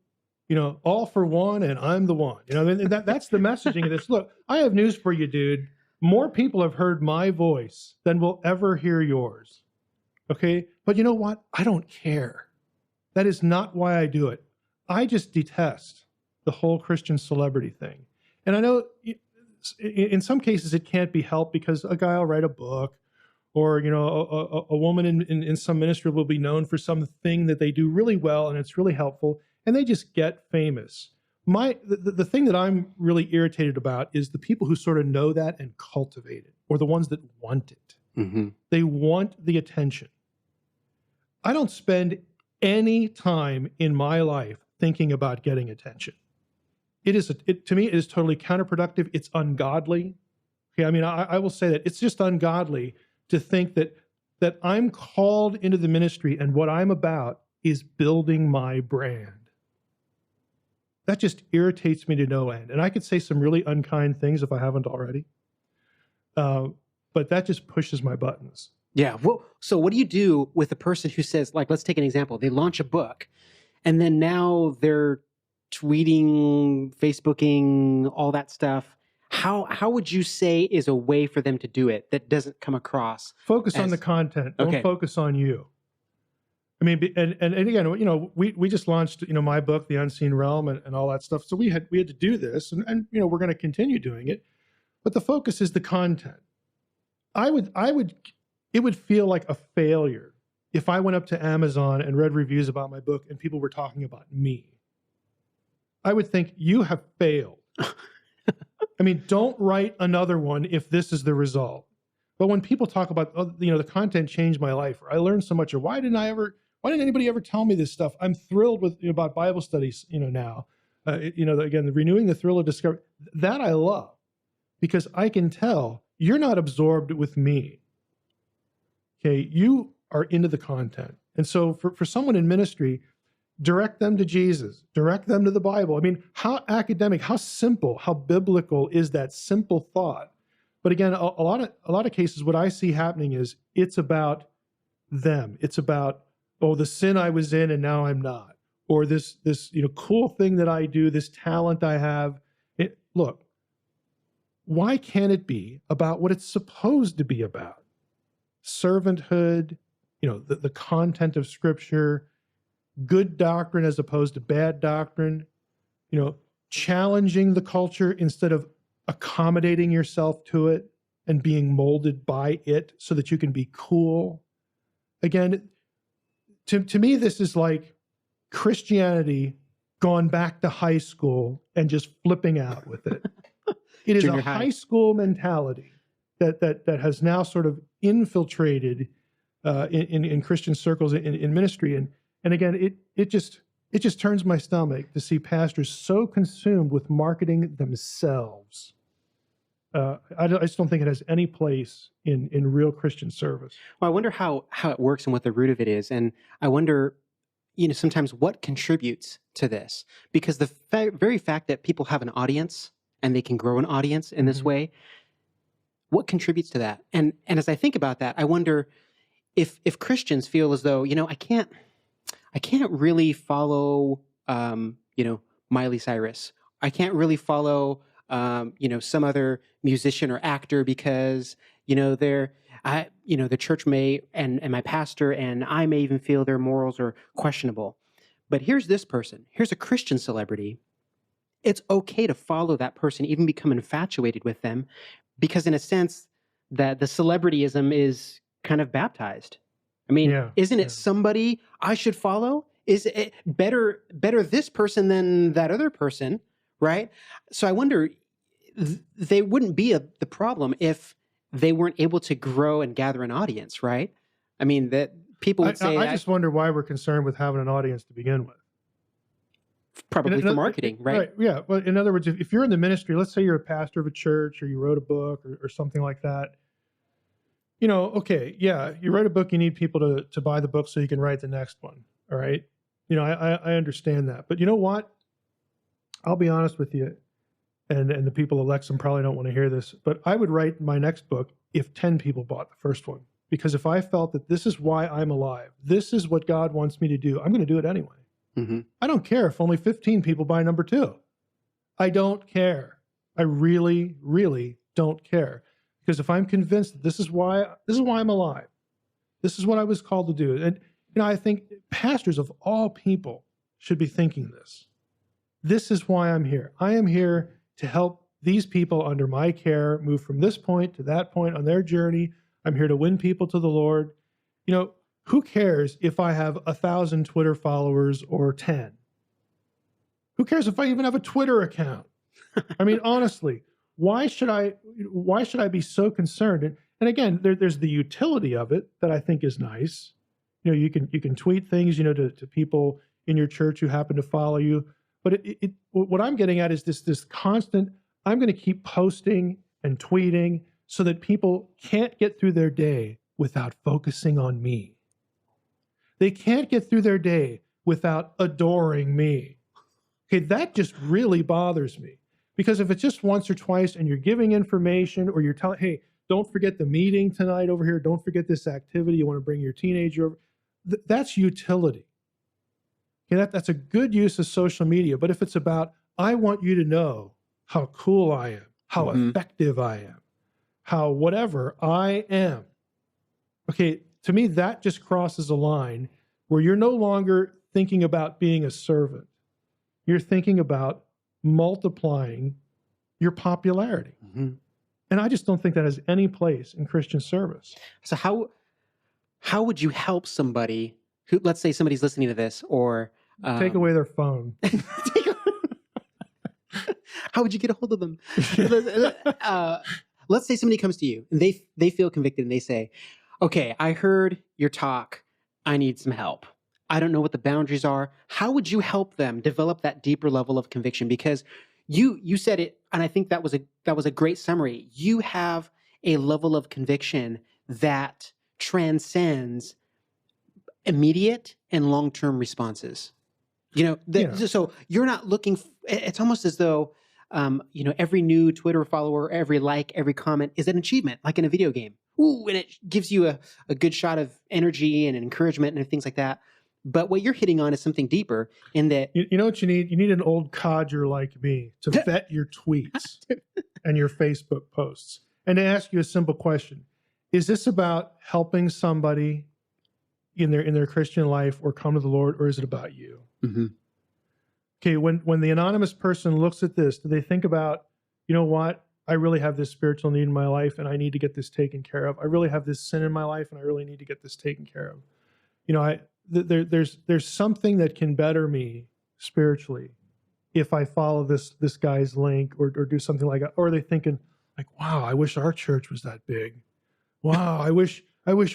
All for one, and I'm the one. That's the messaging of this. Look, I have news for you, dude. More people have heard my voice than will ever hear yours. Okay, but you know what? I don't care. That is not why I do it. I just detest the whole Christian celebrity thing. And I know in some cases it can't be helped, because a guy will write a book, or a woman in some ministry will be known for something that they do really well and it's really helpful, and they just get famous. The thing that I'm really irritated about is the people who sort of know that and cultivate it, or the ones that want it. Mm-hmm. They want the attention. I don't spend any time in my life thinking about getting attention. To me, it is totally counterproductive. It's ungodly. Okay, I mean, I will say that it's just ungodly to think that I'm called into the ministry and what I'm about is building my brand. That just irritates me to no end. And I could say some really unkind things if I haven't already. But that just pushes my buttons. Yeah. Well, so what do you do with a person who says, like, let's take an example. They launch a book, and then now they're tweeting, Facebooking, all that stuff. How would you say is a way for them to do it that doesn't come across? Focus on the content. Don't focus on you. I mean, and again, we just launched, my book, The Unseen Realm, and all that stuff. So we had to do this, and we're going to continue doing it. But the focus is the content. It would feel like a failure if I went up to Amazon and read reviews about my book and people were talking about me. I would think, you have failed. I mean, don't write another one if this is the result. But when people talk about, the content changed my life, or I learned so much, or why didn't anybody ever tell me this stuff? I'm thrilled with about Bible studies, now. Again, renewing the thrill of discovery, that I love, because I can tell you're not absorbed with me. Okay, you are into the content. And so for someone in ministry, direct them to Jesus, direct them to the Bible. I mean, how academic, how simple, how biblical is that simple thought? But again, a lot of cases, what I see happening is it's about them. It's about, the sin I was in and now I'm not, or this cool thing that I do, this talent I have. Look, why can't it be about what it's supposed to be about? Servanthood, the content of Scripture, good doctrine as opposed to bad doctrine, challenging the culture instead of accommodating yourself to it and being molded by it so that you can be cool. Again, to me, this is like Christianity gone back to high school and just flipping out with it. It is a high school mentality that has now sort of infiltrated in Christian circles in ministry. And again, it just turns my stomach to see pastors so consumed with marketing themselves. I just don't think it has any place in real Christian service. Well, I wonder how it works and what the root of it is. And I wonder, sometimes what contributes to this? Because the very fact that people have an audience and they can grow an audience in this way, what contributes to that? And as I think about that, I wonder if Christians feel as though, I can't really follow, Miley Cyrus. I can't really follow, some other musician or actor because, the church may, and my pastor and I may even feel their morals are questionable. But here's this person. Here's a Christian celebrity. It's okay to follow that person, even become infatuated with them, because in a sense that the celebrityism is kind of baptized. I mean, isn't it somebody I should follow? is it better this person than that other person, right? So I wonder, they wouldn't be the problem if they weren't able to grow and gather an audience, right? I mean, that people would say. I just wonder why we're concerned with having an audience to begin with. Probably for marketing, right? Yeah. Well, in other words, if you're in the ministry, let's say you're a pastor of a church or you wrote a book or something like that. Okay, yeah, you write a book, you need people to buy the book so you can write the next one. All right. I understand that. But you know what? I'll be honest with you, and the people of Lexham probably don't want to hear this, but I would write my next book if 10 people bought the first one. Because if I felt that this is why I'm alive, this is what God wants me to do, I'm going to do it anyway. Mm-hmm. I don't care if only 15 people buy number 2. I don't care. I really, really don't care. Because if I'm convinced that this is why I'm alive, this is what I was called to do. And I think pastors of all people should be thinking this. This is why I'm here. I am here to help these people under my care move from this point to that point on their journey. I'm here to win people to the Lord. Who cares if I have 1,000 Twitter followers or 10? Who cares if I even have a Twitter account? I mean, honestly, why should I be so concerned? And again, there's the utility of it that I think is nice. You can tweet things, to people in your church who happen to follow you. But what I'm getting at is this constant, I'm going to keep posting and tweeting so that people can't get through their day without focusing on me. They can't get through their day without adoring me. Okay, that just really bothers me. Because if it's just once or twice and you're giving information or you're telling, hey, don't forget the meeting tonight over here, don't forget this activity, you want to bring your teenager over, that's utility. Okay, that's a good use of social media. But if it's about, I want you to know how cool I am, how effective I am, how whatever I am. Okay, to me, that just crosses a line where you're no longer thinking about being a servant. You're thinking about multiplying your popularity. Mm-hmm. And I just don't think that has any place in Christian service. So how would you help somebody who, let's say somebody's listening to this, or take away their phone. How would you get a hold of them? Let's say somebody comes to you and they feel convicted and they say, okay, I heard your talk. I need some help. I don't know what the boundaries are. How would you help them develop that deeper level of conviction? Because you said it, and I think that was a great summary. You have a level of conviction that transcends immediate and long-term responses. So you're not looking. It's almost as though every new Twitter follower, every like, every comment is an achievement, like in a video game. Ooh, and it gives you a good shot of energy and encouragement and things like that. But what you're hitting on is something deeper in that. You know what you need? You need an old codger like me to vet your tweets and your Facebook posts and to ask you a simple question. Is this about helping somebody in their Christian life or come to the Lord, or is it about you? Mm-hmm. Okay, when the anonymous person looks at this, do they think about, you know what? I really have this spiritual need in my life and I need to get this taken care of. I really have this sin in my life and I really need to get this taken care of. There's something that can better me spiritually if I follow this guy's link or do something like that. Or are they thinking like, wow, I wish our church was that big. Wow, I wish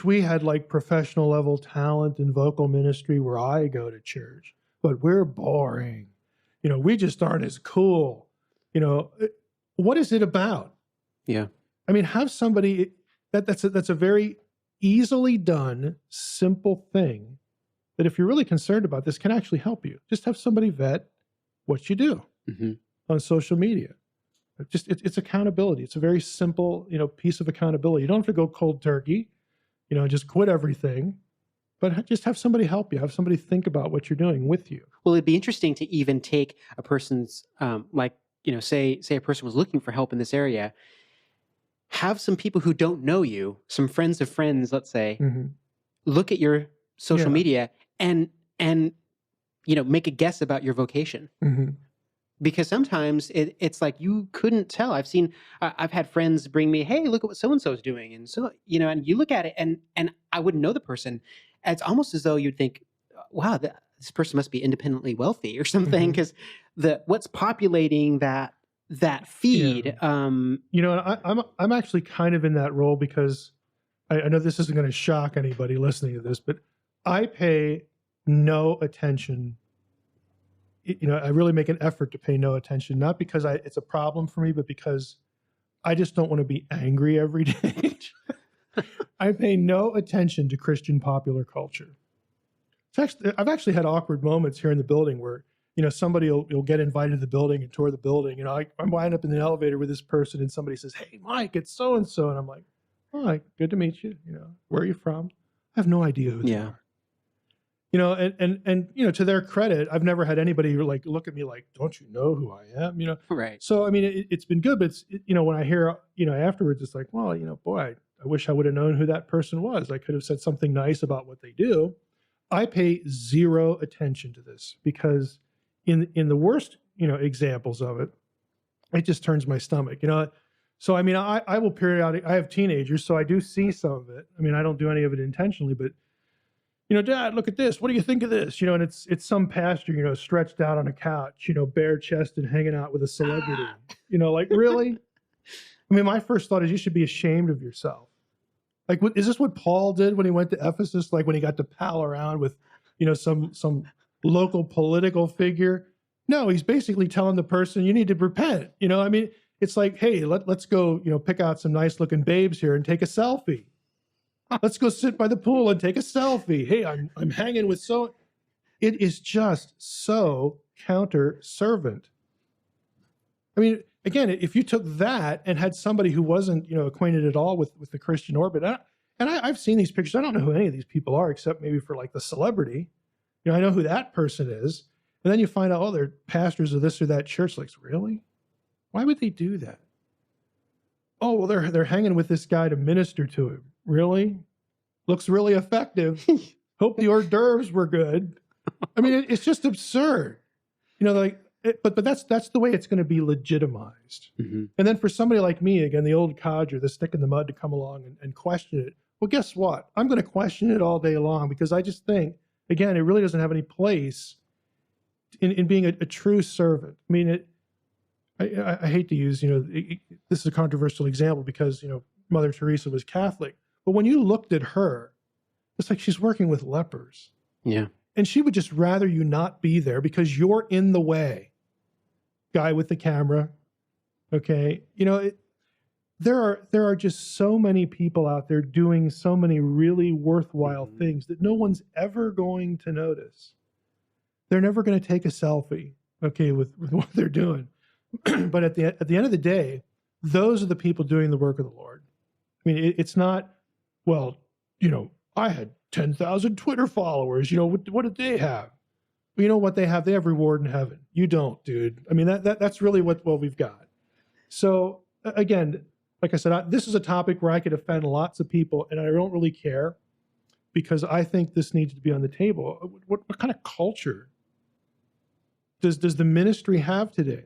we had like professional level talent in vocal ministry where I go to church, but we're boring. We just aren't as cool. What is it about? Yeah. I mean, have somebody that's a very easily done, simple thing that if you're really concerned about this can actually help you. Just have somebody vet what you do on social media. It's accountability. It's a very simple, piece of accountability. You don't have to go cold turkey, just quit everything, but just have somebody help you. Have somebody think about what you're doing with you. Well, it'd be interesting to even take a person's, say a person was looking for help in this area, have some people who don't know you, some friends of friends, let's say, look at your social media and make a guess about your vocation. Mm-hmm. Because sometimes it's like you couldn't tell. I've had friends bring me, hey, look at what so-and-so is doing. And so, and you look at it and I wouldn't know the person. It's almost as though you'd think, wow, this person must be independently wealthy or something, because what's populating that feed. I'm actually kind of in that role, because I know this isn't going to shock anybody listening to this, but I pay no attention. I really make an effort to pay no attention, not because it's a problem for me, but because I just don't want to be angry every day. I pay no attention to Christian popular culture. I've actually had awkward moments here in the building where, somebody will get invited to the building and tour the building. I wind up in the elevator with this person, and somebody says, "Hey, Mike, it's so-and-so." And I'm like, "Hi, good to meet you. Where are you from?" I have no idea who they are. And to their credit, I've never had anybody like look at me like, "Don't you know who I am?" Right. So, I mean, it's been good, but when I hear, afterwards, it's like, well, boy, I wish I would have known who that person was. I could have said something nice about what they do. I pay zero attention to this, because in the worst, examples of it, it just turns my stomach, So, I mean, I will periodically, I have teenagers, so I do see some of it. I mean, I don't do any of it intentionally, but, "Dad, look at this. What do you think of this?" And it's some pastor, stretched out on a couch, bare chested, hanging out with a celebrity, like, really? I mean, my first thought is, you should be ashamed of yourself. Like, is this what Paul did when he went to Ephesus? Like, when he got to pal around with, some local political figure? No, he's basically telling the person, you need to repent. I mean, it's like, hey, let's go, pick out some nice looking babes here and take a selfie. Let's go sit by the pool and take a selfie. Hey, I'm hanging with so. It is just so counter-servant. I mean, again, if you took that and had somebody who wasn't, acquainted at all with the Christian orbit, I've seen these pictures. I don't know who any of these people are, except maybe for like the celebrity. I know who that person is. And then you find out, oh, they're pastors of this or that church. Like, really? Why would they do that? Oh, well, they're hanging with this guy to minister to him. Really? Looks really effective. Hope the hors d'oeuvres were good. I mean, it's just absurd. But that's the way it's going to be legitimized. Mm-hmm. And then for somebody like me, again, the old codger, the stick in the mud, to come along and question it. Well, guess what? I'm going to question it all day long, because I just think, again, it really doesn't have any place in being a true servant. I mean, I hate to use, this is a controversial example, because, Mother Teresa was Catholic. But when you looked at her, it's like she's working with lepers. Yeah. And she would just rather you not be there, because you're in the way. Guy with the camera. Okay. There are just so many people out there doing so many really worthwhile things that no one's ever going to notice. They're never going to take a selfie, okay, with what they're doing. But at the end of the day, those are the people doing the work of the Lord. I mean, it's not, well, I had 10,000 Twitter followers. What did they have? Well, you know what they have? They have reward in heaven. You don't, dude. I mean, that's really what we've got. So again, like I said, this is a topic where I could offend lots of people, and I don't really care, because I think this needs to be on the table. What kind of culture does the ministry have today?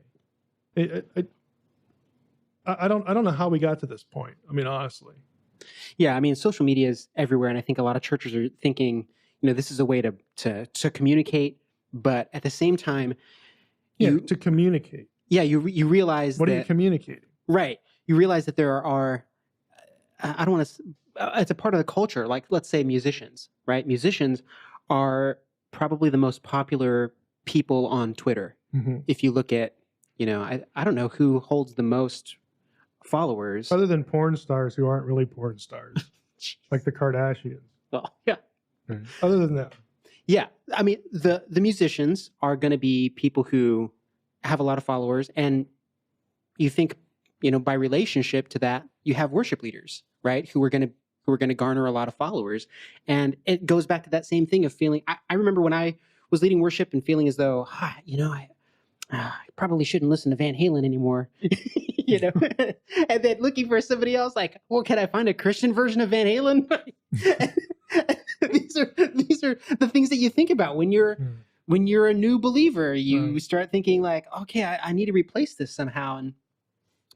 I don't know how we got to this point. I mean, honestly. Yeah, I mean, social media is everywhere, and I think a lot of churches are thinking, this is a way to communicate, but at the same time, to communicate. Yeah, you realize what are you communicating? Right, you realize that there are. I don't want to. It's a part of the culture. Like, let's say musicians, right? Musicians are probably the most popular people on Twitter. Mm-hmm. If you look at, I don't know who holds the most followers, other than porn stars who aren't really porn stars, like the Kardashians. Well, yeah. Mm-hmm. Other than that, yeah. I mean, the musicians are going to be people who have a lot of followers, and you think, by relationship to that, you have worship leaders, right? Who are going to garner a lot of followers, and it goes back to that same thing of feeling. I remember when I was leading worship and feeling as though, I probably shouldn't listen to Van Halen anymore, and then looking for somebody else, like, well, can I find a Christian version of Van Halen? These are the things that you think about when you're a new believer. You start thinking like, okay, I need to replace this somehow. And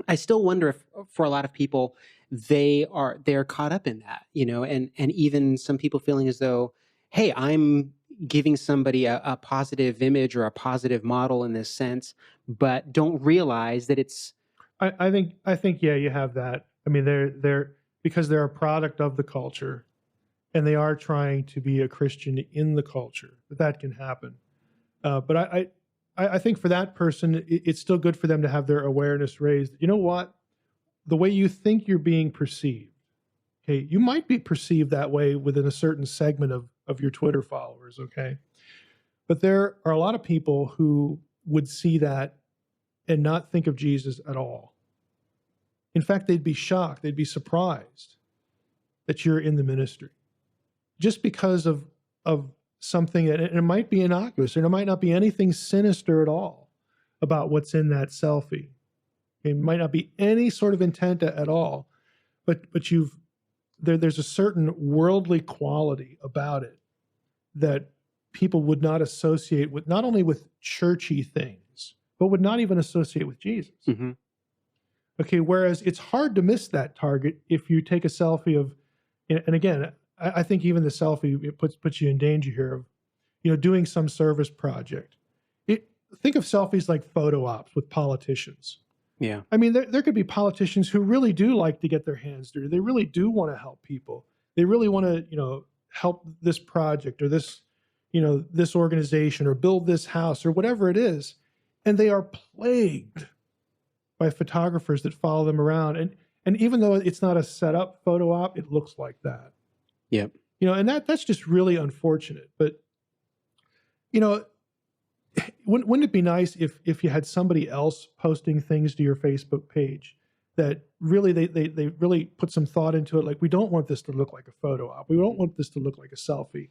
I still wonder if for a lot of people, they're caught up in that, and even some people feeling as though, hey, I'm giving somebody a positive image or a positive model in this sense, but don't realize that it's. I think yeah, you have that. I mean, they're because they're a product of the culture, and they are trying to be a Christian in the culture. That can happen. But I think for that person, it's still good for them to have their awareness raised. You know what? The way you think you're being perceived, okay, you might be perceived that way within a certain segment of your Twitter followers, okay? But there are a lot of people who would see that and not think of Jesus at all. In fact, they'd be shocked, they'd be surprised that you're in the ministry. Just because of something, and it might be innocuous, and it might not be anything sinister at all about what's in that selfie. It might not be any sort of intent at all, but there's a certain worldly quality about it that people would not associate with, not only with churchy things, but would not even associate with Jesus. Mm-hmm. Okay, whereas it's hard to miss that target if you take a selfie of, and again, I think even the selfie, it puts you in danger here of, doing some service project. Think of selfies like photo ops with politicians. Yeah. I mean, there could be politicians who really do like to get their hands dirty. They really do want to help people. They really want to, help this project or this, this organization or build this house or whatever it is. And they are plagued by photographers that follow them around. And even though it's not a set up photo op, it looks like that. Yep. And that's just really unfortunate. But, wouldn't it be nice if you had somebody else posting things to your Facebook page that really they really put some thought into it? Like, we don't want this to look like a photo op. We don't want this to look like a selfie.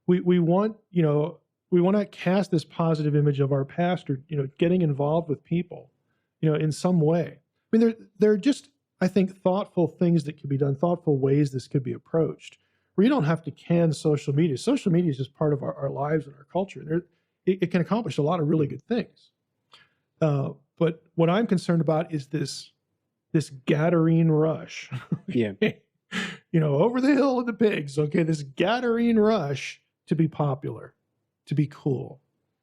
We want, we want to cast this positive image of our pastor, getting involved with people, in some way. I mean, there are just, I think, thoughtful things that could be done, thoughtful ways this could be approached, where you don't have to can social media. Social media is just part of our lives and our culture. It can accomplish a lot of really good things. But what I'm concerned about is this Gadarene rush. Yeah. Over the hill of the pigs. Okay, this Gadarene rush to be popular, to be cool,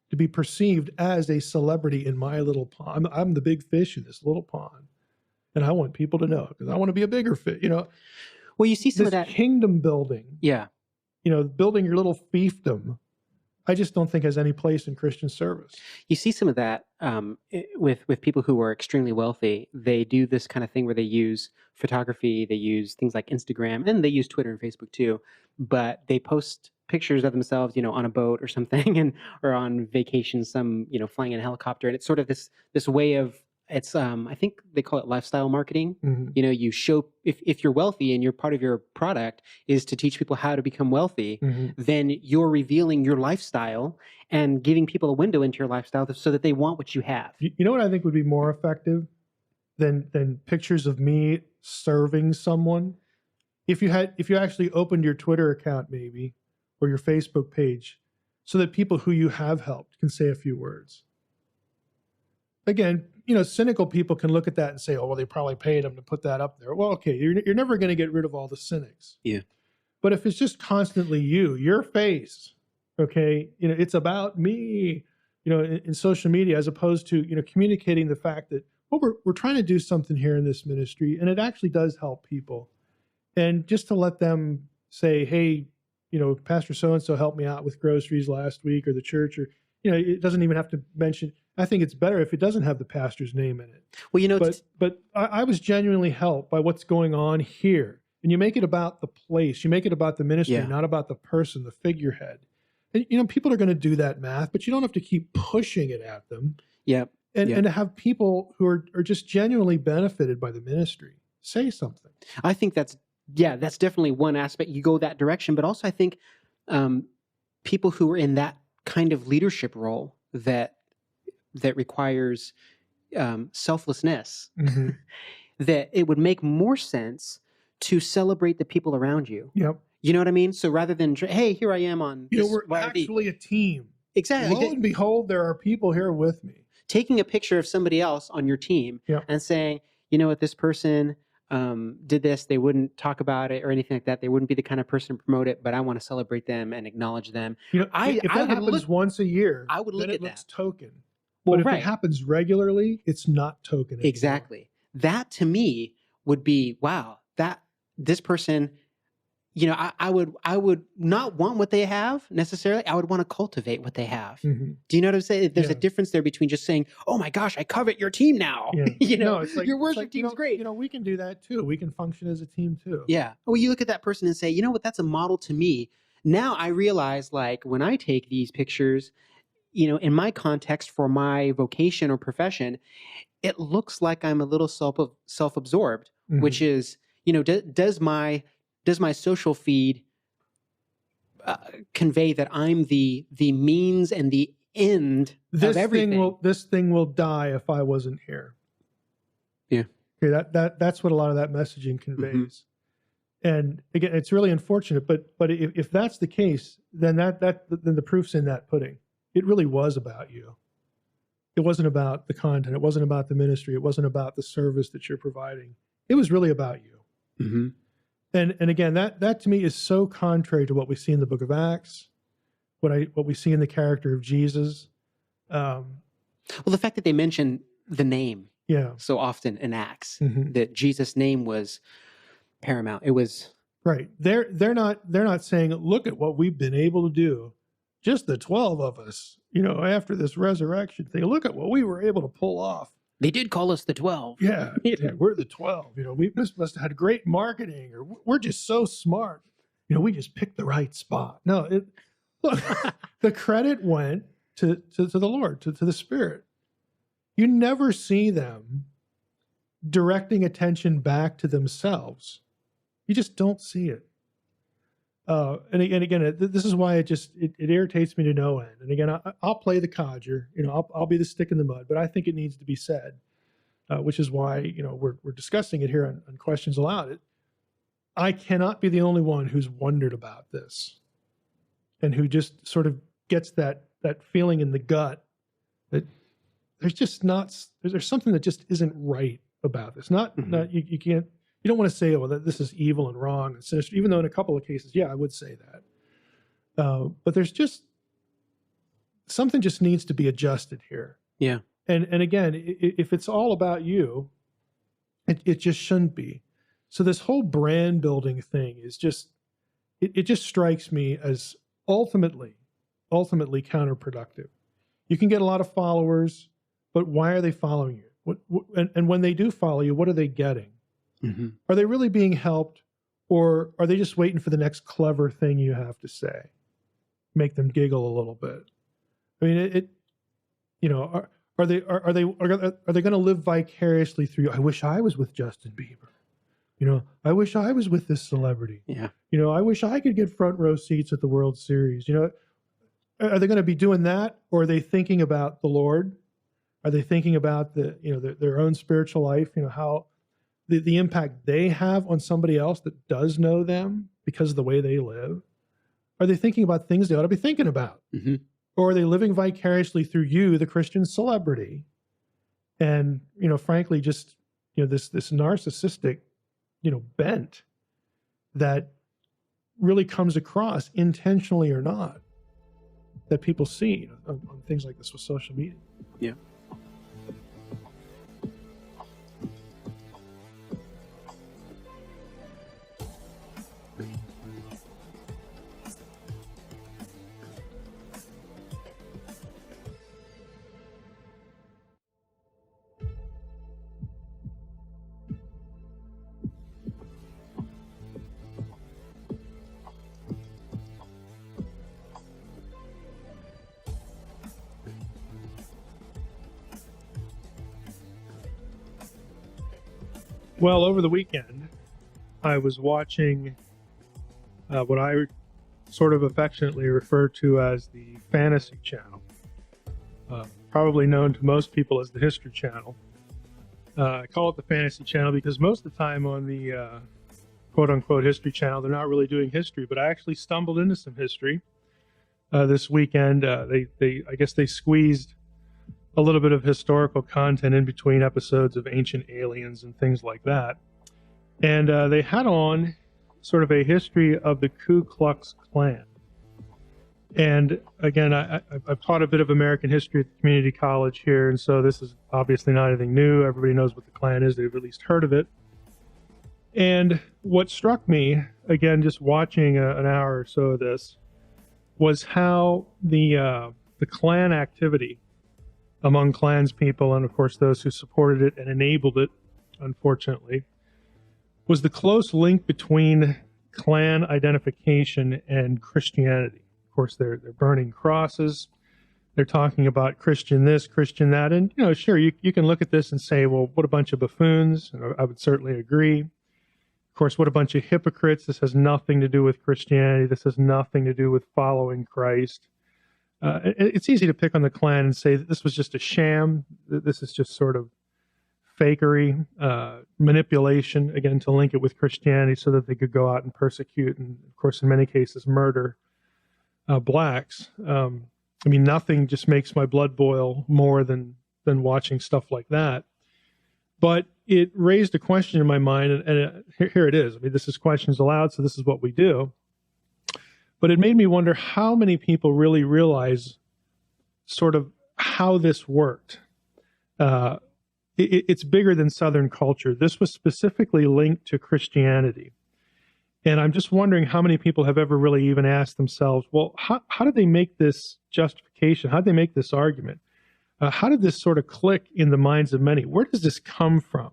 to be perceived as a celebrity in my little pond. I'm the big fish in this little pond, and I want people to know because I want to be a bigger fish. Well, you see some of that kingdom building. Yeah. Building your little fiefdom. I just don't think has any place in Christian service. You see some of that with people who are extremely wealthy. They do this kind of thing where they use photography, they use things like Instagram, and they use Twitter and Facebook too. But they post pictures of themselves, on a boat or something, or on vacation, some flying in a helicopter, and it's sort of this way of. It's I think they call it lifestyle marketing. Mm-hmm. You show if you're wealthy and you're part of your product is to teach people how to become wealthy, mm-hmm. then you're revealing your lifestyle and giving people a window into your lifestyle so that they want what you have. You know what I think would be more effective than pictures of me serving someone? If you actually opened your Twitter account maybe or your Facebook page so that people who you have helped can say a few words. Again, cynical people can look at that and say, oh, well, they probably paid them to put that up there. Well, okay, you're never going to get rid of all the cynics. Yeah. But if it's just constantly your face, okay, it's about me, in social media, as opposed to, communicating the fact that, well, we're trying to do something here in this ministry, and it actually does help people. And just to let them say, hey, Pastor so-and-so helped me out with groceries last week, or the church, or, it doesn't even have to mention. I think it's better if it doesn't have the pastor's name in it. Well, but I was genuinely helped by what's going on here. And you make it about the place. You make it about the ministry, not about the person, the figurehead. And, people are going to do that math, but you don't have to keep pushing it at them. Yeah. And to have people who are just genuinely benefited by the ministry say something. I think that's definitely one aspect. You go that direction. But also I think people who are in that kind of leadership role that requires selflessness, mm-hmm. that it would make more sense to celebrate the people around you. Yep. You know what I mean? So rather than, hey, here I am on this we're YRD. actually a team. Exactly. Lo and behold, there are people here with me. Taking a picture of somebody else on your team and saying, this person did this, they wouldn't talk about it or anything like that. They wouldn't be the kind of person to promote it, but I want to celebrate them and acknowledge them. If that happens once a year, I would look then at it looks that. token. Well, but if it happens regularly, it's not token anymore. Exactly. That to me would be, wow, that this person, I would not want what they have necessarily. I would want to cultivate what they have. Mm-hmm. Do you know what I'm saying? There's a difference there between just saying, "Oh my gosh, I covet your team now." Yeah. No, it's like your worship team's great. We can do that too. We can function as a team too. Yeah. Well, you look at that person and say, you know what? That's a model to me. Now I realize, like, when I take these pictures, in my context for my vocation or profession, it looks like I'm a little self-absorbed, mm-hmm. which is, does my social feed convey that I'm the means and the end of everything? This thing will die if I wasn't here. Yeah. Okay, that's what a lot of that messaging conveys. Mm-hmm. And again, it's really unfortunate, but if that's the case, then then the proof's in that pudding. It really was about you. It wasn't about the content. It wasn't about the ministry. It wasn't about the service that you're providing. It was really about you. Mm-hmm. And again, that to me is so contrary to what we see in the book of Acts, what we see in the character of Jesus. Well, the fact that they mention the name so often in Acts, mm-hmm. that Jesus' name was paramount. It was right. They're not saying, look at what we've been able to do. Just the 12 of us, after this resurrection thing, look at what we were able to pull off. They did call us the 12. Yeah, we're the 12. We must have had great marketing, or we're just so smart. We just picked the right spot. No, look, the credit went to the Lord, to the Spirit. You never see them directing attention back to themselves. You just don't see it. And again, this is why it irritates me to no end. And again, I'll play the codger. I'll be the stick in the mud. But I think it needs to be said, which is why we're discussing it here on Questions Aloud. I cannot be the only one who's wondered about this, and who just sort of gets that feeling in the gut that there's something that just isn't right about this. You can't. You don't want to say, that this is evil and wrong and sinister, even though in a couple of cases, I would say that. But there's just something just needs to be adjusted here. Yeah. And again, if it's all about you, it just shouldn't be. So this whole brand building thing is just, it just strikes me as ultimately counterproductive. You can get a lot of followers, but why are they following you? And when they do follow you, what are they getting? Mm-hmm. Are they really being helped, or are they just waiting for the next clever thing you have to say, make them giggle a little bit? I mean, are they going to live vicariously through you? I wish I was with Justin Bieber. I wish I was with this celebrity. Yeah. I wish I could get front row seats at the World Series. Are they going to be doing that, or are they thinking about the Lord? Are they thinking about their own spiritual life? How the impact they have on somebody else that does know them because of the way they live? Are they thinking about things they ought to be thinking about? Mm-hmm. Or are they living vicariously through you, the Christian celebrity? And, frankly, just, this narcissistic, bent that really comes across, intentionally or not, that people see on things like this with social media. Yeah. Well, over the weekend, I was watching what I sort of affectionately refer to as the Fantasy Channel, probably known to most people as the History Channel. I call it the Fantasy Channel because most of the time on the quote-unquote History Channel, they're not really doing history, but I actually stumbled into some history this weekend. I guess they squeezed a little bit of historical content in between episodes of Ancient Aliens and things like that. And they had on sort of a history of the Ku Klux Klan. And again, I've taught a bit of American history at the community college here, and so this is obviously not anything new. Everybody knows what the Klan is. They've at least heard of it. And what struck me, again, just watching an hour or so of this, was how the Klan activity among Klans people, and of course those who supported it and enabled it, unfortunately, was the close link between Klan identification and Christianity. Of course, they're burning crosses. They're talking about Christian this, Christian that. And, sure, you can look at this and say, well, what a bunch of buffoons. And I would certainly agree. Of course, what a bunch of hypocrites. This has nothing to do with Christianity. This has nothing to do with following Christ. It's easy to pick on the Klan and say that this was just a sham. This is just sort of fakery, manipulation, again, to link it with Christianity so that they could go out and persecute and, of course, in many cases, murder blacks. Nothing just makes my blood boil more than watching stuff like that. But it raised a question in my mind, and here it is. This is Questions Aloud, so this is what we do. But it made me wonder how many people really realize sort of how this worked. It's bigger than Southern culture. This was specifically linked to Christianity. And I'm just wondering how many people have ever really even asked themselves, well, how did they make this justification? How did they make this argument? How did this sort of click in the minds of many? Where does this come from?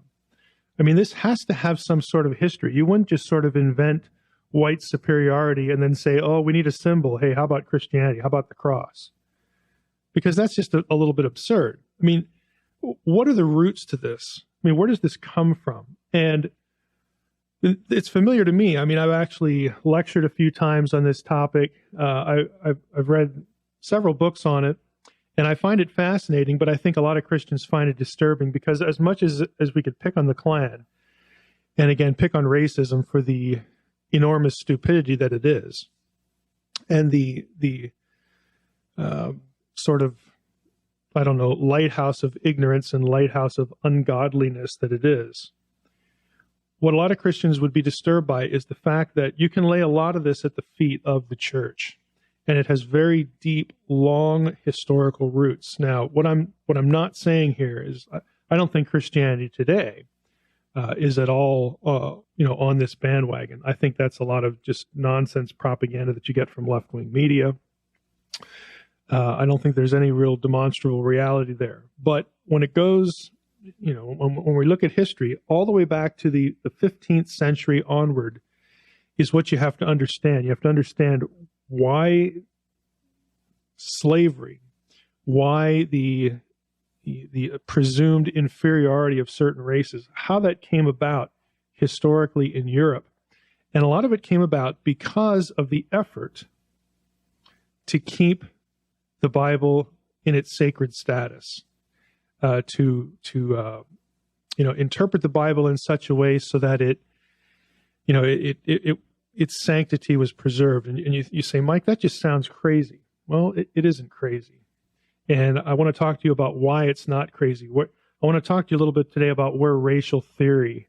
This has to have some sort of history. You wouldn't just sort of invent white superiority and then say, oh, we need a symbol. Hey, how about Christianity? How about the cross? Because that's just a little bit absurd. What are the roots to this? Where does this come from? And it's familiar to me. I've actually lectured a few times on this topic. I've read several books on it, and I find it fascinating, but I think a lot of Christians find it disturbing because as much as we could pick on the Klan, and again, pick on racism for the enormous stupidity that it is, and the sort of, lighthouse of ignorance and lighthouse of ungodliness that it is. What a lot of Christians would be disturbed by is the fact that you can lay a lot of this at the feet of the church, and it has very deep, long historical roots. Now, what I'm not saying here is I don't think Christianity today is at all on this bandwagon. I think that's a lot of just nonsense propaganda that you get from left-wing media. I don't think there's any real demonstrable reality there. But when it goes, when we look at history, all the way back to the 15th century onward is what you have to understand. You have to understand why slavery, why the presumed inferiority of certain races, how that came about historically in Europe. And a lot of it came about because of the effort to keep the Bible in its sacred status, to interpret the Bible in such a way so that its sanctity was preserved. And you say, Mike, that just sounds crazy. Well, it isn't crazy. And I want to talk to you about why it's not crazy. I want to talk to you a little bit today about where racial theory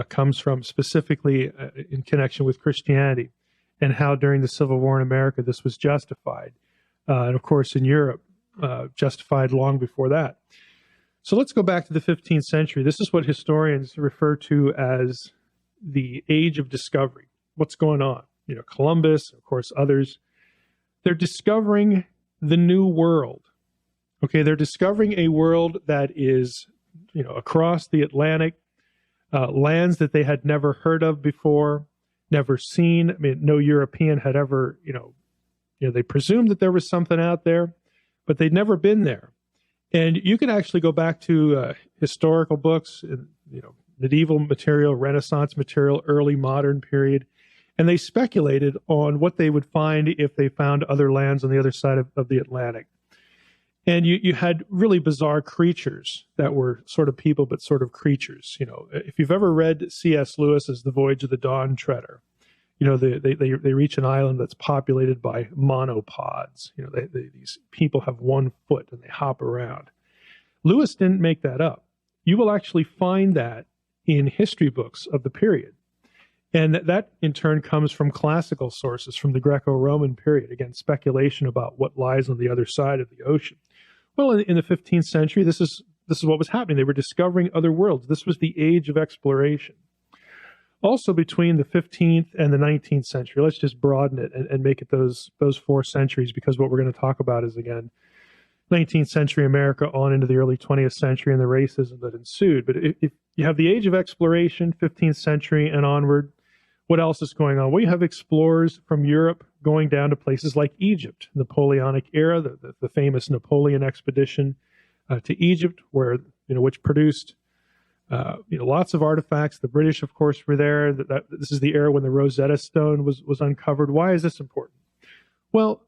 comes from, specifically in connection with Christianity, and how during the Civil War in America this was justified. And of course, in Europe, justified long before that. So let's go back to the 15th century. This is what historians refer to as the age of discovery. What's going on? Columbus, of course, others. They're discovering the new world. Okay, they're discovering a world that is, across the Atlantic, lands that they had never heard of before, never seen. No European had ever, they presumed that there was something out there, but they'd never been there. And you can actually go back to historical books, medieval material, Renaissance material, early modern period, and they speculated on what they would find if they found other lands on the other side of the Atlantic. And you had really bizarre creatures that were sort of people, but sort of creatures. If you've ever read C.S. Lewis's The Voyage of the Dawn Treader, they reach an island that's populated by monopods. These people have one foot and they hop around. Lewis didn't make that up. You will actually find that in history books of the period. And that in turn comes from classical sources from the Greco-Roman period. Again, speculation about what lies on the other side of the ocean. Well, in the 15th century, this is what was happening. They were discovering other worlds. This was the age of exploration. Also, between the 15th and the 19th century, let's just broaden it and make it those 4 centuries, because what we're going to talk about is, again, 19th century America on into the early 20th century and the racism that ensued. But if you have the age of exploration, 15th century and onward, what else is going on? Well, you have explorers from Europe going down to places like Egypt, Napoleonic era, the famous Napoleon expedition to Egypt, which produced lots of artifacts. The British, of course, were there. This is the era when the Rosetta Stone was uncovered. Why is this important? Well,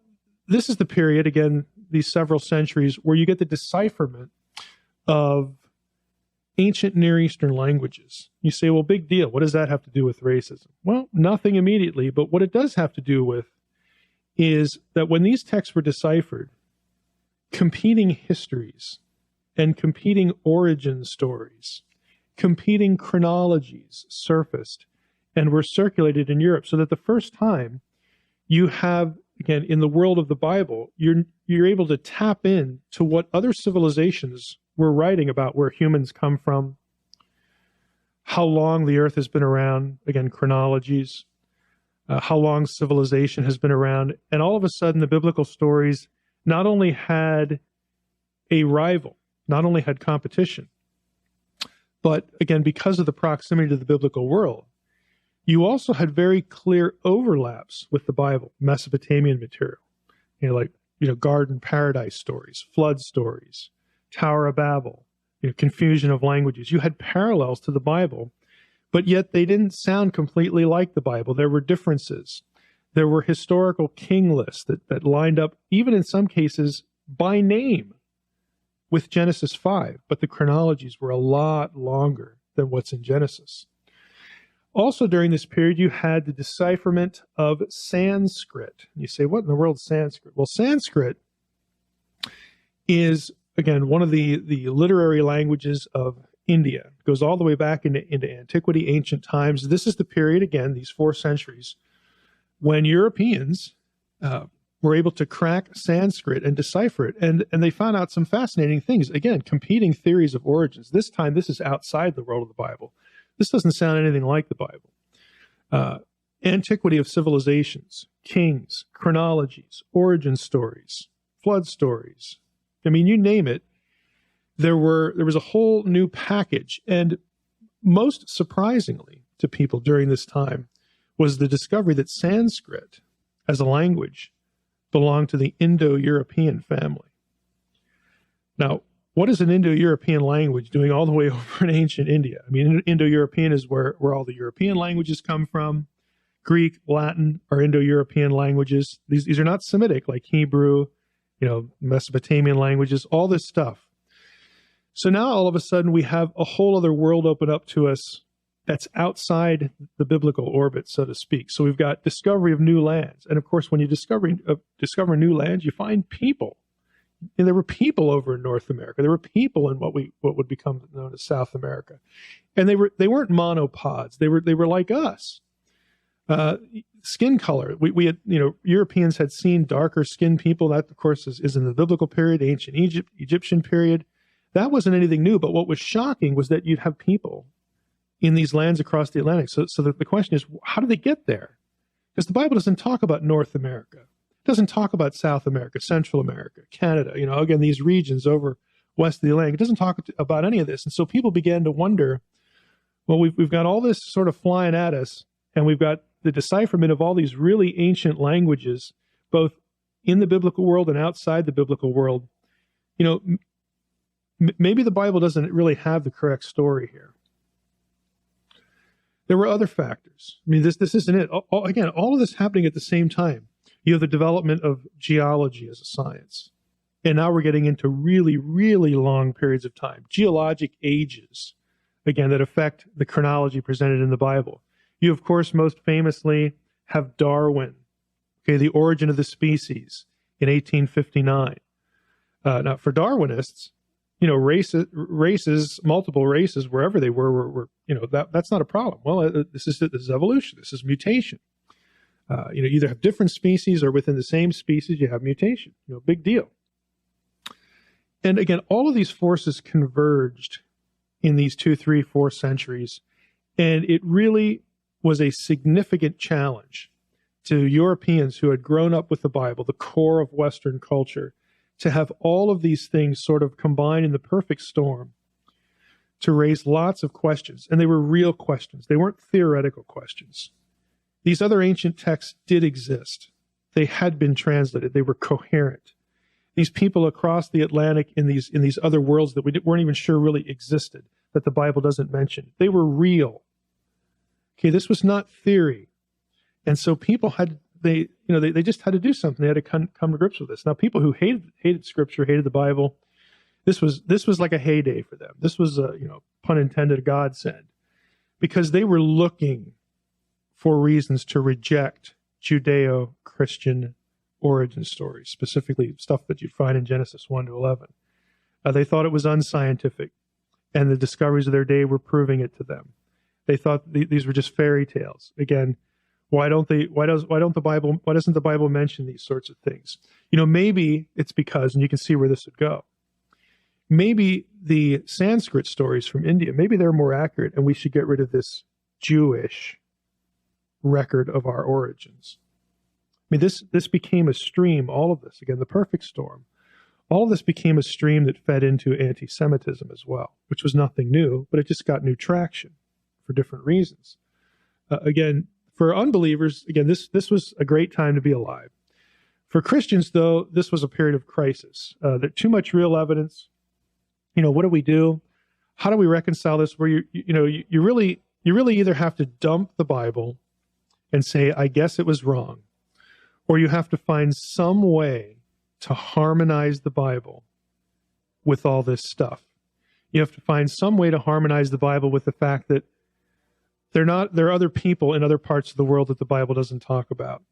this is the period, again, these several centuries, where you get the decipherment of ancient Near Eastern languages. You say, well, big deal. What does that have to do with racism? Well, nothing immediately, but what it does have to do with is that when these texts were deciphered, competing histories and competing origin stories, competing chronologies surfaced and were circulated in Europe, so that the first time you have, again, in the world of the Bible, you're able to tap in to what other civilizations were writing about, where humans come from, how long the earth has been around, again, chronologies, how long civilization has been around. And all of a sudden, the biblical stories not only had a rival, not only had competition, but again, because of the proximity to the biblical world, you also had very clear overlaps with the Bible, Mesopotamian material, garden paradise stories, flood stories, Tower of Babel, confusion of languages. You had parallels to the Bible, but yet they didn't sound completely like the Bible. There were differences. There were historical king lists that lined up, even in some cases, by name with Genesis 5, but the chronologies were a lot longer than what's in Genesis. Also, during this period, you had the decipherment of Sanskrit. You say, what in the world is Sanskrit? Well, Sanskrit is, again, one of the literary languages of India. It goes all the way back into antiquity, ancient times. This is the period, again, these 4 centuries, when Europeans were able to crack Sanskrit and decipher it. And they found out some fascinating things. Again, competing theories of origins. This time, this is outside the world of the Bible. This doesn't sound anything like the Bible. Antiquity of civilizations, kings, chronologies, origin stories, flood stories. I mean, you name it. There was a whole new package. And most surprisingly to people during this time was the discovery that Sanskrit as a language belonged to the Indo-European family. Now, what is an Indo-European language doing all the way over in ancient India? I mean, Indo-European is where all the European languages come from. Greek, Latin are Indo-European languages. These are not Semitic like Hebrew, Mesopotamian languages, all this stuff. So now all of a sudden we have a whole other world open up to us that's outside the biblical orbit, so to speak. So we've got discovery of new lands. And of course, when you discover new lands, you find people. And there were people over in North America. There were people in what would become known as South America. And they weren't monopods. They were like us. Skin color. We had, Europeans had seen darker skinned people. That, of course, is in the biblical period, ancient Egyptian period. That wasn't anything new. But what was shocking was that you'd have people in these lands across the Atlantic. So the question is, how did they get there? Because the Bible doesn't talk about North America. It doesn't talk about South America, Central America, Canada, again, these regions over west of the Atlantic. It doesn't talk about any of this. And so people began to wonder, well, we've got all this sort of flying at us, and we've got the decipherment of all these really ancient languages, both in the biblical world and outside the biblical world. Maybe the Bible doesn't really have the correct story here. There were other factors. I mean, this isn't it. Again, all of this happening at the same time. You have the development of geology as a science. And now we're getting into really, really long periods of time. Geologic ages, again, that affect the chronology presented in the Bible. You, of course, most famously have Darwin, The Origin of the Species in 1859. Now, for Darwinists, races, multiple races, wherever they were that's not a problem. Well, this is evolution. This is mutation. You either have different species or within the same species you have mutation. Big deal. And again, all of these forces converged in these 2, 3, 4 centuries, and it really was a significant challenge to Europeans who had grown up with the Bible, the core of Western culture, to have all of these things sort of combine in the perfect storm to raise lots of questions. And they were real questions. They weren't theoretical questions. These other ancient texts did exist. They had been translated. They were coherent. These people across the Atlantic in these other worlds that we weren't even sure really existed, that the Bible doesn't mention, they were real. Okay, this was not theory. And so people they just had to do something. They had to come to grips with this. Now, people who hated Scripture, hated the Bible, this was like a heyday for them. This was a, pun intended, a godsend, because they were looking for reasons to reject Judeo-Christian origin stories, specifically stuff that you'd find in Genesis 1 to 11. They thought it was unscientific, and the discoveries of their day were proving it to them. They thought these were just fairy tales. Again, why doesn't the Bible mention these sorts of things? Maybe it's because, and you can see where this would go, maybe the Sanskrit stories from India, maybe they're more accurate, and we should get rid of this Jewish record of our origins. I mean, this became a stream, all of this, again, the perfect storm. All of this became a stream that fed into anti-Semitism as well, which was nothing new, but it just got new traction for different reasons. Again, for unbelievers, again, this was a great time to be alive. For Christians, though, this was a period of crisis. There's too much real evidence. What do we do? How do we reconcile this? Where you really either have to dump the Bible and say, I guess it was wrong, or you have to find some way to harmonize the Bible with all this stuff. You have to find some way to harmonize the Bible with the fact that there are other people in other parts of the world that the Bible doesn't talk about.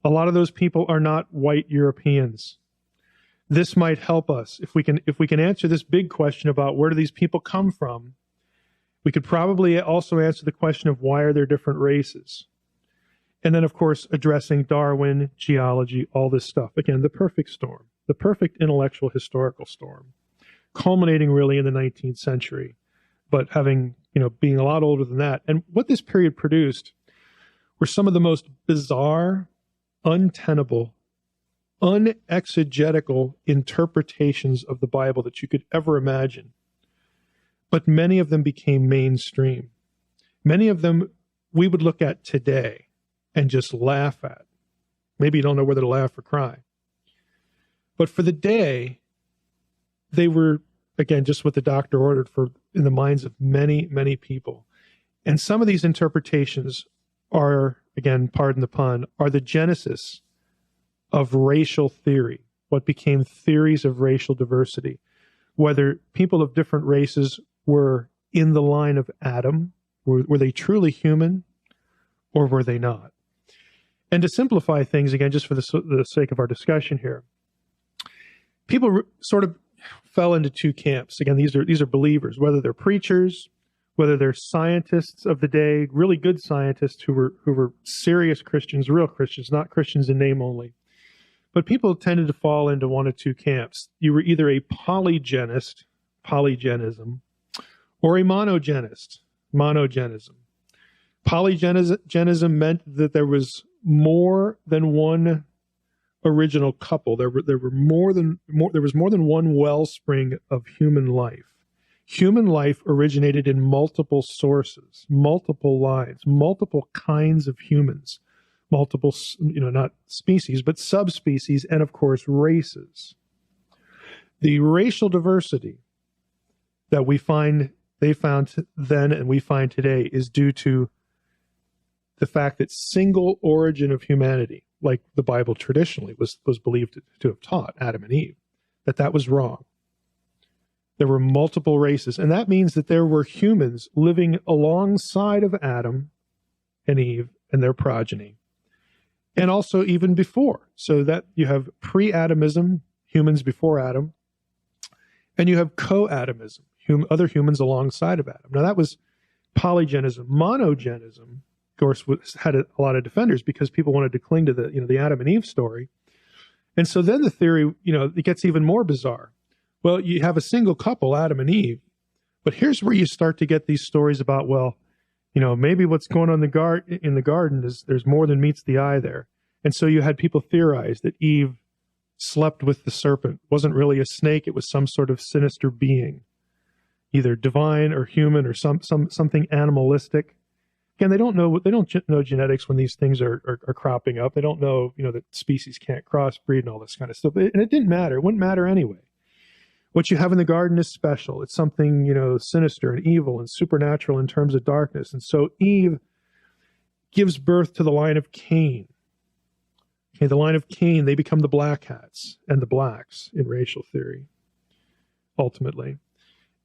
A lot of those people are not white Europeans. This might help us. If we can answer this big question about where do these people come from, we could probably also answer the question of why are there different races? And then, of course, addressing Darwin, geology, all this stuff. Again, the perfect storm, the perfect intellectual historical storm, culminating really in the 19th century, but having, being a lot older than that. And what this period produced were some of the most bizarre, untenable, unexegetical interpretations of the Bible that you could ever imagine. But many of them became mainstream. Many of them we would look at today and just laugh at. Maybe you don't know whether to laugh or cry. But for the day, they were, again, just what the doctor ordered for in the minds of many, many people. And some of these interpretations are, again, pardon the pun, are the genesis of racial theory, what became theories of racial diversity, whether people of different races were in the line of Adam, were they truly human, or were they not? And to simplify things, again, just for the sake of our discussion here, people sort of fell into two camps. Again, these are believers, whether they're preachers, whether they're scientists of the day, really good scientists who were serious Christians, real Christians, not Christians in name only. But people tended to fall into one of two camps. You were either a polygenist, polygenism, or a monogenist, monogenism. Polygenism meant that there was more than one original couple. There was more than one wellspring of human life. Human life originated in multiple sources, multiple lines, multiple kinds of humans, multiple, not species, but subspecies, and of course, races. The racial diversity that they found then and we find today is due to the fact that single origin of humanity, like the Bible traditionally was believed to have taught Adam and Eve, that was wrong. There were multiple races, and that means that there were humans living alongside of Adam and Eve and their progeny, and also even before. So that you have pre-Adamism, humans before Adam, And you have co-atomism, other humans alongside of Adam. Now that was polygenism. Monogenism, of course, had a lot of defenders because people wanted to cling to the Adam and Eve story. And so then the theory, it gets even more bizarre. Well, you have a single couple, Adam and Eve, but here's where you start to get these stories about, well, maybe what's going on in the garden is there's more than meets the eye there. And so you had people theorize that Eve slept with the serpent. It wasn't really a snake, it was some sort of sinister being, either divine or human or something animalistic. Again, they don't know genetics when these things are cropping up. They don't know, that species can't crossbreed and all this kind of stuff. And it didn't matter. It wouldn't matter anyway. What you have in the garden is special. It's something, sinister and evil and supernatural in terms of darkness. And so Eve gives birth to the line of Cain. Okay, the line of Cain, they become the black hats and the blacks in racial theory, ultimately.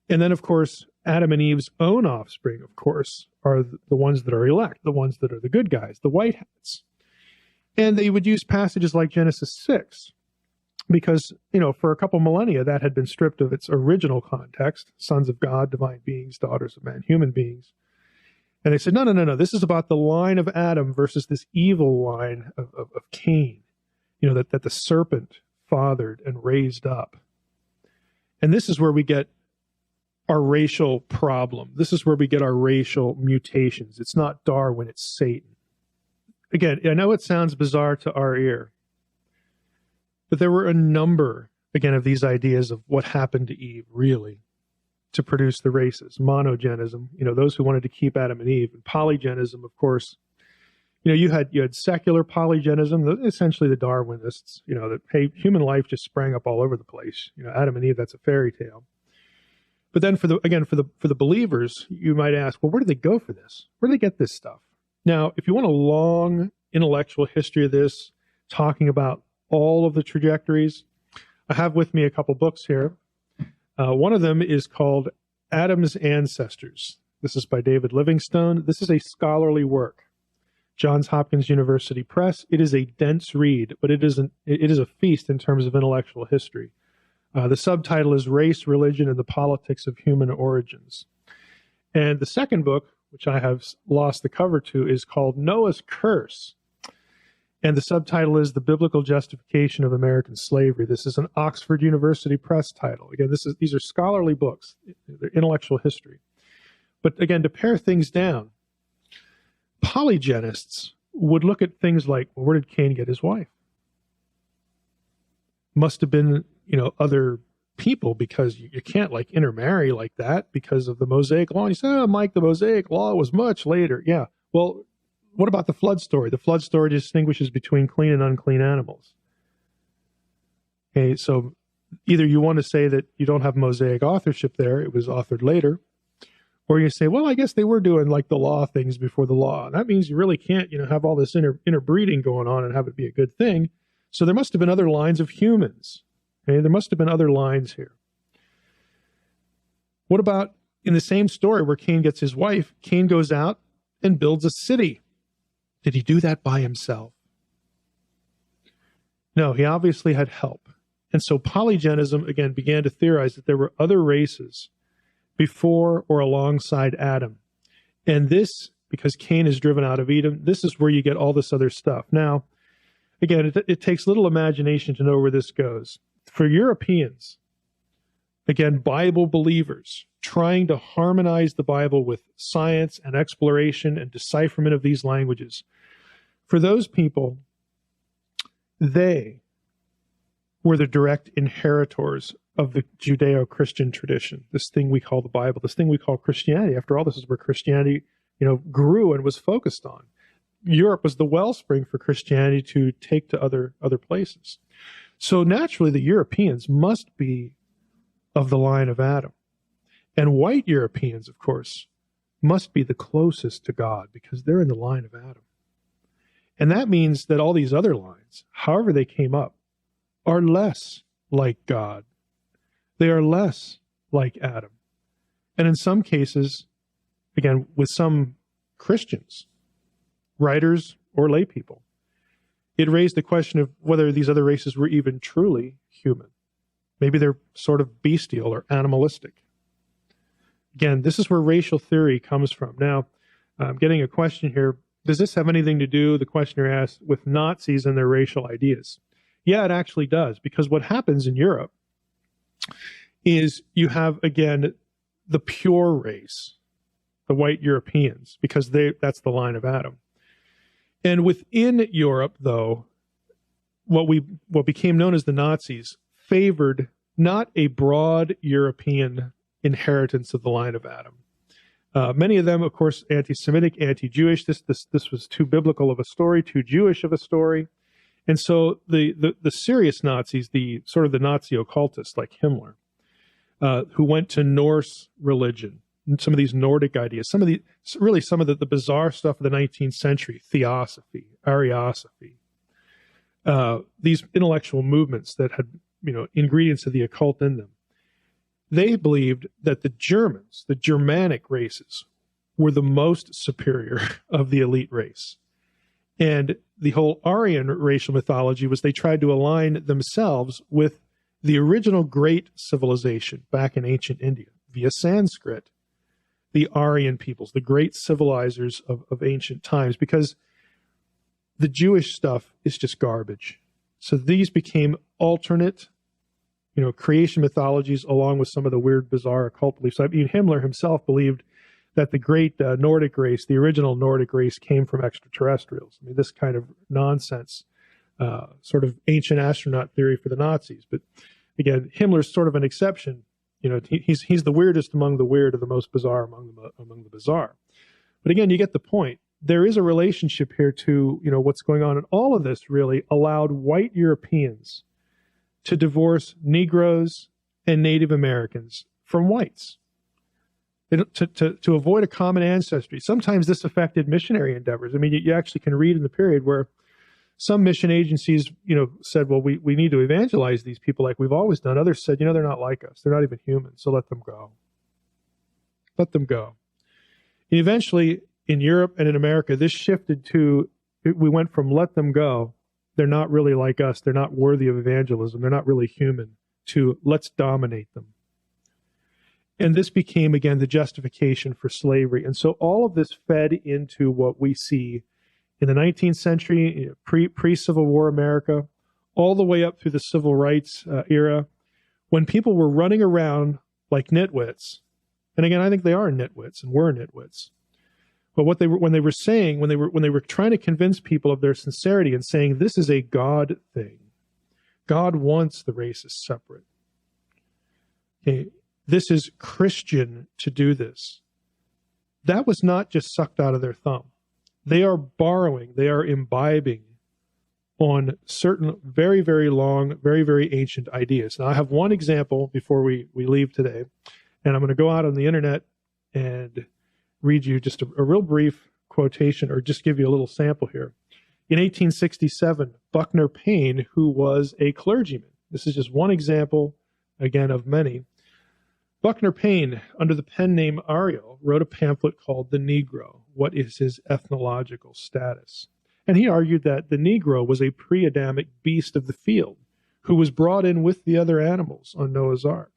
And then, of course, Adam and Eve's own offspring, of course, are the ones that are elect, the ones that are the good guys, the white hats. And they would use passages like Genesis 6, because, for a couple millennia, that had been stripped of its original context, sons of God, divine beings, daughters of man, human beings. And they said, no, this is about the line of Adam versus this evil line of Cain, that the serpent fathered and raised up. And this is where we get our racial problem. This is where we get our racial mutations. It's not Darwin, it's Satan. Again, I know it sounds bizarre to our ear, but there were a number, again, of these ideas of what happened to Eve, really, to produce the races. Monogenism, those who wanted to keep Adam and Eve, and polygenism, of course. You had secular polygenism, essentially the Darwinists, that, hey, human life just sprang up all over the place. Adam and Eve, that's a fairy tale. But then for the believers, you might ask, well, where do they go for this? Where do they get this stuff? Now, if you want a long intellectual history of this, talking about all of the trajectories, I have with me a couple books here. One of them is called Adam's Ancestors. This is by David Livingstone. This is a scholarly work. Johns Hopkins University Press. It is a dense read, but it is a feast in terms of intellectual history. The subtitle is Race, Religion, and the Politics of Human Origins. And the second book, which I have lost the cover to, is called Noah's Curse. And the subtitle is The Biblical Justification of American Slavery. This is an Oxford University Press title. Again, these are scholarly books. They're intellectual history. But again, to pare things down, polygenists would look at things like, well, where did Cain get his wife? Must have been, other people, because you can't intermarry like that because of the Mosaic Law. And you say, oh, Mike, the Mosaic Law was much later. Yeah. Well, what about the flood story? The flood story distinguishes between clean and unclean animals. Okay, so either you want to say that you don't have Mosaic authorship there, it was authored later, or you say, well, I guess they were doing the law things before the law. And that means you really can't, have all this interbreeding going on and have it be a good thing. So there must have been other lines of humans. Okay, there must have been other lines here. What about in the same story where Cain gets his wife, Cain goes out and builds a city. Did he do that by himself? No, he obviously had help. And so polygenism, again, began to theorize that there were other races before or alongside Adam. And this, because Cain is driven out of Eden, this is where you get all this other stuff. Now, again, it takes little imagination to know where this goes. For Europeans, again, Bible believers, trying to harmonize the Bible with science and exploration and decipherment of these languages. For those people, they were the direct inheritors of the Judeo-Christian tradition, this thing we call the Bible, this thing we call Christianity. After all, this is where Christianity, grew and was focused on. Europe was the wellspring for Christianity to take to other places. So naturally, the Europeans must be of the line of Adam. And white Europeans, of course, must be the closest to God because they're in the line of Adam. And that means that all these other lines, however they came up, are less like God. They are less like Adam. And in some cases, again, with some Christians, writers or lay people, it raised the question of whether these other races were even truly human. Maybe they're sort of bestial or animalistic. Again, this is where racial theory comes from. Now, I'm getting a question here. Does this have anything to do, the questioner asked, with Nazis and their racial ideas? Yeah, it actually does, because what happens in Europe is you have, again, the pure race, the white Europeans, because that's the line of Adam. And within Europe, though, what became known as the Nazis favored not a broad European inheritance of the line of Adam. Many of them, of course, anti-Semitic, anti-Jewish. This was too biblical of a story, too Jewish of a story. And so the serious Nazis, the sort of the Nazi occultists like Himmler, who went to Norse religion, and some of these Nordic ideas, some of the bizarre stuff of the 19th century, theosophy, Ariosophy, these intellectual movements that had, ingredients of the occult in them. They believed that the Germans, the Germanic races, were the most superior of the elite race. And the whole Aryan racial mythology was they tried to align themselves with the original great civilization back in ancient India via Sanskrit, the Aryan peoples, the great civilizers of ancient times, because the Jewish stuff is just garbage. So these became alternate, creation mythologies, along with some of the weird, bizarre occult beliefs. I mean, Himmler himself believed that the great Nordic race, the original Nordic race, came from extraterrestrials. I mean, this kind of nonsense, sort of ancient astronaut theory for the Nazis. But again, Himmler's sort of an exception. He's the weirdest among the weird, or the most bizarre among the bizarre. But again, you get the point. There is a relationship here to, what's going on. And all of this really allowed white Europeans to divorce Negroes and Native Americans from whites, to avoid a common ancestry. Sometimes this affected missionary endeavors. I mean, you actually can read in the period where some mission agencies, said, well, we need to evangelize these people like we've always done. Others said, they're not like us. They're not even human, so let them go. Let them go. And eventually, in Europe and in America, this shifted to, we went from let them go, they're not really like us, they're not worthy of evangelism, they're not really human, to let's dominate them. And this became, again, the justification for slavery. And so all of this fed into what we see in the 19th century, pre-Civil War America, all the way up through the Civil Rights era, when people were running around like nitwits. And again, I think they are nitwits and were nitwits. But when they were trying to convince people of their sincerity and saying this is a God thing, God wants the races separate. Okay, this is Christian to do this. That was not just sucked out of their thumb. They are borrowing, they are imbibing on certain very, very long, very, very ancient ideas. Now, I have one example before we leave today, and I'm going to go out on the internet and read you just a real brief quotation, or just give you a little sample here. In 1867, Buckner Payne, who was a clergyman, this is just one example, again, of many. Buckner Payne, under the pen name Ariel, wrote a pamphlet called The Negro, What is His Ethnological Status? And he argued that the Negro was a pre-Adamic beast of the field who was brought in with the other animals on Noah's Ark.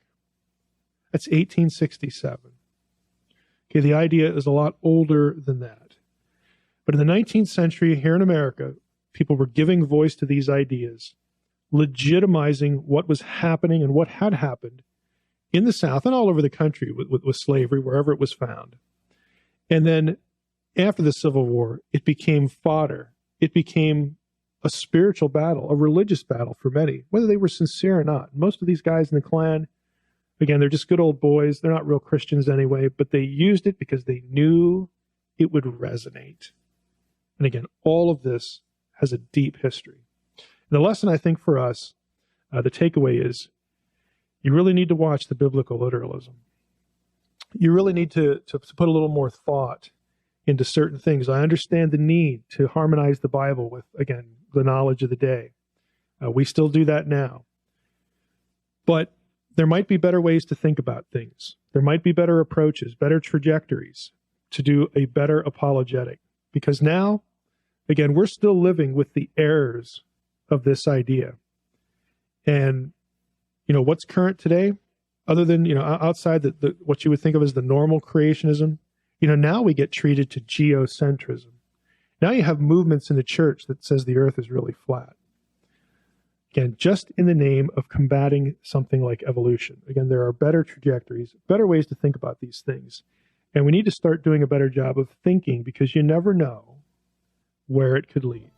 That's 1867. Okay, the idea is a lot older than that. But in the 19th century, here in America, people were giving voice to these ideas, legitimizing what was happening and what had happened in the South and all over the country with slavery, wherever it was found. And then after the Civil War, it became fodder. It became a spiritual battle, a religious battle for many, whether they were sincere or not. Most of these guys in the Klan, again, they're just good old boys. They're not real Christians anyway, but they used it because they knew it would resonate. And again, all of this has a deep history. And the lesson, I think, for us, the takeaway is, you really need to watch the biblical literalism. You really need to put a little more thought into certain things. I understand the need to harmonize the Bible with, again, the knowledge of the day. We still do that now. But there might be better ways to think about things. There might be better approaches, better trajectories to do a better apologetic. Because now, again, we're still living with the errors of this idea. And what's current today, other than, outside the what you would think of as the normal creationism, now we get treated to geocentrism. Now you have movements in the church that says the earth is really flat. Again, just in the name of combating something like evolution. Again, there are better trajectories, better ways to think about these things. And we need to start doing a better job of thinking, because you never know where it could lead.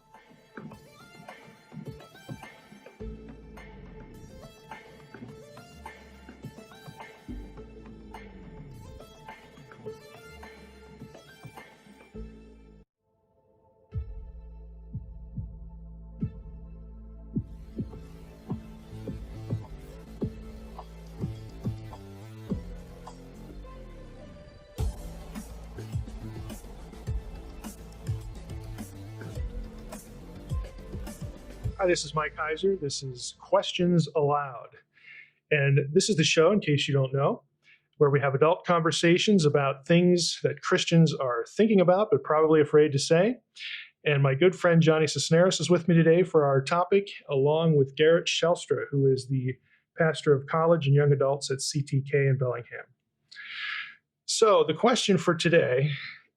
Hi, this is Mike Heiser. This is Questions Aloud. And this is the show, in case you don't know, where we have adult conversations about things that Christians are thinking about but probably afraid to say. And my good friend Johnny Cisneros is with me today for our topic, along with Garrett Shelstra, who is the pastor of college and young adults at CTK in Bellingham. So the question for today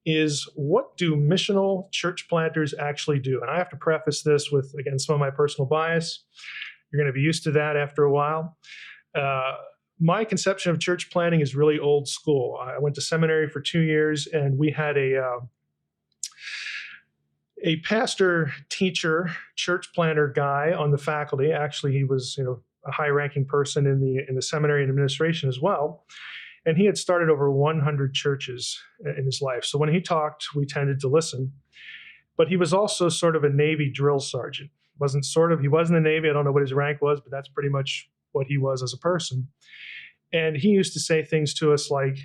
is, what do missional church planters actually do? And I have to preface this with, again, some of my personal bias. You're going to be used to that after a while. My conception of church planting is really old school. I went to seminary for 2 years, and we had a pastor, teacher, church planter guy on the faculty. Actually, he was, a high-ranking person in the seminary and administration as well. And he had started over 100 churches in his life. So when he talked, we tended to listen. But he was also sort of a Navy drill sergeant. He was in the Navy. I don't know what his rank was, but that's pretty much what he was as a person. And he used to say things to us like,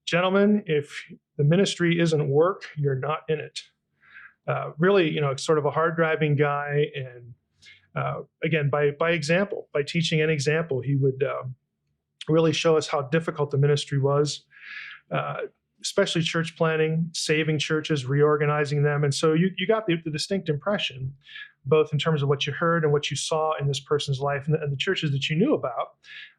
gentlemen, if the ministry isn't work, you're not in it. Really, sort of a hard-driving guy. And again, by example, by teaching an example, he would really show us how difficult the ministry was, especially church planting, saving churches, reorganizing them. And so you got the distinct impression, both in terms of what you heard and what you saw in this person's life and the churches that you knew about,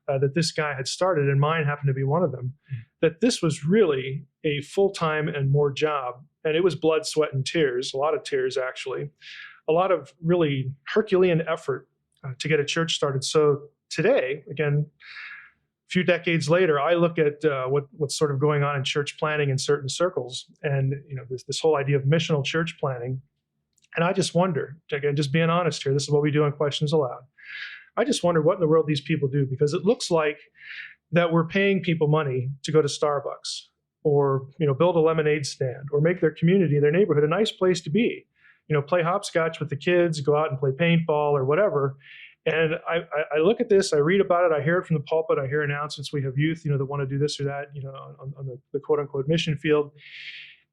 that this guy had started, and mine happened to be one of them, that this was really a full-time and more job. And it was blood, sweat, and tears, a lot of tears, actually, a lot of really Herculean effort to get a church started. So today, again, few decades later, I look at what's sort of going on in church planting in certain circles, and this whole idea of missional church planting, and I just wonder, again, just being honest here, this is what we do on Questions Aloud. I just wonder what in the world these people do, because it looks like that we're paying people money to go to Starbucks, or build a lemonade stand, or make their community, their neighborhood, a nice place to be. Play hopscotch with the kids, go out and play paintball or whatever. And I look at this, I read about it, I hear it from the pulpit, I hear announcements. We have youth, that want to do this or that, on the quote unquote mission field.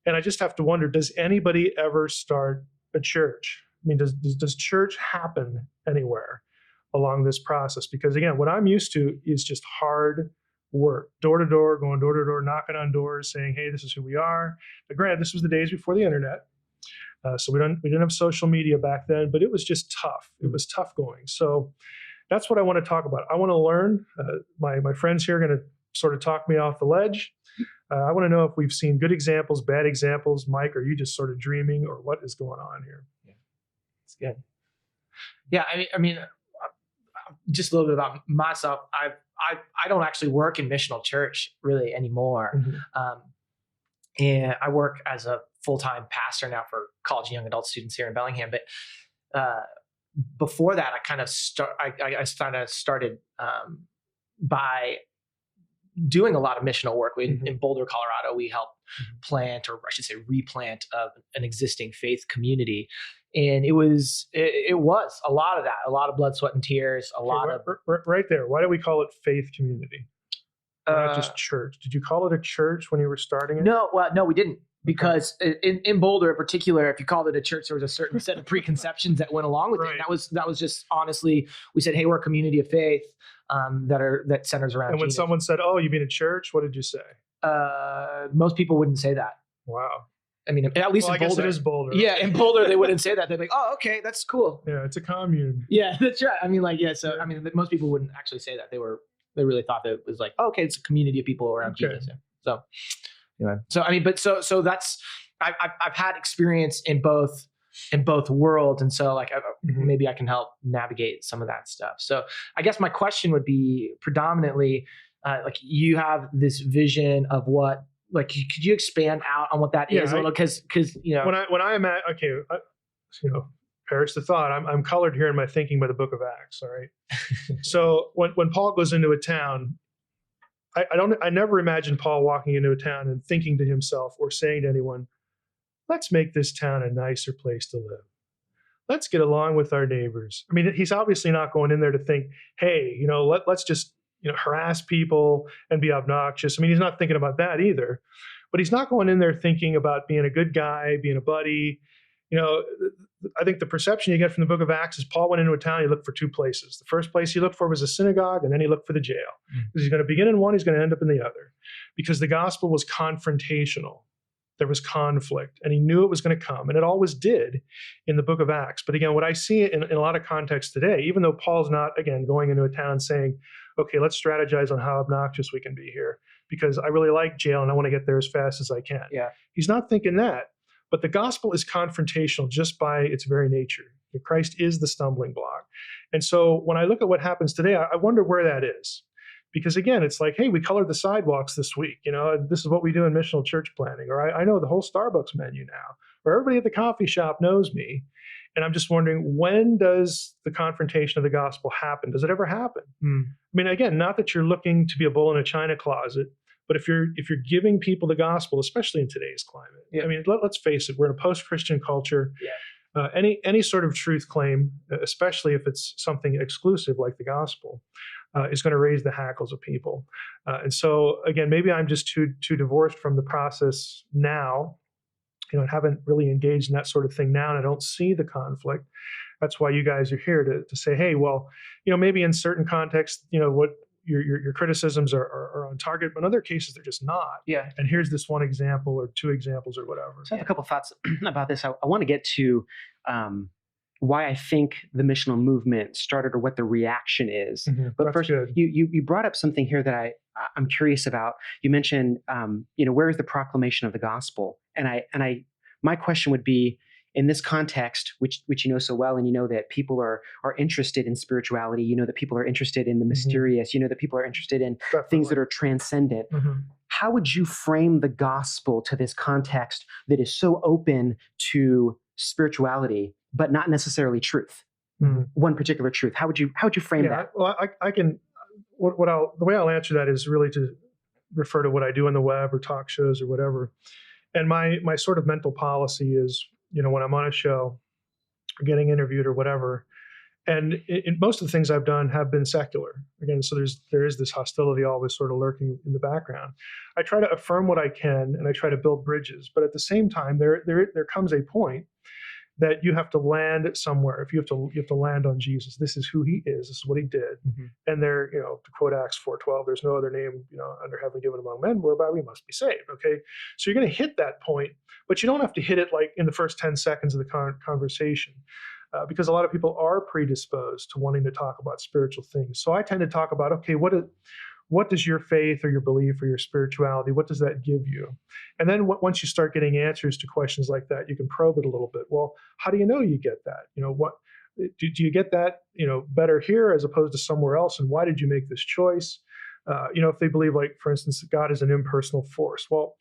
And I just have to wonder, does anybody ever start a church? I mean, does church happen anywhere along this process? Because again, what I'm used to is just hard work, door to door, going door to door, knocking on doors, saying, hey, this is who we are. But granted, this was the days before the internet. So we didn't have social media back then, but it was just tough. It was tough going. So that's what I want to talk about. I want to learn. My friends here are going to sort of talk me off the ledge. I want to know if we've seen good examples, bad examples. Mike, are you just sort of dreaming, or what is going on here? Yeah, it's good. Yeah, I mean, just a little bit about myself. I don't actually work in missional church really anymore. Mm-hmm. And I work as a full-time pastor now for college and young adult students here in Bellingham. But before that, I started by doing a lot of missional work. In Boulder, Colorado, we helped plant, or I should say replant, an existing faith community. And it was a lot of that, a lot of blood, sweat, and tears, right there. Why do we call it faith community? Not just church. Did you call it a church when you were starting it? No, we didn't. Because in Boulder in particular, if you called it a church, there was a certain set of preconceptions that went along with it. And that was just, honestly, we said, hey, we're a community of faith that centers around. And when someone said, oh, you mean a church? What did you say? Most people wouldn't say that. Wow. I mean, at least well, in I guess Boulder. it is Boulder. Yeah, in Boulder, they wouldn't say that. They'd be like, oh, okay, that's cool. Yeah, it's a commune. Yeah, that's right. I mean, like, yeah, so, I mean, most people wouldn't actually say that. They really thought that it was like, oh, okay, it's a community of people around Jesus. Yeah. So, anyway. So, I mean, but so that's, I've had experience in both worlds. And so like, maybe I can help navigate some of that stuff. So I guess my question would be predominantly, like you have this vision of what, like, could you expand out on what that is a little? Cause you know, when I am at, okay, perish the thought, I'm colored here in my thinking by the book of Acts. All right. So when Paul goes into a town, I never imagine Paul walking into a town and thinking to himself or saying to anyone, let's make this town a nicer place to live. Let's get along with our neighbors. I mean, he's obviously not going in there to think, hey, let's just, harass people and be obnoxious. I mean, he's not thinking about that either, but he's not going in there thinking about being a good guy, being a buddy. I think the perception you get from the book of Acts is Paul went into a town, he looked for two places. The first place he looked for was a synagogue, and then he looked for the jail. Because he's going to begin in one, he's going to end up in the other. Because the gospel was confrontational. There was conflict, and he knew it was going to come, and it always did in the book of Acts. But again, what I see in a lot of contexts today, even though Paul's not, again, going into a town saying, okay, let's strategize on how obnoxious we can be here, because I really like jail and I want to get there as fast as I can. Yeah. He's not thinking that. But the gospel is confrontational just by its very nature. Christ is the stumbling block. And so when I look at what happens today, I wonder where that is. Because again, it's like, hey, we colored the sidewalks this week. This is what we do in missional church planning. Or I know the whole Starbucks menu now. Or everybody at the coffee shop knows me. And I'm just wondering, when does the confrontation of the gospel happen? Does it ever happen? I mean, again, not that you're looking to be a bull in a china closet, but if you're giving people the gospel, especially in today's climate, I mean, let's face it, we're in a post-Christian culture. Yeah. Any sort of truth claim, especially if it's something exclusive like the gospel, is going to raise the hackles of people. And so, again, maybe I'm just too divorced from the process now. I haven't really engaged in that sort of thing now, and I don't see the conflict. That's why you guys are here to say, hey, well, maybe in certain contexts, what your criticisms are on target, but in other cases they're just not. Yeah. And here's this one example or two examples or whatever. So I have a couple thoughts about this. I want to get to why I think the missional movement started or what the reaction is. But That's first, good. you brought up something here that I'm curious about. You mentioned, where is the proclamation of the gospel? And my question would be, in this context, which you know so well, and that people are interested in spirituality, that people are interested in the mysterious, that people are interested in things that are transcendent. How would you frame the gospel to this context that is so open to spirituality, but not necessarily truth? One particular truth. How would you frame that? Well, I can. The way I'll answer that is really to refer to what I do on the web or talk shows or whatever. And my sort of mental policy is, when I'm on a show or getting interviewed or whatever, and most of the things I've done have been secular. Again, so there is this hostility always sort of lurking in the background. I try to affirm what I can, and I try to build bridges. But at the same time, there comes a point that you have to land somewhere. If you have to land on Jesus. This is who he is. This is what he did. And there, to quote Acts 4:12, there's no other name, under heaven given among men whereby we must be saved. Okay. So you're going to hit that point, but you don't have to hit it like in the first 10 seconds of the conversation. Because a lot of people are predisposed to wanting to talk about spiritual things. So I tend to talk about, okay, what does your faith or your belief or your spirituality, what does that give you? And then once you start getting answers to questions like that, you can probe it a little bit. Well, how do you know you get that? What do you get that, better here as opposed to somewhere else? And why did you make this choice? If they believe, like, for instance, that God is an impersonal force. Well,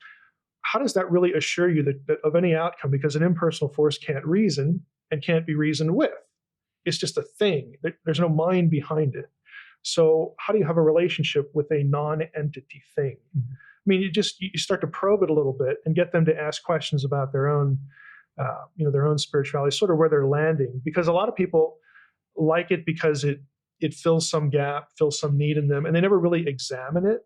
how does that really assure you that of any outcome? Because an impersonal force can't reason and can't be reasoned with. It's just a thing. There's no mind behind it. So how do you have a relationship with a non-entity thing? I mean, you start to probe it a little bit and get them to ask questions about their own, their own spirituality, sort of where they're landing. Because a lot of people like it because it fills some gap, fills some need in them, and they never really examine it.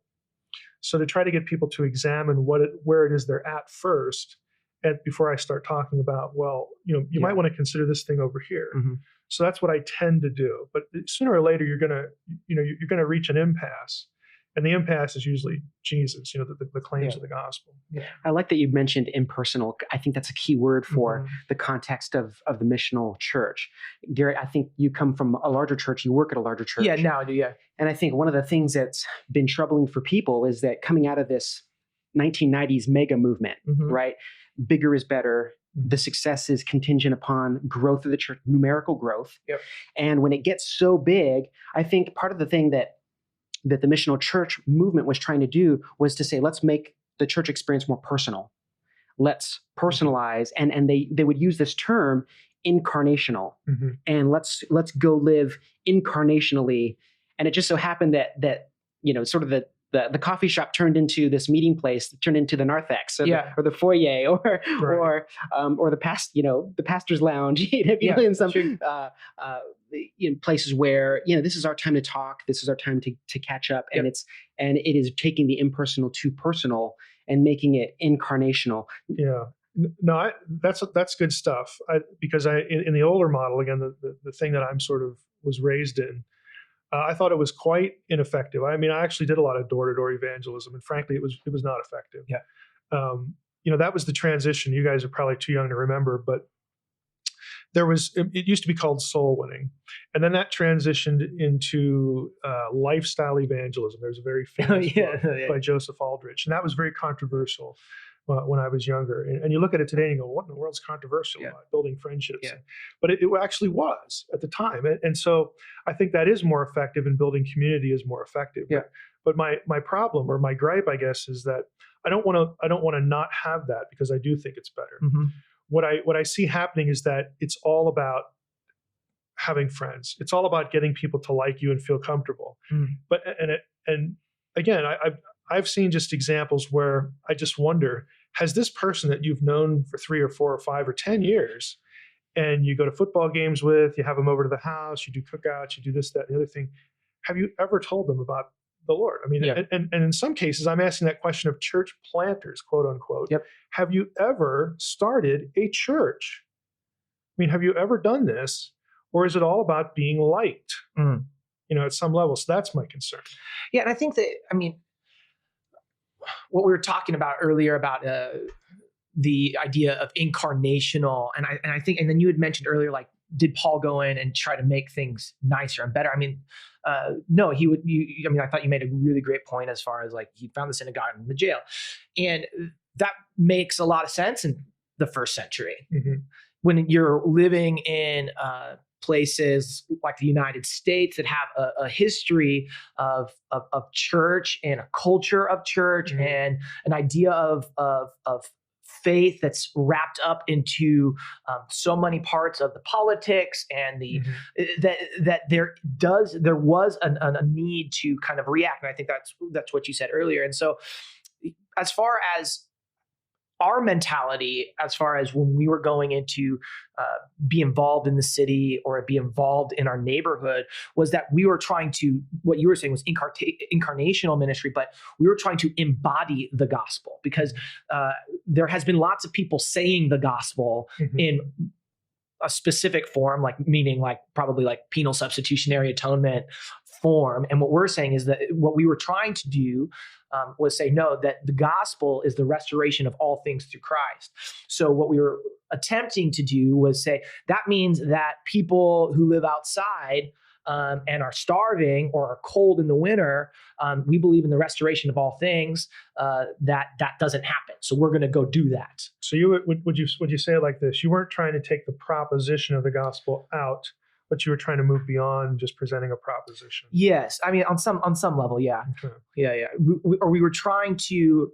So to try to get people to examine where it is they're at first, and before I start talking about, well, you might want to consider this thing over here. So that's what I tend to do. But sooner or later, you're gonna reach an impasse, And the impasse is usually Jesus, the claims of the gospel. Yeah. I like that you mentioned impersonal. I think that's a key word for the context of the missional church. Garrett, I think you come from a larger church. You work at a larger church. Yeah, now I do, yeah. And I think one of the things that's been troubling for people is that coming out of this 1990s mega movement, right? Bigger is better. The success is contingent upon growth of the church, numerical growth. Yep. And when it gets so big, I think part of the thing that the missional church movement was trying to do was to say, let's make the church experience more personal. Let's personalize. And they would use this term incarnational. And let's go live incarnationally. And it just so happened that sort of the coffee shop turned into this meeting place, turned into the narthex or the foyer or the pastor's lounge, in some places where this is our time to talk, this is our time to catch up, and it is taking the impersonal to personal and making it incarnational. Yeah. No, that's good stuff. Because in the older model, again, the thing that I'm sort of was raised in, I thought it was quite ineffective. I mean, I actually did a lot of door-to-door evangelism, and frankly, it was not effective. Yeah. That was the transition. You guys are probably too young to remember, but it used to be called soul winning, and then that transitioned into lifestyle evangelism. There's a very famous book by Joseph Aldrich, and that was very controversial when I was younger. And you look at it today and you go, what in the world's controversial about building friendships? Yeah. But it actually was at the time. And so I think that is more effective, and building community is more effective. Yeah. But my problem, or my gripe, I guess, is that I don't want to not have that, because I do think it's better. What I see happening is that it's all about having friends. It's all about getting people to like you and feel comfortable. But and again, I've seen just examples where I just wonder, has this person that you've known for 3 or 4 or 5 or 10 years, and you go to football games with, you have them over to the house, you do cookouts, you do this, that, and the other thing, have you ever told them about the Lord? I mean, and in some cases, I'm asking that question of church planters, quote unquote. Have you ever started a church? I mean, have you ever done this? Or is it all about being liked, at some level? So that's my concern. Yeah, and I think that, what we were talking about earlier about the idea of incarnational, and I think, and then you had mentioned earlier, like, did Paul go in and try to make things nicer and better? I mean, no, he would. I thought you made a really great point as far as, like, he found the synagogue in the jail, and that makes a lot of sense in the first century when you're living in places like the United States that have a history of church and a culture of church and an idea of faith that's wrapped up into so many parts of the politics and the that there was a need to kind of react. And I think that's what you said earlier. And so, as far as our mentality, as far as when we were going into be involved in the city or be involved in our neighborhood, was that we were trying to, what you were saying was incarnational ministry, but we were trying to embody the gospel, because there has been lots of people saying the gospel in a specific form, meaning probably penal substitutionary atonement form. And what we're saying is that what we were trying to do was say, no, that the gospel is the restoration of all things through Christ. So what we were attempting to do was say, that means that people who live outside and are starving or are cold in the winter, we believe in the restoration of all things, that doesn't happen. So we're going to go do that. So would you say it like this? You weren't trying to take the proposition of the gospel out, but you were trying to move beyond just presenting a proposition. Yes, I mean, on some level, yeah, okay. yeah. We were trying to,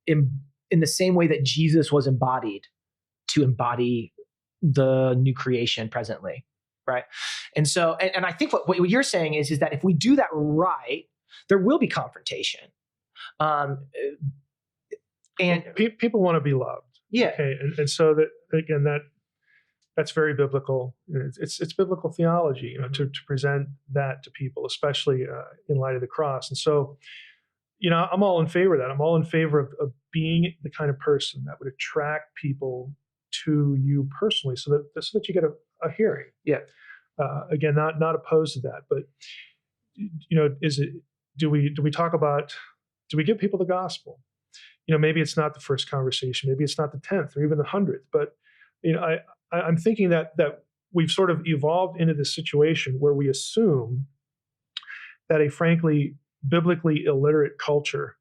in the same way that Jesus was embodied, to embody the new creation presently, right? And so, and I think what you're saying is that if we do that right, there will be confrontation, and people want to be loved. Yeah. Okay, and so that again that's very biblical. It's biblical theology, to present that to people, especially in light of the cross. And so, I'm all in favor of that. I'm all in favor of being the kind of person that would attract people to you personally, so that you get a hearing. Yeah. Again, not opposed to that, but do we talk about, do we give people the gospel? Maybe it's not the first conversation, maybe it's not the 10th or even the 100th, but I'm thinking that we've sort of evolved into this situation where we assume that a frankly biblically illiterate culture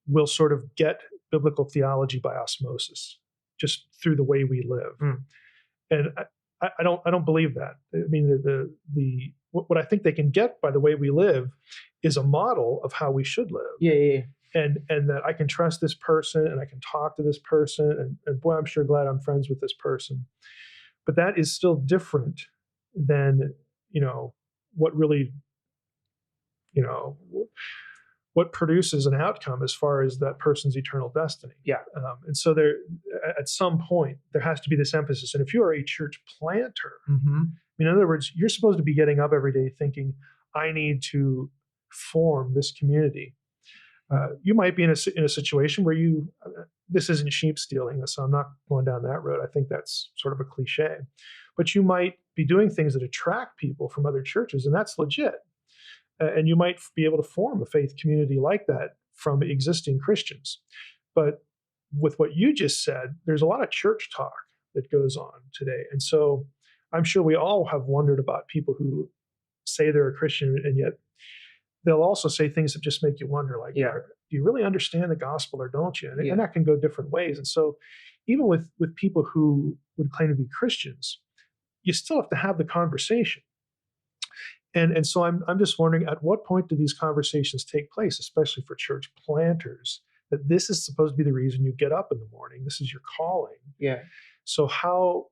will sort of get biblical theology by osmosis, just through the way we live. And I don't believe that. I mean, what I think they can get by the way we live is a model of how we should live. Yeah. And that I can trust this person and I can talk to this person and boy, I'm sure glad I'm friends with this person. But that is still different than, what really, what produces an outcome as far as that person's eternal destiny. Yeah. And so there, at some point, there has to be this emphasis. And if you are a church planter, in other words, you're supposed to be getting up every day thinking, I need to form this community. You might be in a situation where this isn't sheep stealing, so I'm not going down that road. I think that's sort of a cliche. But you might be doing things that attract people from other churches, and that's legit. And you might be able to form a faith community like that from existing Christians. But with what you just said, there's a lot of church talk that goes on today. And so I'm sure we all have wondered about people who say they're a Christian, and yet they'll also say things that just make you wonder, like, do you really understand the gospel or don't you? And that can go different ways. And so even with people who would claim to be Christians, you still have to have the conversation. And so I'm just wondering, at what point do these conversations take place, especially for church planters, that this is supposed to be the reason you get up in the morning. This is your calling. Yeah. So how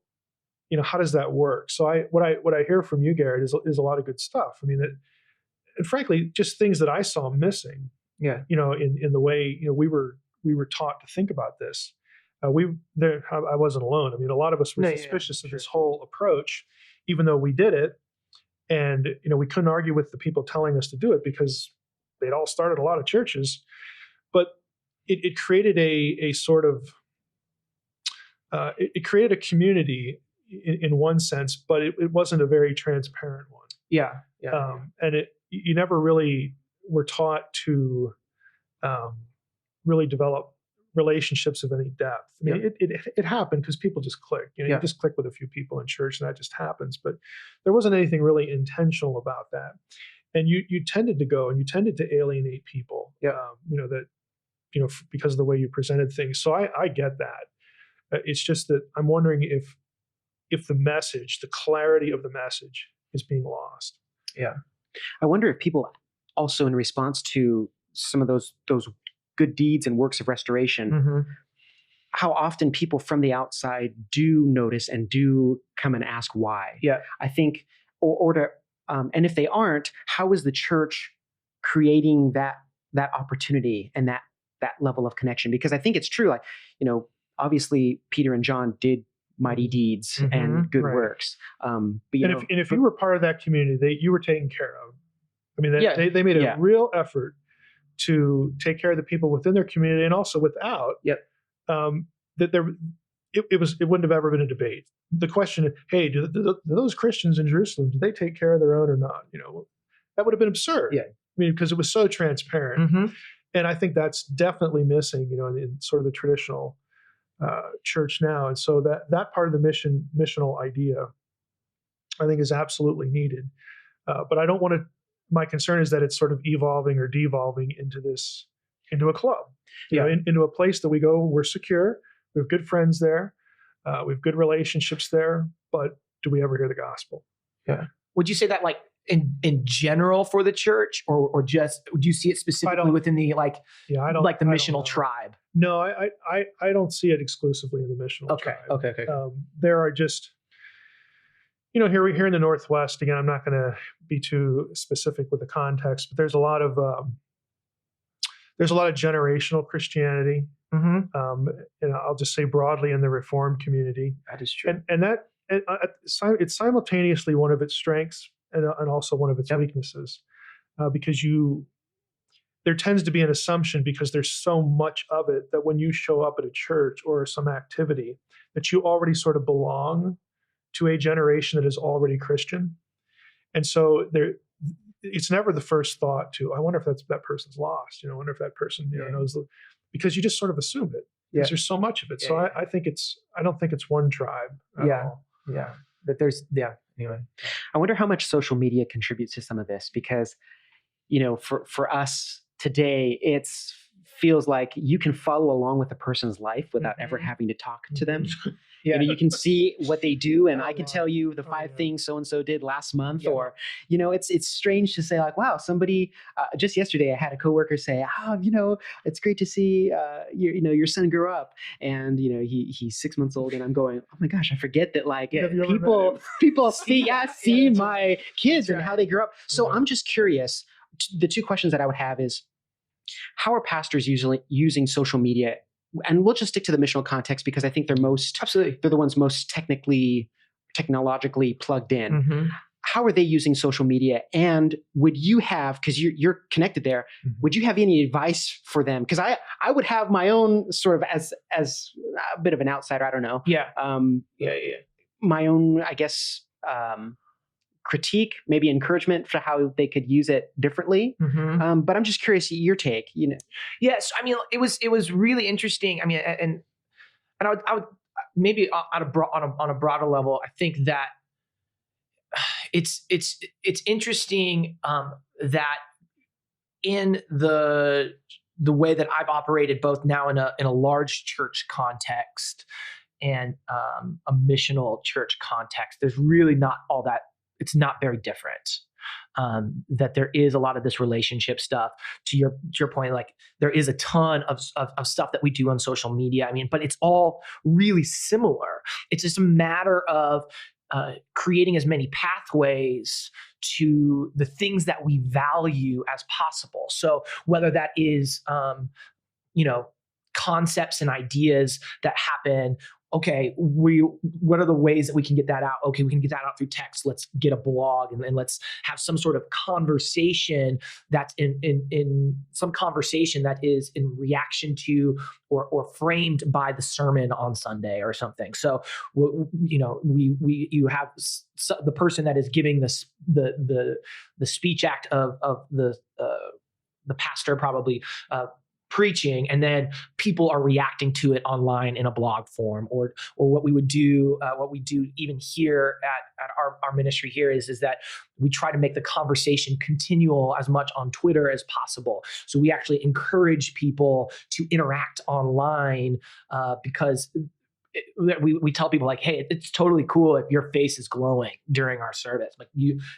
does that work? So what I hear from you, Garrett, is a lot of good stuff. I mean, and frankly, just things that I saw missing. Yeah. In the way we were taught to think about this. I wasn't alone. I mean, a lot of us were suspicious of this whole approach, even though we did it. And, we couldn't argue with the people telling us to do it because they'd all started a lot of churches. But it created a sort of, it created a community in one sense, but it wasn't a very transparent one. Yeah. And you never really were taught to really develop relationships of any depth. I mean, it happened because people just click. You just click with a few people in church, and that just happens. But there wasn't anything really intentional about that. And you tended to go and you tended to alienate people. Because of the way you presented things. So I get that. It's just that I'm wondering if the message, the clarity of the message, is being lost. Yeah, I wonder if people also, in response to some of those good deeds and works of restoration, how often people from the outside do notice and do come and ask why. Yeah, I think, and if they aren't, how is the church creating that opportunity and that level of connection? Because I think it's true. Like, obviously Peter and John did mighty deeds and good works. But if you were part of that community, you were taken care of. I mean, they made a real effort to take care of the people within their community and also without. It wouldn't have ever been a debate. The question, hey, do those Christians in Jerusalem, do they take care of their own or not? That would have been absurd. Yeah. I mean, because it was so transparent. And I think that's definitely missing, in sort of the traditional church now. And so that part of the missional idea, I think, is absolutely needed. But I don't want to. My concern is that it's sort of evolving or devolving into a club, into a place that we go, we're secure, we have good friends there, we have good relationships there, but do we ever hear the gospel? Yeah. Would you say that, like, in general for the church, or just do you see it specifically within the the missional tribe? No, I don't see it exclusively in the missional tribe. Okay. There are just, here in the Northwest, again, I'm not going to be too specific with the context, but there's a lot of generational Christianity. And I'll just say broadly in the Reformed community. That is true. And that it's simultaneously one of its strengths and also one of its weaknesses, because there tends to be an assumption, because there's so much of it, that when you show up at a church or some activity, that you already sort of belong to a generation that is already Christian. And so it's never the first thought to, I wonder if that person's lost. I wonder if that person knows, because you just sort of assume it because there's so much of it. So I don't think it's one tribe at all. Yeah. But anyway. I wonder how much social media contributes to some of this, because, for us today, feels like you can follow along with a person's life without ever having to talk to them. You can see what they do, and I can tell you the 5 things so-and-so did last month, or, it's strange to say like, wow, somebody, just yesterday I had a coworker say, it's great to see, your son grow up, and, he's 6 months old, and I'm going, oh my gosh, I forget that, like, people see my kids and how they grow up. So I'm just curious, the 2 questions that I would have is, how are pastors usually using social media? And we'll just stick to the missional context, because I think they're the ones most technologically plugged in. Mm-hmm. How are they using social media? And would you have, because you're connected there, would you have any advice for them? Because I would have my own sort of, as a bit of an outsider, I don't know. My own, I guess, critique, maybe encouragement for how they could use it differently. But I'm just curious your take. Yes, I mean, it was really interesting. I mean, and I would maybe on a broader level, I think that it's interesting that in the way that I've operated, both now in a large church context and a missional church context, there's really not all that. It's not very different. That there is a lot of this relationship stuff. To your point, like, there is a ton of stuff that we do on social media. I mean, but it's all really similar. It's just a matter of creating as many pathways to the things that we value as possible. So whether that is, concepts and ideas that happen. Okay, what are the ways that we can get that out? Okay, we can get that out through text. Let's get a blog and let's have some sort of conversation that's in some conversation that is in reaction to or framed by the sermon on Sunday or something. So you have the person that is giving the speech act of the pastor probably preaching, and then people are reacting to it online in a blog form, or what we do even here at our ministry here is that we try to make the conversation continual as much on Twitter as possible. So we actually encourage people to interact online because we tell people, like, hey, it's totally cool if your face is glowing during our service. Like,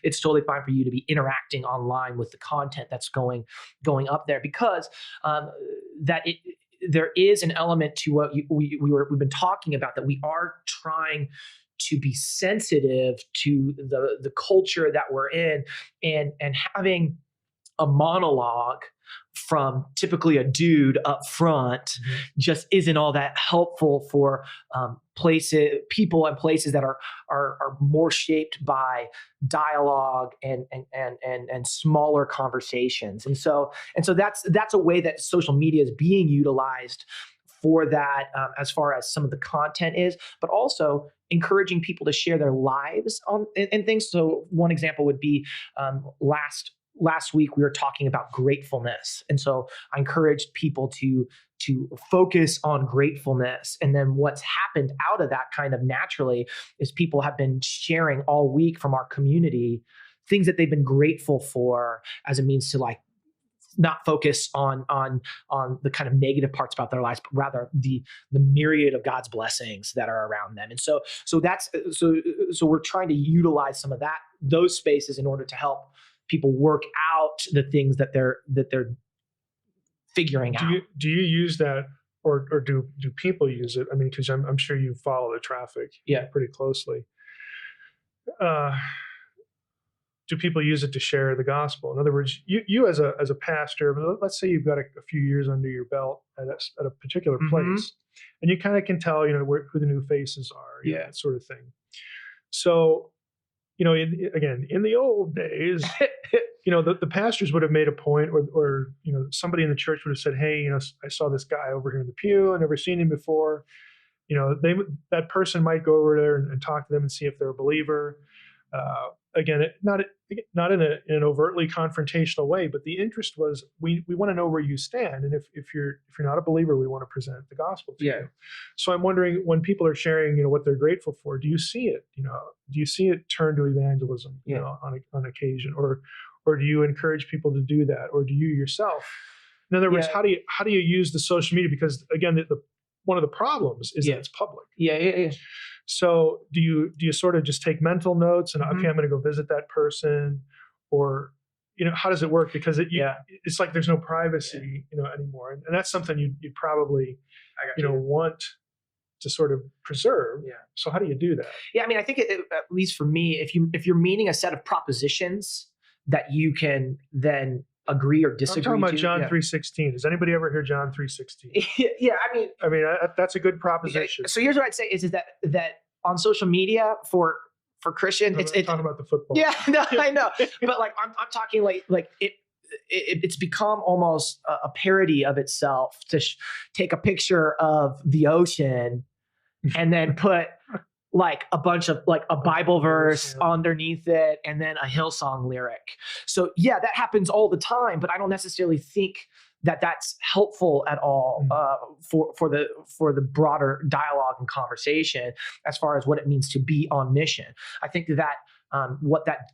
it's totally fine for you to be interacting online with the content that's going up there, because there is an element to what we've been talking about, that we are trying to be sensitive to the culture that we're in, and having a monologue from typically a dude up front just isn't all that helpful for people and places that are more shaped by dialogue and smaller conversations. And so that's a way that social media is being utilized for that, as far as some of the content is, but also encouraging people to share their lives and things. So one example would be last week we were talking about gratefulness. And so I encouraged people to focus on gratefulness. And then what's happened out of that kind of naturally is people have been sharing all week from our community things that they've been grateful for, as a means to, like, not focus on the kind of negative parts about their lives, but rather the myriad of God's blessings that are around them. And so we're trying to utilize some of those spaces in order to help people work out the things that they're figuring out. Do you use that, or do people use it? I mean, because I'm sure you follow the traffic pretty closely. Do people use it to share the gospel? In other words, you as a pastor, let's say you've got a few years under your belt at a particular place, and you kind of can tell, who the new faces are, that sort of thing. So, in the old days, the pastors would have made a point, or somebody in the church would have said, hey, I saw this guy over here in the pew. I've never seen him before. That person might go over there and talk to them and see if they're a believer. again, not in an overtly confrontational way, but the interest was we want to know where you stand, and if you're not a believer, we want to present the gospel to you. So I'm wondering, when people are sharing, what they're grateful for, do you see it? Do you see it turn to evangelism? On occasion, or do you encourage people to do that, or do you yourself? In other words, how do you use the social media? Because again, one of the problems is that it's public. So do you sort of just take mental notes and okay, I'm going to go visit that person, or how does it work? Because it's like there's no privacy anymore, and that's something you'd probably want to sort of preserve. So how do you do that? I think at least for me, if you're meeting a set of propositions that you can then agree or disagree. I'm talking about John 3:16. Does anybody ever hear John 3:16? I mean that's a good proposition. So here's what I'd say is that on social media for Christian, it's talking about the football. Yeah, no, I know, but like I'm talking like it's become almost a parody of itself to take a picture of the ocean and then put like a bunch of like a Bible verse underneath it and then a Hillsong lyric. So that happens all the time, but I don't necessarily think that that's helpful at all for the broader dialogue and conversation as far as what it means to be on mission. I think that what that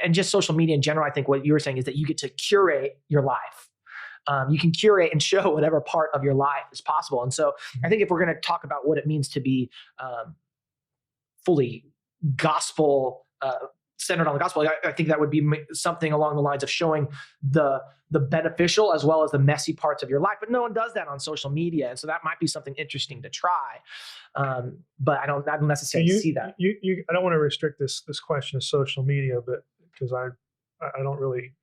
and just social media in general, I think what you were saying is that you get to curate your life. You can curate and show whatever part of your life is possible. And so I think if we're going to talk about what it means to be fully gospel centered on the gospel, I think that would be something along the lines of showing the beneficial as well as the messy parts of your life. But no one does that on social media. And so that might be something interesting to try. But I don't necessarily see that. I don't want to restrict this question to social media, but because I don't really,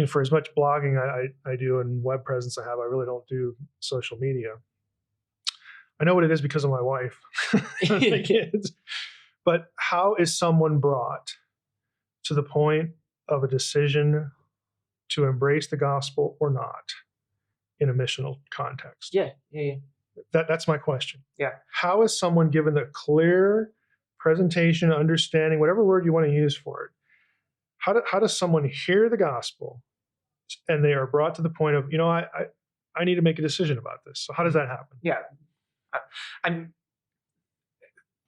for as much blogging I do and web presence I have, I really don't do social media. I know what it is because of my wife and my kids. But how is someone brought to the point of a decision to embrace the gospel or not in a missional context? That's my question. How is someone given the clear presentation, understanding, whatever word you want to use for it? How does someone hear the gospel and they are brought to the point of, I need to make a decision about this. So how does that happen?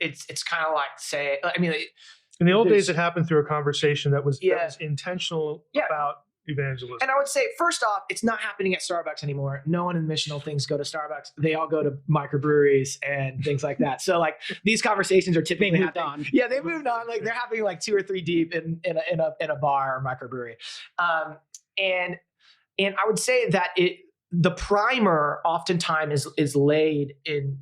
It's kind of like in the old days, it happened through a conversation that was intentional about evangelism. And I would say, first off, it's not happening at Starbucks anymore. No one in missional things go to Starbucks. They all go to microbreweries and things like that. So like these conversations are typically happening. Yeah, they moved on. Like they're happening like 2 or 3 deep in a bar or microbrewery. And I would say that the primer oftentimes is laid in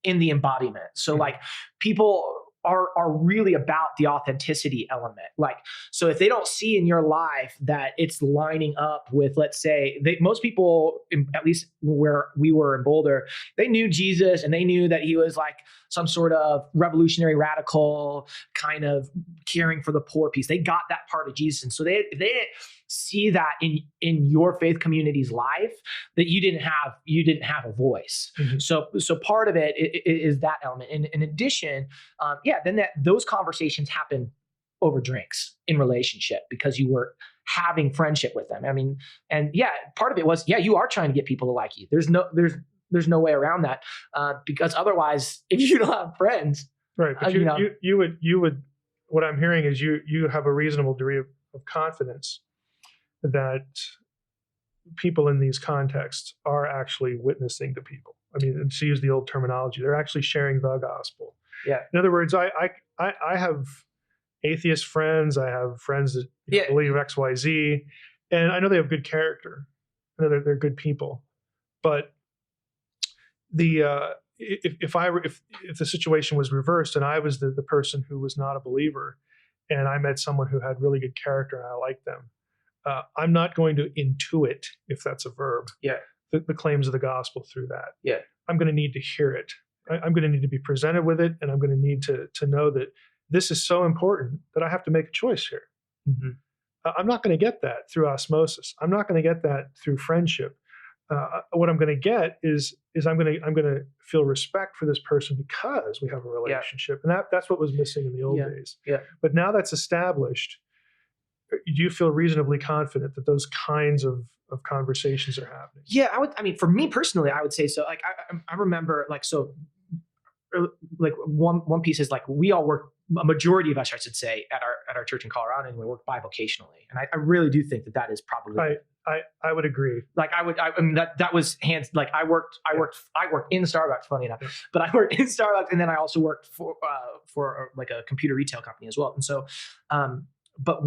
the embodiment. So like people are really about the authenticity element. Like, so if they don't see in your life that it's lining up with, let's say, most people, at least where we were in Boulder, they knew Jesus and they knew that he was like some sort of revolutionary radical kind of caring for the poor piece. They got that part of Jesus. And so they didn't see that in your faith community's life, that you didn't have a voice. So part of it is that element. And in addition, then those conversations happen over drinks in relationship because you were having friendship with them. I mean, and part of it was, you are trying to get people to like you. There's no way around that, because otherwise, if you don't have friends, right? But you would. What I'm hearing is you have a reasonable degree of confidence that people in these contexts are actually witnessing to people. I mean, to use the old terminology, they're actually sharing the gospel. In other words, I have atheist friends. I have friends that believe X, Y, Z, and I know they have good character. I know they're good people. But if the situation was reversed and I was the person who was not a believer, and I met someone who had really good character and I liked them, I'm not going to intuit, if that's a verb, the claims of the gospel through that. I'm going to need to hear it. I'm going to need to be presented with it, and I'm going to need to know that this is so important that I have to make a choice here. I'm not going to get that through osmosis. I'm not going to get that through friendship. what I'm going to get is I'm going to feel respect for this person because we have a relationship, and that's what was missing in the old days. Yeah. But now that's established, do you feel reasonably confident that those kinds of conversations are happening? Yeah, I mean, for me personally, I would say so. Like, I remember, like, so, like, one piece is, like, we all work, a majority of us, I should say, at our church in Colorado, and we work bivocationally, and I really do think that is probably. I would agree. Like, I mean, that was hands. Like, I worked in Starbucks, funny enough, but I worked in Starbucks, and then I also worked for like a computer retail company as well. And so, but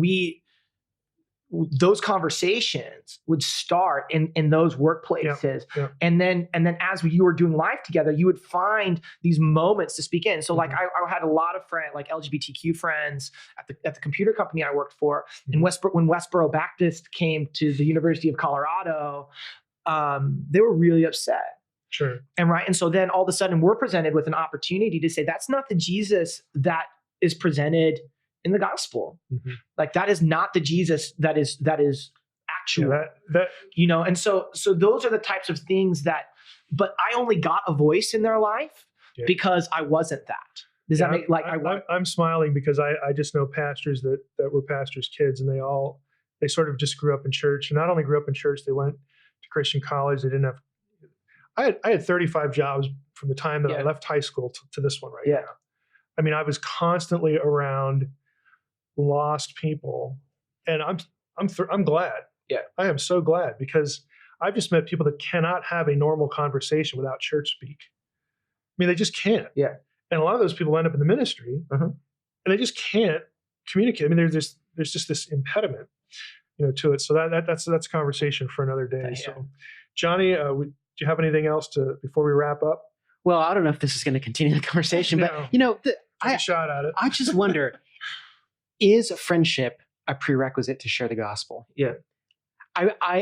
those conversations would start in those workplaces. And then as you were doing life together, you would find these moments to speak in. So like, I had a lot of friends, like LGBTQ friends at the computer company I worked for. In when Westboro Baptist came to the University of Colorado, they were really upset. Sure. And so then all of a sudden we're presented with an opportunity to say, that's not the Jesus that is presented in the gospel. Like, that is not the Jesus that is actual, and so those are the types of things but I only got a voice in their life because I wasn't that. Does that make, like, I'm smiling because I just know pastors that were pastors' kids, and they sort of just grew up in church, and not only grew up in church, they went to Christian college. They didn't have, I had 35 jobs from the time that I left high school to this one now. I mean, I was constantly around lost people, and I'm glad. I am so glad, because I've just met people that cannot have a normal conversation without church speak. I mean, they just can't. And a lot of those people end up in the ministry, and they just can't communicate. I mean, there's just this impediment, to it. So that's a conversation for another day. So, Johnny, do you have anything else before we wrap up? Well, I don't know if this is going to continue the conversation, but take a shot at it. I just wonder. Is friendship a prerequisite to share the gospel? Yeah. I